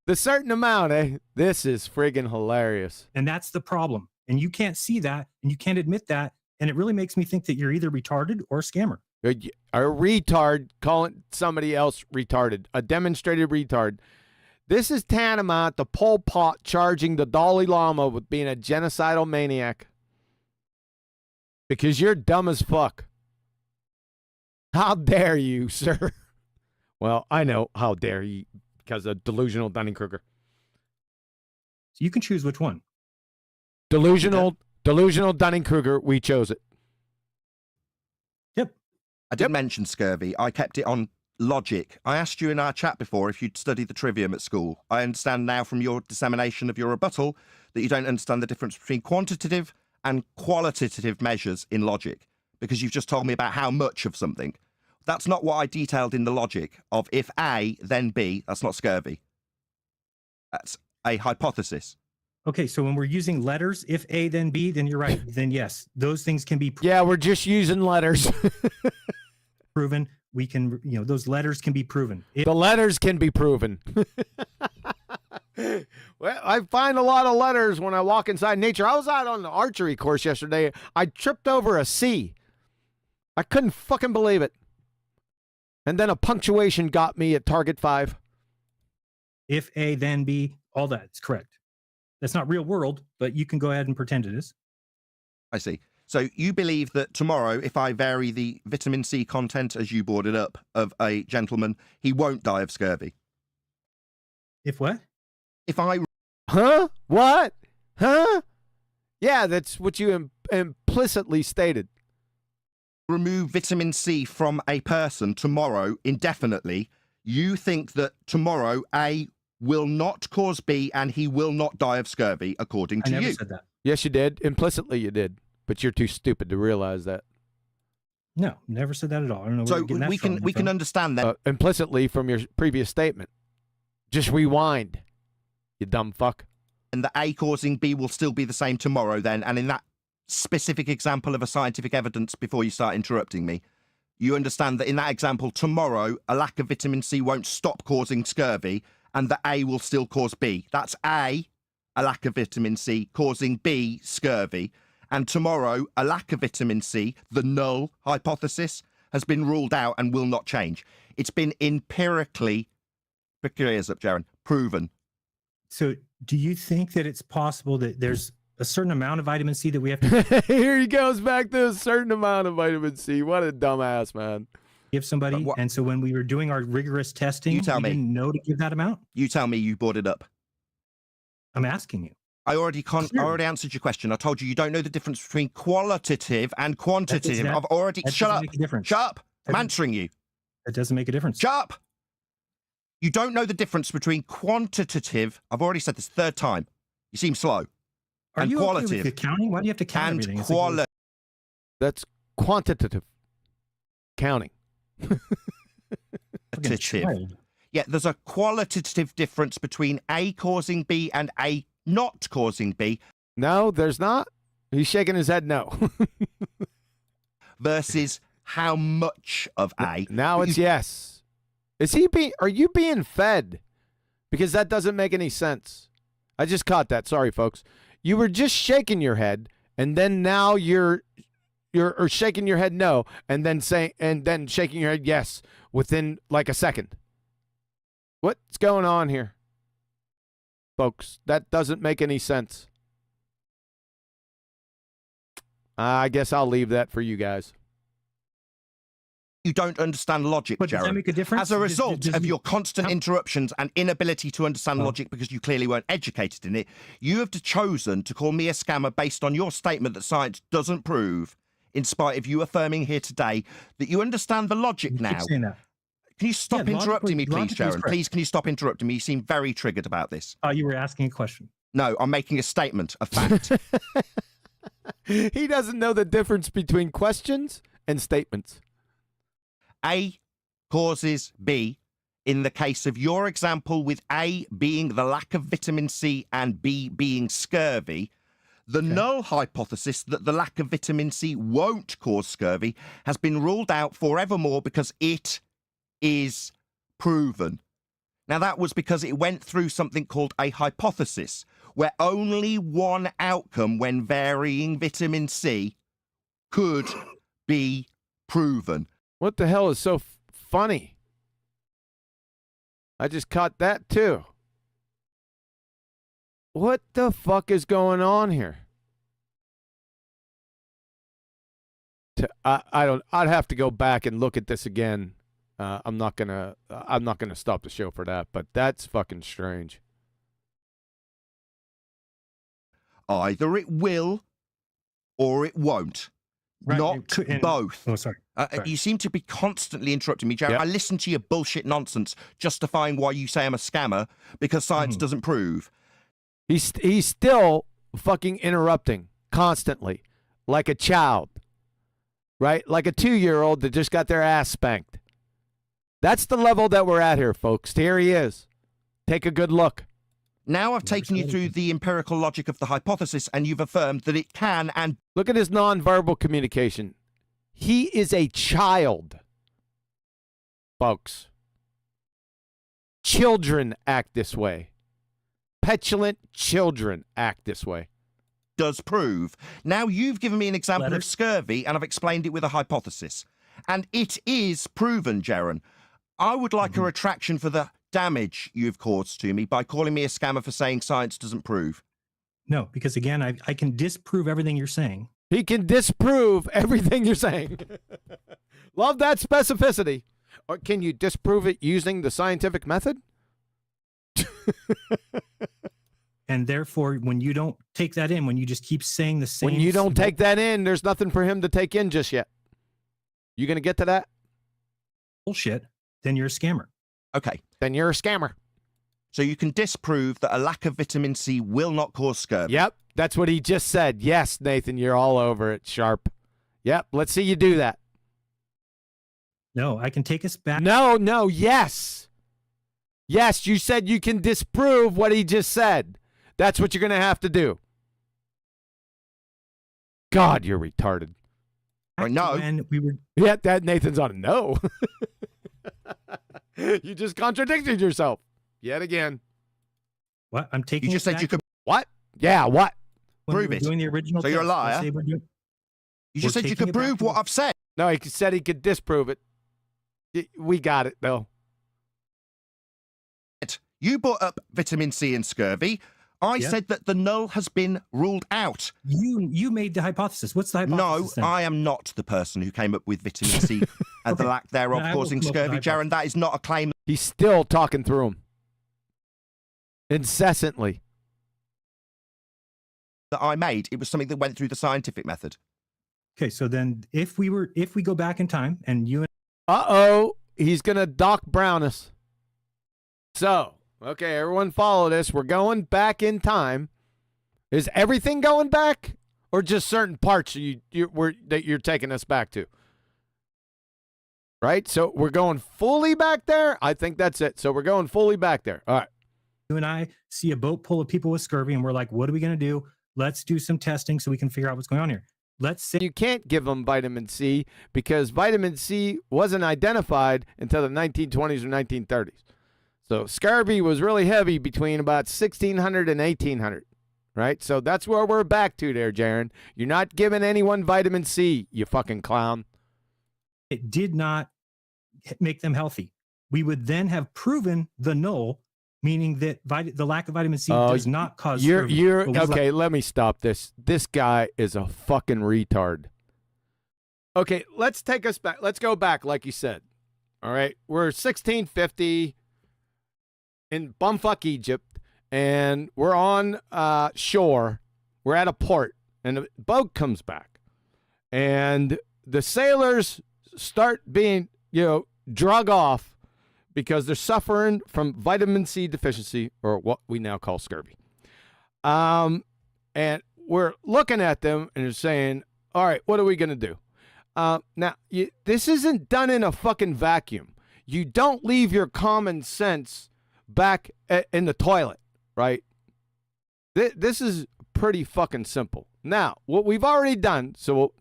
The certain amount, eh? This is friggin' hilarious. And that's the problem. And you can't see that, and you can't admit that. And it really makes me think that you're either retarded or a scammer. A retard calling somebody else retarded. A demonstrated retard. This is tantamount to Pol Pot charging the Dalai Lama with being a genocidal maniac. Because you're dumb as fuck. How dare you, sir? Well, I know how dare you because of delusional Dunning-Kruger. So you can choose which one. Delusional Dunning-Kruger, we chose it. Yep. I didn't mention scurvy. I kept it on logic. I asked you in our chat before if you'd studied the trivium at school. I understand now from your dissemination of your rebuttal that you don't understand the difference between quantitative and qualitative measures in logic, because you've just told me about how much of something. That's not what I detailed in the logic of if A, then B. That's not scurvy. That's a hypothesis. Okay, so when we're using letters, if A, then B, then you're right. Then yes, those things can be Yeah, we're just using letters. proven. We can, those letters can be proven. The letters can be proven. Well, I find a lot of letters when I walk inside nature. I was out on the archery course yesterday. I tripped over a C. I couldn't fucking believe it. And then a punctuation got me at target 5. If A, then B, all that's correct. That's not real world, but you can go ahead and pretend it is. I see. So you believe that tomorrow, if I vary the vitamin C content, as you brought it up, of a gentleman, he won't die of scurvy? If what? If I... Huh? What? Huh? Yeah, that's what you implicitly stated. Remove vitamin C from a person tomorrow indefinitely, you think that tomorrow A will not cause B and he will not die of scurvy, according to I never you. said that. Yes, you did. Implicitly, you did. But you're too stupid to realize that. No, never said that at all. I don't know where So you're getting that we can from. understand that. Implicitly from your previous statement. Just rewind, you dumb fuck. And the A causing B will still be the same tomorrow then, and in that specific example of a scientific evidence, before you start interrupting me, you understand that in that example, tomorrow, a lack of vitamin C won't stop causing scurvy, and the A will still cause B. That's A lack of vitamin C, causing B, scurvy. And tomorrow, a lack of vitamin C, the null hypothesis, has been ruled out and will not change. It's been empirically, pick your ears up, Jeran, proven. So do you think that it's possible that there's a certain amount of vitamin C that we have to Here he goes back to a certain amount of vitamin C. What a dumbass, man. give somebody? And so when we were doing our rigorous testing, You tell we me. didn't know to give that amount? You tell me you brought it up. I'm asking you. I already answered your question. I told you don't know the difference between qualitative and quantitative. I've already... Shut up. Shut up. I'm answering you. That doesn't make a difference. Shut up. You don't know the difference between quantitative... I've already said this third time. You seem slow. Are and you qualitative. okay with the counting? Why do you have to count and everything? It's qualitative. That's quantitative counting. Qualitative. Yeah, there's a qualitative difference between A causing B and A not causing B. No, there's not. He's shaking his head no. Versus how much of A. Now it's yes. Are you being fed? Because that doesn't make any sense. I just caught that. Sorry, folks. You were just shaking your head, and then now you're shaking your head no, and then shaking your head yes within like a second. What's going on here? Folks, that doesn't make any sense. I guess I'll leave that for you guys. You don't understand logic, But does that Jeran. make a difference? As a result Does of your constant interruptions and inability to understand logic because you clearly weren't educated in it, you have chosen to call me a scammer based on your statement that science doesn't prove, in spite of you affirming here today that you understand the logic now. saying that. Can you stop interrupting me, please, logically is Jeran? correct. Please, can you stop interrupting me? You seem very triggered about this. Oh, you were asking a question. No, I'm making a statement, a fact. He doesn't know the difference between questions and statements. A causes B. In the case of your example, with A being the lack of vitamin C and B being scurvy, the null hypothesis that the lack of vitamin C won't cause scurvy has been ruled out forevermore because it is proven. Now, that was because it went through something called a hypothesis, where only one outcome when varying vitamin C could be proven. What the hell is so funny? I just caught that too. What the fuck is going on here? I'd have to go back and look at this again. I'm not gonna stop the show for that, but that's fucking strange. Either it will or it won't. Right, Not both. Oh, sorry. You seem to be constantly interrupting me, Jared. Yep. I listen to your bullshit nonsense justifying why you say I'm a scammer because science doesn't prove. He's still fucking interrupting constantly, like a child, right? Like a 2-year-old that just got their ass spanked. That's the level that we're at here, folks. Here he is. Take a good look. Now I've taken you through the empirical logic of the hypothesis, and you've affirmed that it can and... Look at his nonverbal communication. He is a child, folks. Children act this way. Petulant children act this way. Does prove. Now you've given me an example of scurvy, and I've explained it with a hypothesis. And it is proven, Jeran. I would like a retraction for the damage you've caused to me by calling me a scammer for saying science doesn't prove. No, because again, I can disprove everything you're saying. He can disprove everything you're saying. Love that specificity. Or can you disprove it using the scientific method? And therefore, when you don't take that in, when you just keep saying the same... When you don't take that in, there's nothing for him to take in just yet. You going to get to that? bullshit, then you're a scammer. Okay. Then you're a scammer. So you can disprove that a lack of vitamin C will not cause scurvy. Yep, that's what he just said. Yes, Nathan, you're all over it, Sharp. Yep, let's see you do that. No, I can take us back. No, yes. Yes, you said you can disprove what he just said. That's what you're going to have to do. God, you're retarded. I know. When we were... Yeah, that Nathan's on a no. You just contradicted yourself yet again. What? I'm taking. You just said back you could. What? Yeah, what? Prove it. Doing the original. So you're a test. liar. You just said you could prove what I've said. No, he said he could disprove it. We got it, though. You brought up vitamin C and scurvy. I said that the null has been ruled out. You made the hypothesis. What's the hypothesis? No, I am not the person who came up with vitamin C and the lack thereof causing scurvy, Jeran. That is not a claim. He's still talking through him. Incessantly. That I made. It was something that went through the scientific method. Okay, so then if we go back in time and you and he's gonna Doc Brown us. So, okay, everyone follow this. We're going back in time. Is everything going back, or just certain parts that you're taking us back to? Right. So we're going fully back there. I think that's it. So we're going fully back there. All right. You and I see a boat full of people with scurvy, and we're like, "What are we going to do? Let's do some testing so we can figure out what's going on here." Let's say you can't give them vitamin C because vitamin C wasn't identified until the 1920s or 1930s. So scurvy was really heavy between about 1600 and 1800, right? So that's where we're back to there, Jeran. You're not giving anyone vitamin C, you fucking clown. it did not make them healthy. We would then have proven the null, meaning that the lack of vitamin C does not cause scurvy. Okay, let me stop this. This guy is a fucking retard. Okay, let's take us back. Let's go back, like you said. All right, we're 1650 in bumfuck Egypt, and we're on shore. We're at a port, and a boat comes back, and the sailors start being, drug off because they're suffering from vitamin C deficiency, or what we now call scurvy. And we're looking at them and they're saying, all right, what are we going to do? Now, this isn't done in a fucking vacuum. You don't leave your common sense back in the toilet, right? This is pretty fucking simple. Now, what we've already done, so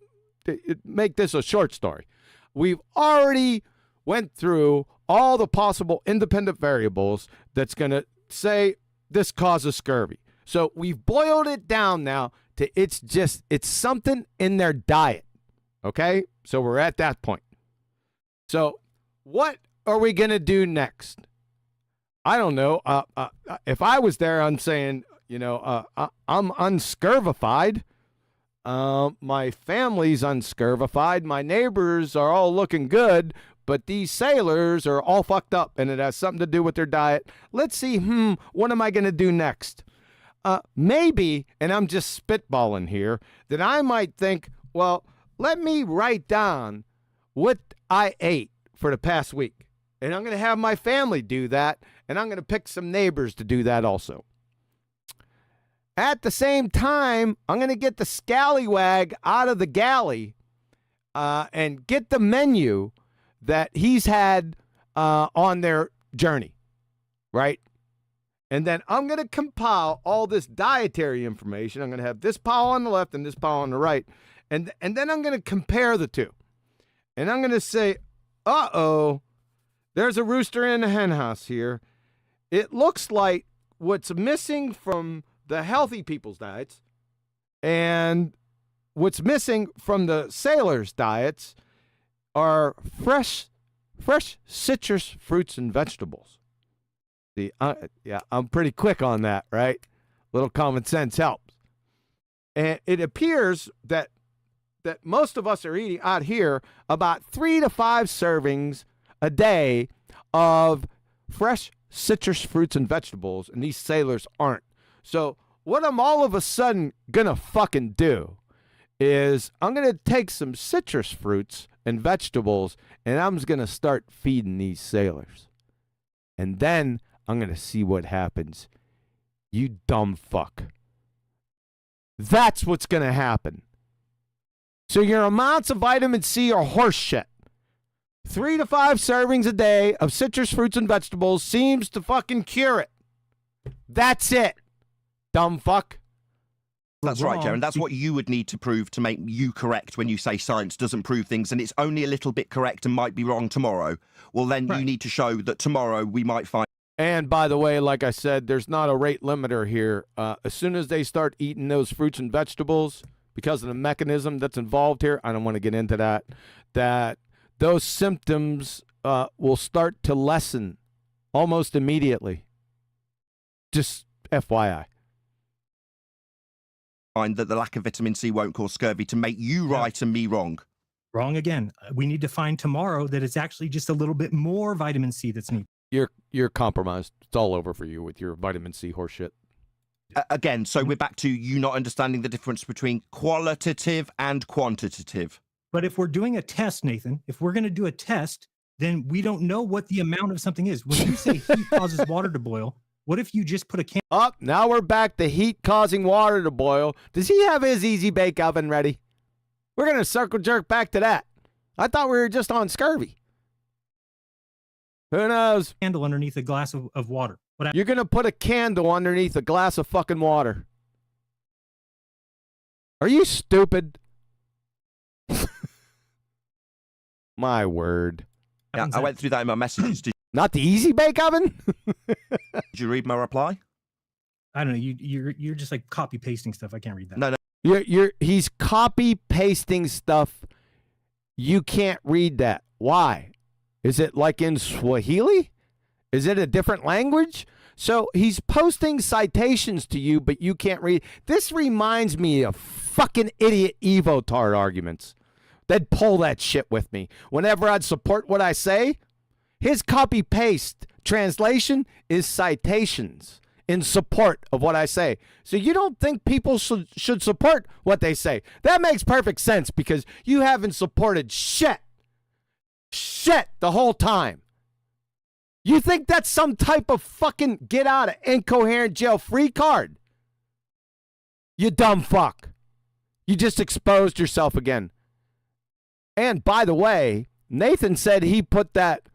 we'll make this a short story. We've already went through all the possible independent variables that's going to say this causes scurvy. So we've boiled it down now to it's something in their diet. Okay? So we're at that point. So what are we going to do next? I don't know. If I was there, I'm saying, I'm unscurvified. My family's unscurvified. My neighbors are all looking good, but these sailors are all fucked up, and it has something to do with their diet. Let's see, what am I going to do next? Maybe, and I'm just spitballing here, that I might think, well, let me write down what I ate for the past week. And I'm going to have my family do that, and I'm going to pick some neighbors to do that also. At the same time, I'm going to get the scallywag out of the galley and get the menu that he's had on their journey, right? And then I'm going to compile all this dietary information. I'm going to have this pile on the left and this pile on the right. And then I'm going to compare the two. And I'm going to say, there's a rooster in a hen house here. It looks like what's missing from the healthy people's diets and what's missing from the sailors' diets are fresh citrus fruits and vegetables. See, I'm pretty quick on that, right? Little common sense helps. And it appears that most of us are eating out here about 3 to 5 servings a day of fresh citrus fruits and vegetables, and these sailors aren't. So what I'm all of a sudden gonna fucking do is I'm gonna take some citrus fruits and vegetables, and I'm just gonna start feeding these sailors. And then I'm gonna see what happens. You dumb fuck. That's what's gonna happen. So your amounts of vitamin C are horse shit. 3 to 5 servings a day of citrus fruits and vegetables seems to fucking cure it. That's it. Dumb fuck. That's right, Jeran. That's what you would need to prove to make you correct when you say science doesn't prove things and it's only a little bit correct and might be wrong tomorrow. Well, then you need to show that tomorrow we might find. And by the way, like I said, there's not a rate limiter here. As soon as they start eating those fruits and vegetables, because of the mechanism that's involved here, I don't want to get into that, that those symptoms will start to lessen almost immediately. Just FYI. Find that the lack of vitamin C won't cause scurvy to make you right and me wrong. Wrong again. We need to find tomorrow that it's actually just a little bit more vitamin C that's needed. You're compromised. It's all over for you with your vitamin C horseshit. Again, so we're back to you not understanding the difference between qualitative and quantitative. But if we're doing a test, Nathan, if we're going to do a test, then we don't know what the amount of something is. When you say heat causes water to boil, what if you just put a can? Oh, now we're back to heat causing water to boil. Does he have his easy bake oven ready? We're going to circle jerk back to that. I thought we were just on scurvy. Who knows? Candle underneath a glass of water. You're going to put a candle underneath a glass of fucking water. Are you stupid? My word. Yeah, I went through that in my messages. Not the easy bake oven? Did you read my reply? I don't know. You're just like copy pasting stuff. I can't read that. No. He's copy pasting stuff. You can't read that. Why? Is it like in Swahili? Is it a different language? So he's posting citations to you, but you can't read. This reminds me of fucking idiot Evotard arguments. They'd pull that shit with me. Whenever I'd support what I say, his copy-paste translation is citations in support of what I say. So you don't think people should support what they say. That makes perfect sense because you haven't supported shit the whole time. You think that's some type of fucking get out of incoherent jail free card? You dumb fuck. You just exposed yourself again. And by the way, Nathan said he put that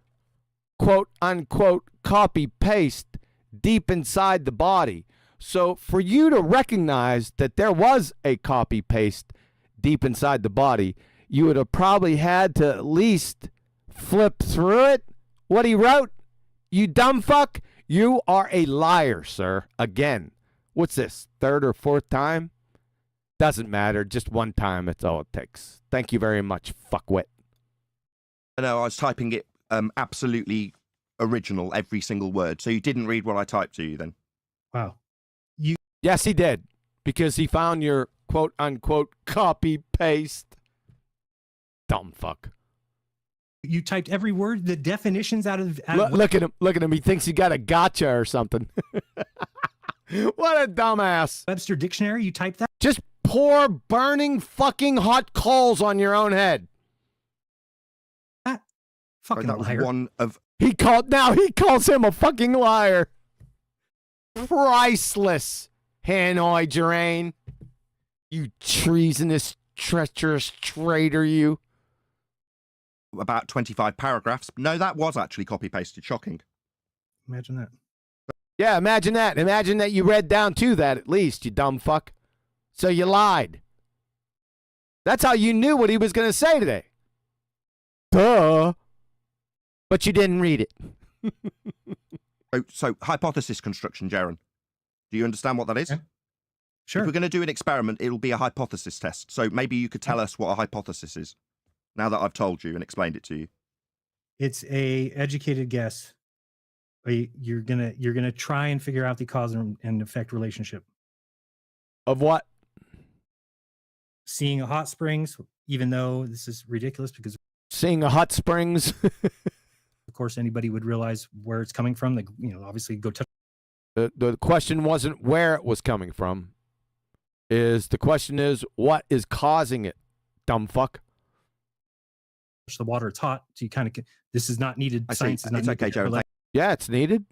quote unquote copy paste deep inside the body. So for you to recognize that there was a copy paste deep inside the body, you would have probably had to at least flip through it, what he wrote. You dumb fuck, you are a liar, sir. Again. What's this, 3rd or 4th time? Doesn't matter, just one time, it's all it takes. Thank you very much, fuckwit. No, I was typing it absolutely original, every single word. So you didn't read what I typed to you then? Wow. Yes, he did. Because he found your quote-unquote copy-paste. Dumb fuck. You typed every word, the definitions out of... Look at him. Look at him. He thinks he got a gotcha or something. What a dumbass. Webster Dictionary, you typed that? Just pour burning fucking hot coals on your own head. Fucking that was liar. one of... He calls him a fucking liar. Priceless. Hanoi, Jeran. You treasonous, treacherous traitor, you. About 25 paragraphs. No, that was actually copy-pasted. Shocking. Imagine that. Yeah, imagine that. Imagine that you read down to that at least, you dumb fuck. So you lied. That's how you knew what he was going to say today. Duh. But you didn't read it. So hypothesis construction, Jeran. Do you understand what that is? Yeah. Sure. If we're going to do an experiment, it'll be a hypothesis test. So maybe you could tell us what a hypothesis is, now that I've told you and explained it to you. It's a educated guess. You're gonna try and figure out the cause and effect relationship. Of what? seeing a hot springs, even though this is ridiculous because Seeing a hot springs. of course anybody would realize where it's coming from. They, obviously go touch. The question wasn't where it was coming from. The question is what is causing it, dumb fuck. The water, it's hot, so you kind of this is not needed. Science is not okay, Jeran. Yeah, it's needed.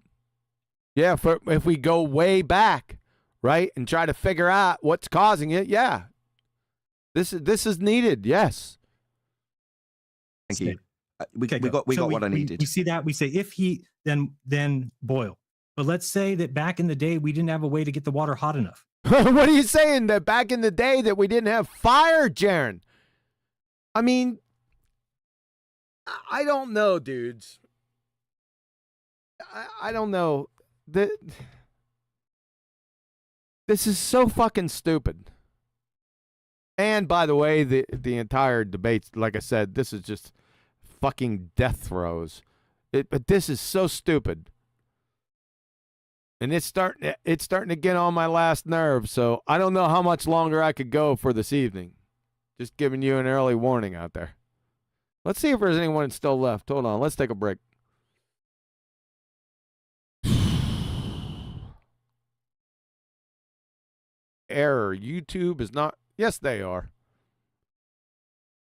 Yeah, if we go way back, right, and try to figure out what's causing it, yeah, this is needed. Yes. Thank you. We got what I needed. We see that, we say if heat, then boil. But let's say that back in the day we didn't have a way to get the water hot enough. What are you saying? That back in the day that we didn't have fire, Jeran? I mean, I don't know, dudes. I don't know. This is so fucking stupid. And by the way, the entire debate, like I said, this is just fucking death throes. But this is so stupid. And it's starting to get on my last nerve, so I don't know how much longer I could go for this evening. Just giving you an early warning out there. Let's see if there's anyone still left. Hold on, let's take a break. Error. YouTube is not. Yes, they are.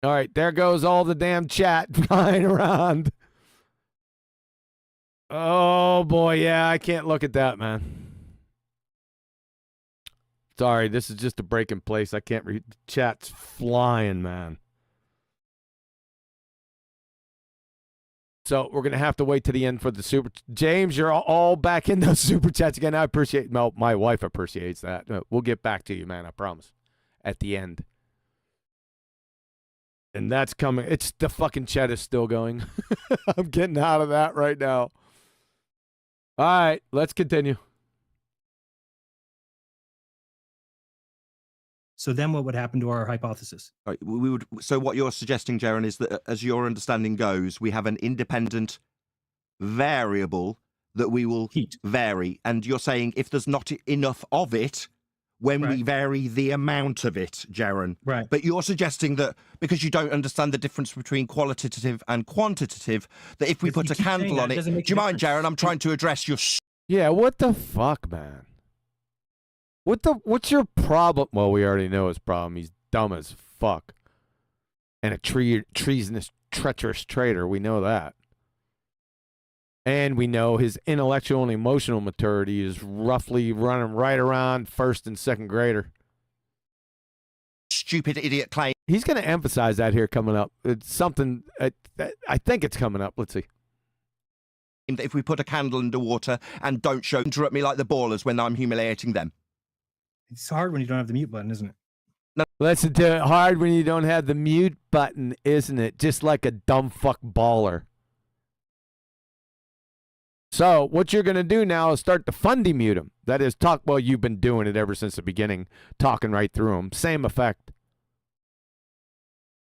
All right, there goes all the damn chat flying around. Oh, boy, yeah, I can't look at that, man. Sorry, this is just a break in place. I can't read. Chat's flying, man. So we're going to have to wait to the end for the super. James, you're all back in those super chats again. I appreciate. No, my wife appreciates that. We'll get back to you, man. I promise. At the end. And that's coming. It's the fucking chat is still going. I'm getting out of that right now. All right, let's continue. So then what would happen to our hypothesis? Right, so what you're suggesting, Jeran, is that as your understanding goes, we have an independent variable that we will vary. And you're saying if there's not enough of it, when we vary the amount of it, Jeran. Right. But you're suggesting that because you don't understand the difference between qualitative and quantitative, that if we put a candle on it, do you mind, Jeran? I'm trying to address your... Yeah, what the fuck, man? What's your problem? Well, we already know his problem. He's dumb as fuck. And a treasonous, treacherous traitor. We know that. And we know his intellectual and emotional maturity is roughly running right around first and second grader. Stupid idiot claim. He's going to emphasize that here coming up. It's something, I think it's coming up. Let's see. If we put a candle under water and don't interrupt me like the ballers when I'm humiliating them. It's hard when you don't have the mute button, isn't it? No. Listen to it, hard when you don't have the mute button, isn't it? Just like a dumb fuck baller. So what you're going to do now is start to fundy mute him. That is talk. Well, you've been doing it ever since the beginning, talking right through him. Same effect.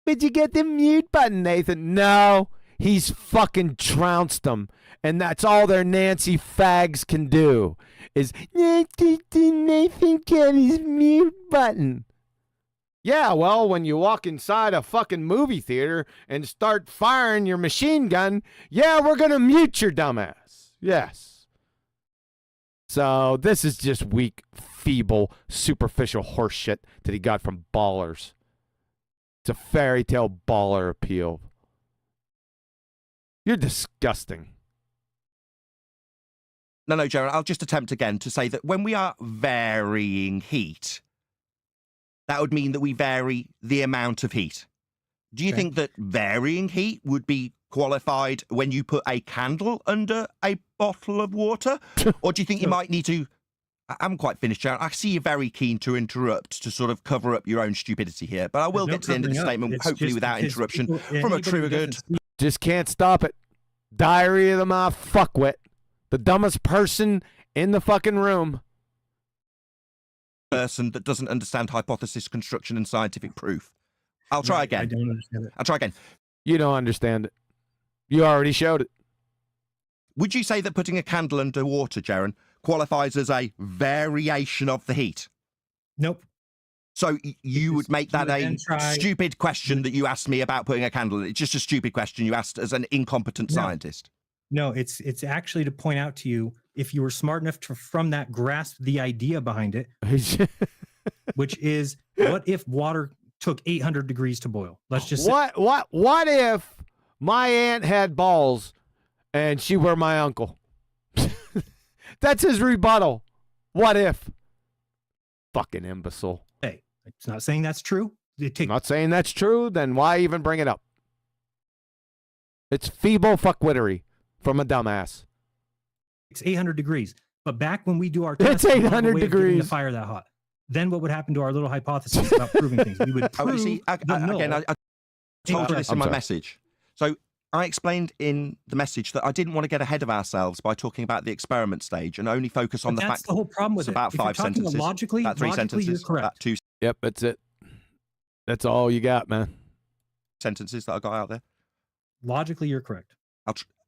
Did you get the mute button, Nathan? No, he's fucking trounced them. And that's all their Nancy fags can do is Nathan get his mute button. Yeah, well, when you walk inside a fucking movie theater and start firing your machine gun, yeah, we're going to mute your dumbass. Yes. So this is just weak, feeble, superficial horseshit that he got from ballers. It's a fairy tale baller appeal. You're disgusting. No, Jeran, I'll just attempt again to say that when we are varying heat, that would mean that we vary the amount of heat. Do you think that varying heat would be qualified when you put a candle under a bottle of water? Or do you think you might need to... I'm quite finished, Jeran. I see you're very keen to interrupt to sort of cover up your own stupidity here, but I will get to the end of the statement, hopefully without interruption, from a true good... Just can't stop it. Diary of the Mob fuckwit. The dumbest person in the fucking room. Person that doesn't understand hypothesis construction and scientific proof. I'll try again. I don't understand it. I'll try again. You don't understand it. You already showed it. Would you say that putting a candle under water, Jeran, qualifies as a variation of the heat? Nope. So you would make that a try- stupid question that you asked me about putting a candle in. It's just a stupid question you asked as an incompetent scientist. No, it's actually to point out to you, if you were smart enough to, from that, grasp the idea behind it, which is, what if water took 800 degrees to boil? Let's just say, what if my aunt had balls and she were my uncle? That's his rebuttal. What if? Fucking imbecile. hey, it's not saying that's true. I'm not saying that's true, then why even bring it up? It's feeble fuckwittery from a dumbass. It's 800 degrees. But back when we do our It's tests, we don't have a 800 way of getting degrees. the fire that hot. Then what would happen to our little hypothesis about proving things? We would prove I told you this in my message. So I explained in the message that I didn't want to get ahead of ourselves by talking about the experiment stage and only focus on the fact that's the whole problem with it's it. about If you're 5 talking sentences, logically, about 3 logically, you're sentences, correct. about 2 Yep, that's it. That's all you got, man. sentences that I got out there. Logically, you're correct.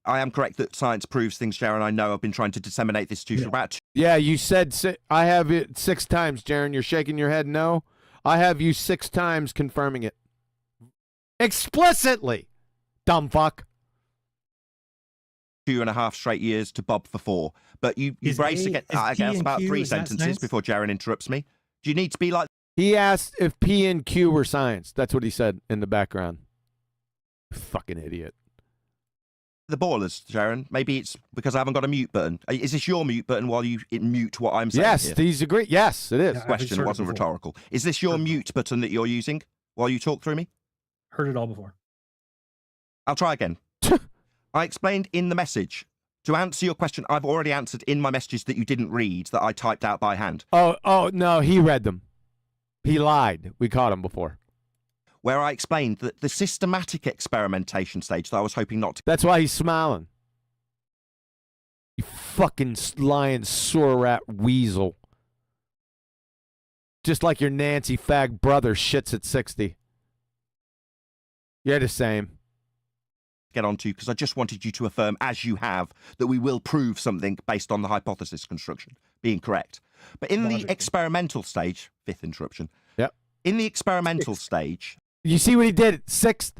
I am correct that science proves things, Jeran. I know I've been trying to disseminate this to you for about Yeah, you said I have it 6 times, Jeran. You're shaking your head no. I have you 6 times confirming it. Explicitly. Dumb fuck. 2.5 straight years to Bob for 4. But you Is brace A- again, is I P guess, and about Q, 3 is that sentences science? before Jeran interrupts me. Do you need to be like He asked if P and Q were science. That's what he said in the background. Fucking idiot. the ballers, Jeran? Maybe it's because I haven't got a mute button. Is this your mute button while you mute what I'm saying? Yes, here? these agree. Yes, it is. Yeah, Question heard it wasn't before. rhetorical. Is this your mute button that you're using while you talk through me? Heard it all before. I'll try again. I explained in the message. To answer your question, I've already answered in my messages that you didn't read, that I typed out by hand. Oh, no, he read them. He lied. We caught him before. Where I explained that the systematic experimentation stage that I was hoping not to... That's why he's smiling. You fucking lying sewer rat weasel. Just like your Nancy fag brother shits at 60. You're the same. Get onto, because I just wanted you to affirm, as you have, that we will prove something based on the hypothesis construction being correct. But in the experimental stage, 5th interruption. Yep. In the experimental stage... You see what he did? 6th.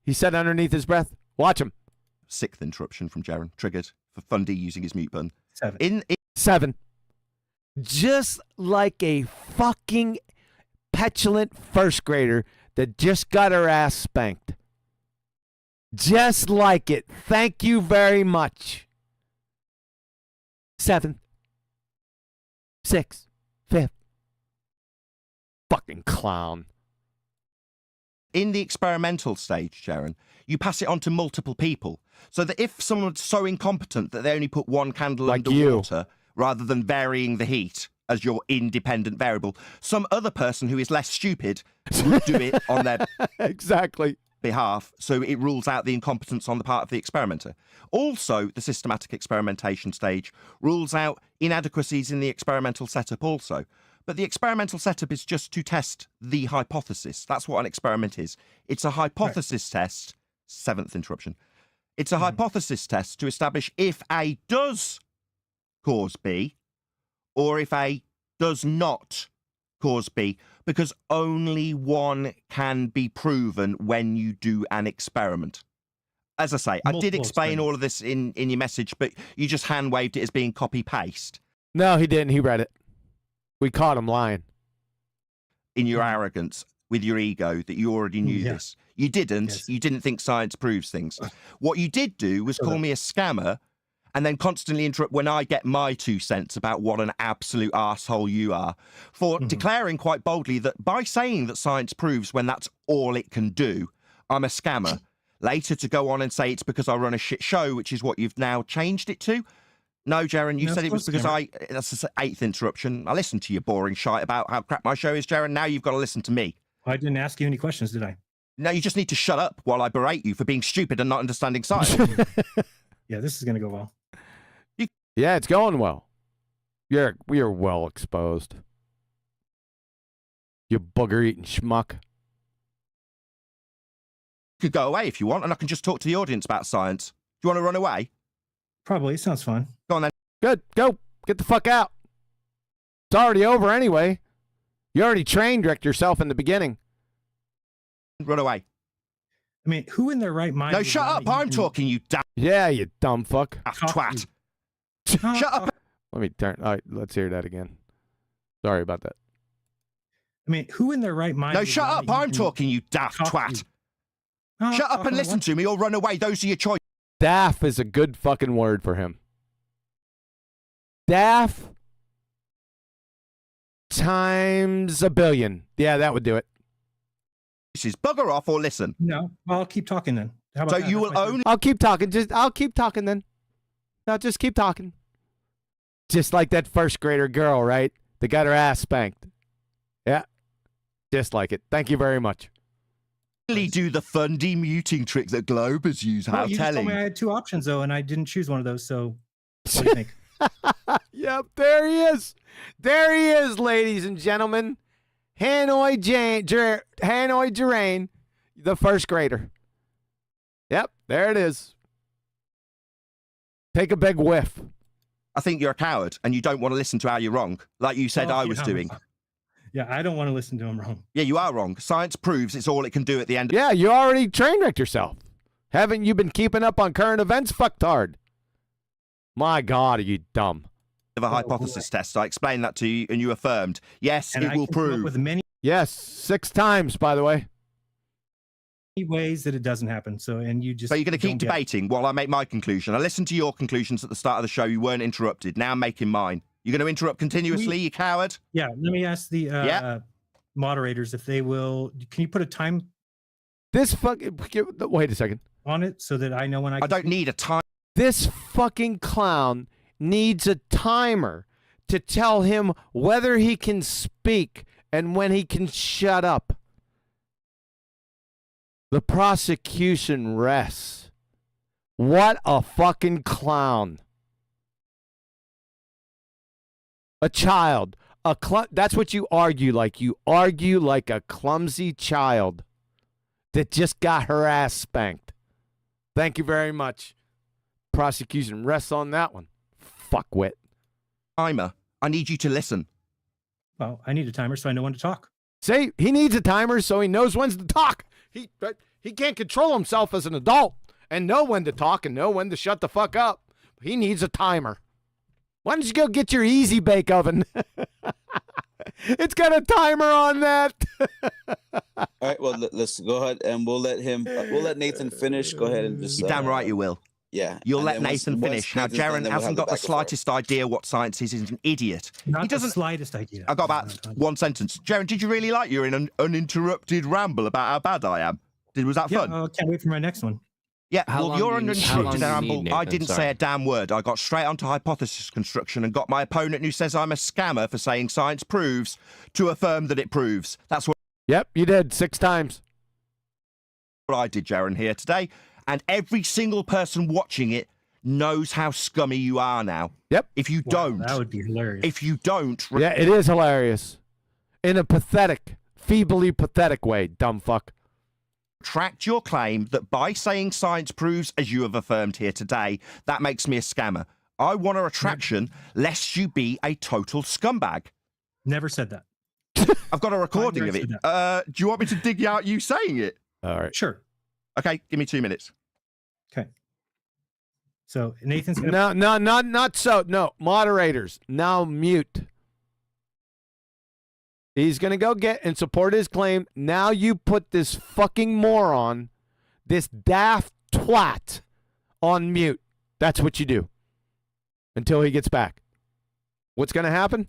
He said underneath his breath. Watch him. 6th interruption from Jeran. Triggered for Fundy using his mute button. 7. 7. Just like a fucking petulant first grader that just got her ass spanked. Just like it. Thank you very much. 7. 6. 5th. Fucking clown. In the experimental stage, Jeran, you pass it on to multiple people. So that if someone's so incompetent that they only put one candle Like underwater, rather than varying the heat as your independent variable, some other person who is less stupid would do it on their exactly behalf, so it rules out the incompetence on the part of the experimenter. Also, the systematic experimentation stage rules out inadequacies in the experimental setup also. But the experimental setup is just to test the hypothesis. That's what an experiment is. It's a hypothesis test. 7th interruption. It's a hypothesis test to establish if A does cause B or if A does not cause B, because only one can be proven when you do an experiment. As I say, I did explain all of this in your message, but you just hand-waved it as being copy-paste. No, he didn't. He read it. We caught him lying. In your arrogance, with your ego, that you already knew this. You didn't. Yes. You didn't think science proves things. What you did do was call me a scammer and then constantly interrupt when I get my 2 cents about what an absolute arsehole you are, for declaring quite boldly that by saying that science proves when that's all it can do, I'm a scammer. Later to go on and say it's because I run a shit show, which is what you've now changed it to. No, Jeran, you said it was because that's the 8th interruption. I listened to your boring shite about how crap my show is, Jeran. Now you've got to listen to me. I didn't ask you any questions, did I? No, you just need to shut up while I berate you for being stupid and not understanding science. Yeah, this is going to go well. Yeah, it's going well. We are well exposed. You booger-eating schmuck. You could go away if you want, and I can just talk to the audience about science. Do you want to run away? Probably. Sounds fun. Go on then. Good. Go. Get the fuck out. It's already over anyway. You already trained wrecked yourself in the beginning. Run away. I mean, who in their right mind? No, would shut want up. to I'm even talking, you damn Yeah, you dumb fuck. twat. talk- Shut up. Let me turn. All right, let's hear that again. Sorry about that. I mean, who in their right mind? No, would shut want up. to I'm even talking, you daft talk to twat. you? No, Shut up and listen to me or run away. Those are your choices. Daff is a good fucking word for him. Daff times a billion. Yeah, that would do it. Bugger off or listen. No, I'll keep talking then. How about So that? you That's will my turn. only. I'll keep talking. I'll keep talking then. No, just keep talking. Just like that first grader girl, right? That got her ass spanked. Yeah. Just like it. Thank you very much. Do the fun demuting trick that Globers use. Well, How you just told telling. me I had 2 options though, and I didn't choose one of those. So what do you think? Yep, there he is. There he is, ladies and gentlemen. Hanoi Jeran, the first grader. Yep, there it is. Take a big whiff. I think you're a coward and you don't want to listen to how you're wrong, like you said Oh, I was yeah. doing. Yeah, I don't want to listen to him wrong. Yeah, you are wrong. Science proves it's all it can do at the end Yeah, you already train wrecked yourself. Haven't you been keeping up on current events, fucktard? My God, are you dumb? of a hypothesis test. I explained that to you and you affirmed. Yes, And it I will can come up prove. with many Yes, 6 times, by the way. ways that it doesn't happen. So, and you just. So you're going to keep don't get it. debating while I make my conclusion. I listened to your conclusions at the start of the show. You weren't interrupted. Now I'm making mine. You're going to interrupt continuously, you coward? Yeah, let me ask the moderators if they will. Can you put a time This fucking. Wait a second. on it so that I know when I I don't need a time. This fucking clown needs a timer to tell him whether he can speak and when he can shut up. The prosecution rests. What a fucking clown. A child. That's what you argue like. You argue like a clumsy child that just got her ass spanked. Thank you very much. Prosecution rests on that one. Fuckwit. Timer. I need you to listen. Well, I need a timer so I know when to talk. See, he needs a timer so he knows when to talk. He can't control himself as an adult and know when to talk and know when to shut the fuck up. He needs a timer. Why don't you go get your Easy Bake Oven? It's got a timer on that. All right, well, let's go ahead and we'll let him. We'll let Nathan finish. Go ahead and just. You're damn right you will. Yeah. You'll and let then once- Nathan once finish. Now, Nathan's done, Jeran then we'll hasn't have got the back and forth. slightest idea what science is. He's an idiot. Not He doesn't. the slightest idea. I got about one sentence. Jeran, did you really like your uninterrupted ramble about how bad I am? Was that Yeah, fun? I can't wait for my next one. Yeah, How well, long your do you need- how long uninterrupted do you ramble, need, I Nathan? didn't say Sorry. a damn word. I got straight onto hypothesis construction and got my opponent who says I'm a scammer for saying science proves to affirm that it proves. That's what Yep, you did 6 times. I did, Jeran, here today. And every single person watching it knows how scummy you are now. Yep. If you Wow, don't, that would be hilarious. if you don't, Yeah, it is hilarious. In a pathetic, feebly pathetic way, dumb fuck. retract your claim that by saying science proves, as you have affirmed here today, that makes me a scammer. I want a retraction, lest you be a total scumbag. Never said that. I've got a recording of it. Do you want me to dig out you saying it? All right. Sure. Okay, give me 2 minutes. Okay. So Nathan's gonna. No, not so. No, moderators, now mute. He's going to go get and support his claim. Now you put this fucking moron, this daft twat, on mute. That's what you do until he gets back. What's going to happen?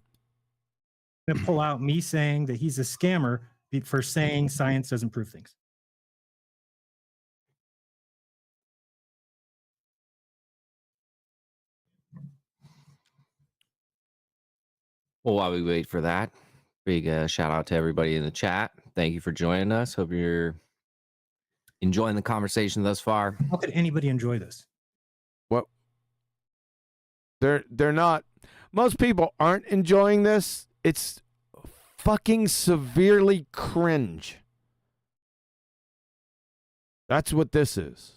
Gonna pull out me saying that he's a scammer for saying science doesn't prove things. Well, while we wait for that, big shout out to everybody in the chat. Thank you for joining us. Hope you're enjoying the conversation thus far. How could anybody enjoy this? What? They're not. Most people aren't enjoying this. It's fucking severely cringe. That's what this is.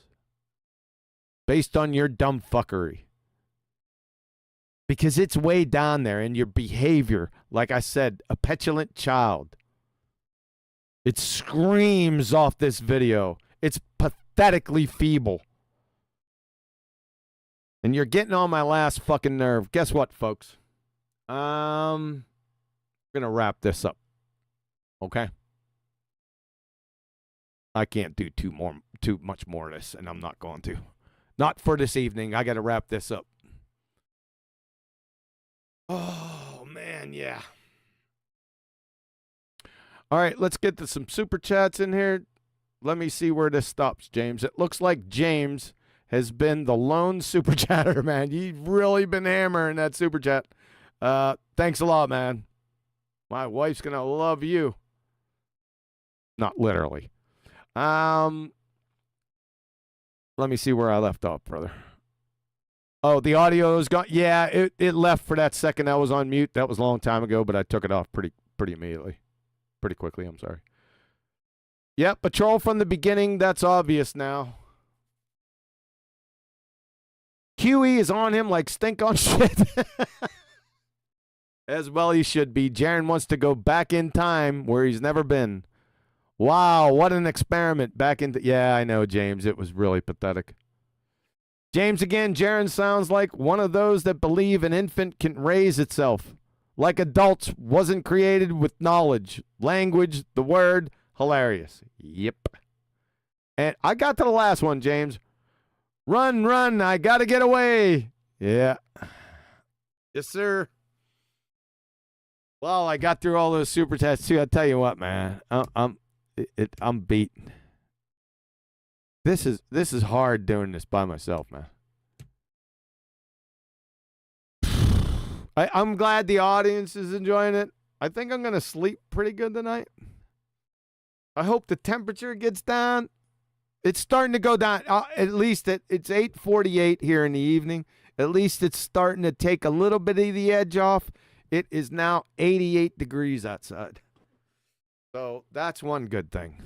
Based on your dumb fuckery. because it's way down there in your behavior. Like I said, a petulant child. It screams off this video. It's pathetically feeble. And you're getting on my last fucking nerve. Guess what, folks? I'm gonna wrap this up. Okay? I can't do too much more of this, and I'm not going to. Not for this evening. I gotta wrap this up. Oh man, yeah. All right, let's get to some super chats in here. Let me see where this stops, James. It looks like James has been the lone super chatter, man. You've really been hammering that super chat. Thanks a lot, man. My wife's gonna love you. Not literally. Let me see where I left off, brother. Oh, the audio is gone. Yeah, it left for that second. I was on mute. That was a long time ago, but I took it off pretty immediately. Pretty quickly, I'm sorry. Yep, patrol from the beginning. That's obvious now. QE is on him like stink on shit. As well he should be. Jeran wants to go back in time where he's never been. Wow, what an experiment. Back into... Yeah, I know, James. It was really pathetic. James again, Jeran sounds like one of those that believe an infant can raise itself. Like adults, wasn't created with knowledge, language, the word, hilarious. Yep. And I got to the last one, James. Run, I gotta get away. Yeah. Yes, sir. Well, I got through all those super chats too. I tell you what, man, I'm beaten. This is hard doing this by myself, man. I'm glad the audience is enjoying it. I think I'm going to sleep pretty good tonight. I hope the temperature gets down. It's starting to go down. At least it's 8:48 here in the evening. At least it's starting to take a little bit of the edge off. It is now 88 degrees outside. So that's one good thing.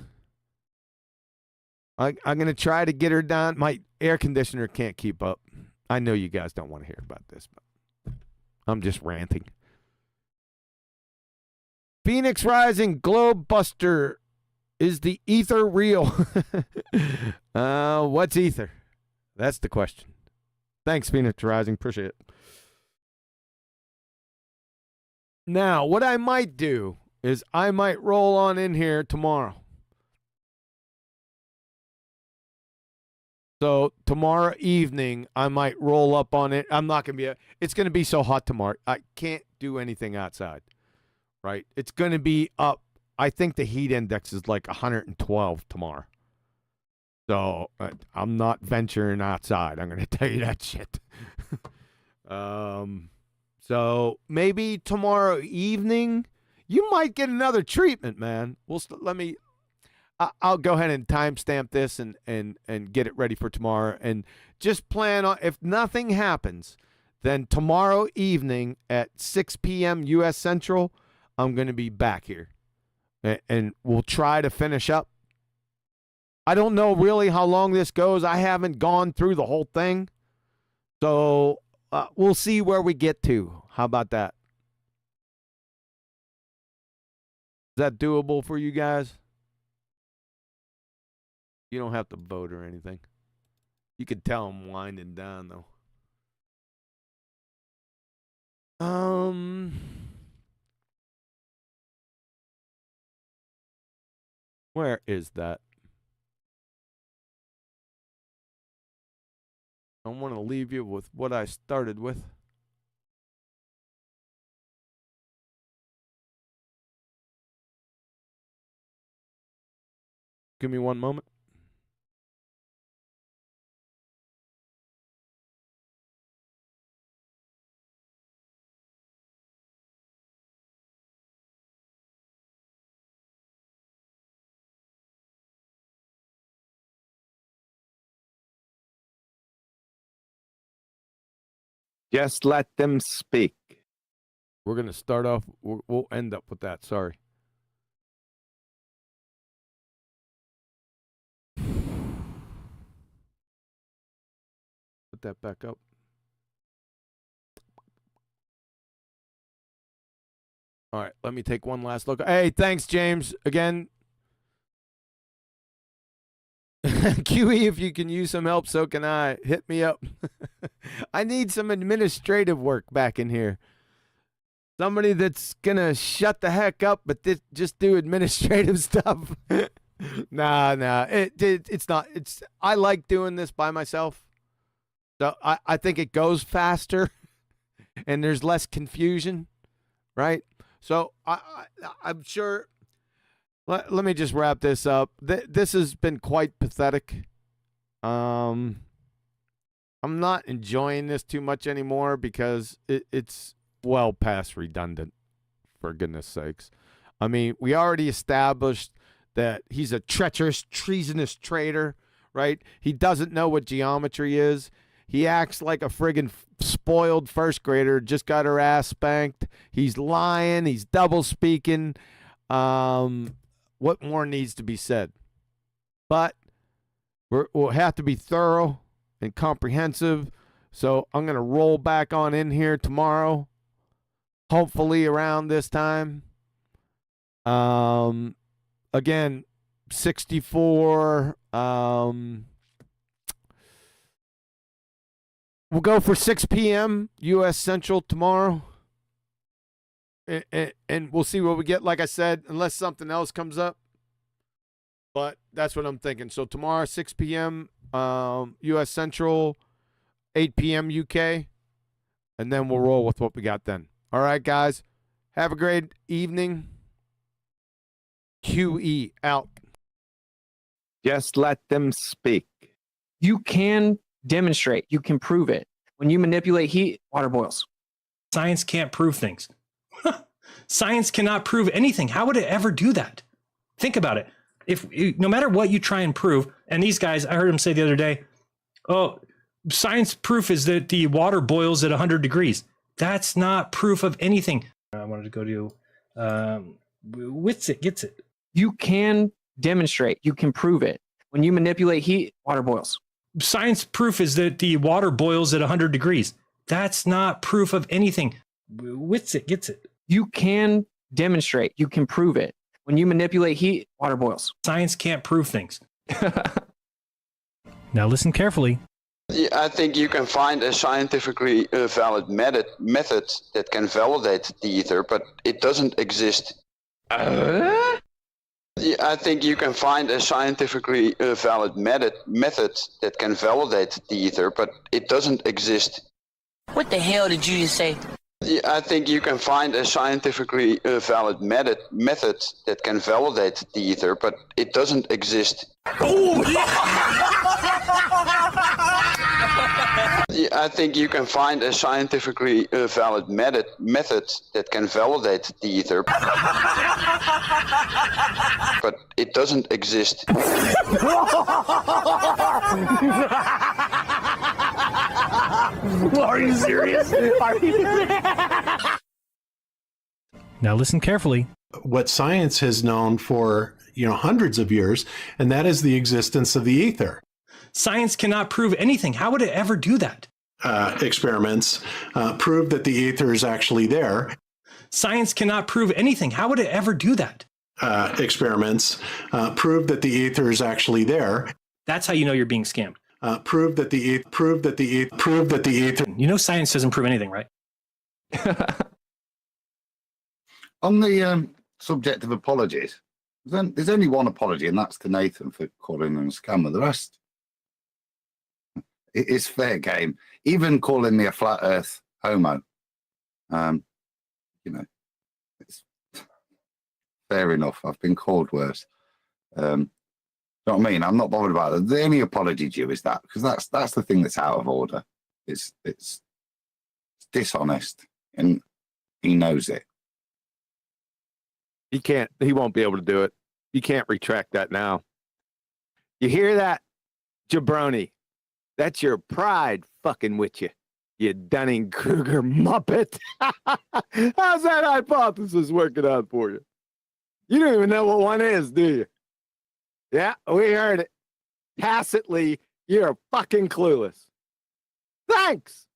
I'm going to try to get her down. My air conditioner can't keep up. I know you guys don't want to hear about this, but I'm just ranting. Phoenix Rising Globe Buster. Is the ether real? What's ether? That's the question. Thanks, Phoenix Rising. Appreciate it. Now, what I might do is I might roll on in here tomorrow. So tomorrow evening, I might roll up on it. I'm not going to be... It's going to be so hot tomorrow. I can't do anything outside, right? It's going to be up. I think the heat index is like 112 tomorrow. So I'm not venturing outside. I'm going to tell you that shit. So maybe tomorrow evening, you might get another treatment, man. I'll go ahead and timestamp this and get it ready for tomorrow. And just plan on, if nothing happens, then tomorrow evening at 6 p.m. U.S. Central, I'm going to be back here. And we'll try to finish up. I don't know really how long this goes. I haven't gone through the whole thing. So we'll see where we get to. How about that? Is that doable for you guys? You don't have to vote or anything. You could tell I'm winding down, though. Where is that? I want to leave you with what I started with. Give me one moment. Just let them speak. We're going to start off. We'll end up with that. Sorry. Put that back up. All right, let me take one last look. Hey, thanks, James. Again, QE, if you can use some help, so can I. Hit me up. I need some administrative work back in here. Somebody that's going to shut the heck up, but just do administrative stuff. Nah. It's not. I like doing this by myself. So I think it goes faster and there's less confusion, right? So I'm sure. Let me just wrap this up. This has been quite pathetic. I'm not enjoying this too much anymore because it's well past redundant, for goodness sakes. I mean, we already established that he's a treacherous, treasonous traitor, right? He doesn't know what geometry is. He acts like a friggin' spoiled first grader, just got her ass spanked. He's lying. He's double speaking. What more needs to be said? But we'll have to be thorough and comprehensive. So I'm going to roll back on in here tomorrow, hopefully around this time. Again, 64. We'll go for 6 p.m. U.S. Central tomorrow. And we'll see what we get, like I said, unless something else comes up. But that's what I'm thinking. So tomorrow, 6 p.m. U.S. Central, 8 p.m. UK. And then we'll roll with what we got then. All right, guys. Have a great evening. QE out. Just let them speak. You can demonstrate. You can prove it. When you manipulate heat, water boils. Science can't prove things. Science cannot prove anything. How would it ever do that? Think about it. If no matter what you try and prove, and these guys, I heard them say the other day, oh, science proof is that the water boils at 100 degrees. That's not proof of anything. I wanted to go to Wits it, gets it. You can demonstrate. You can prove it. When you manipulate heat, water boils. Science proof is that the water boils at 100 degrees. That's not proof of anything. Wits it, gets it. You can demonstrate. You can prove it. When you manipulate heat, water boils. Science can't prove things. Now listen carefully. I think you can find a scientifically valid method that can validate the ether, but it doesn't exist. I think you can find a scientifically valid method that can validate the ether, but it doesn't exist. What the hell did you just say? I think you can find a scientifically valid method that can validate the ether, but it doesn't exist. Oh, yeah! I think you can find a scientifically valid method that can validate the ether, but it doesn't exist. Are you serious? Are you serious? Now listen carefully. What science has known for, hundreds of years, and that is the existence of the ether. Science cannot prove anything. How would it ever do that? Experiments prove that the ether is actually there. Science cannot prove anything. How would it ever do that? Experiments prove that the ether is actually there. That's how you know you're being scammed. Prove that the ether. You know science doesn't prove anything, right? On the subject of apologies, there's only one apology, and that's to Nathan for calling him a scammer. The rest, it is fair game. Even calling me a flat earth homo, it's fair enough. I've been called worse. You know what I mean? I'm not bothered about it. The only apology due is that, because that's the thing that's out of order. It's dishonest, and he knows it. He won't be able to do it. You can't retract that now. You hear that, jabroni? That's your pride fucking with you, you Dunning-Kruger muppet. How's that hypothesis working out for you? You don't even know what one is, do you? Yeah, we heard it. Tacitly, you're fucking clueless. Thanks.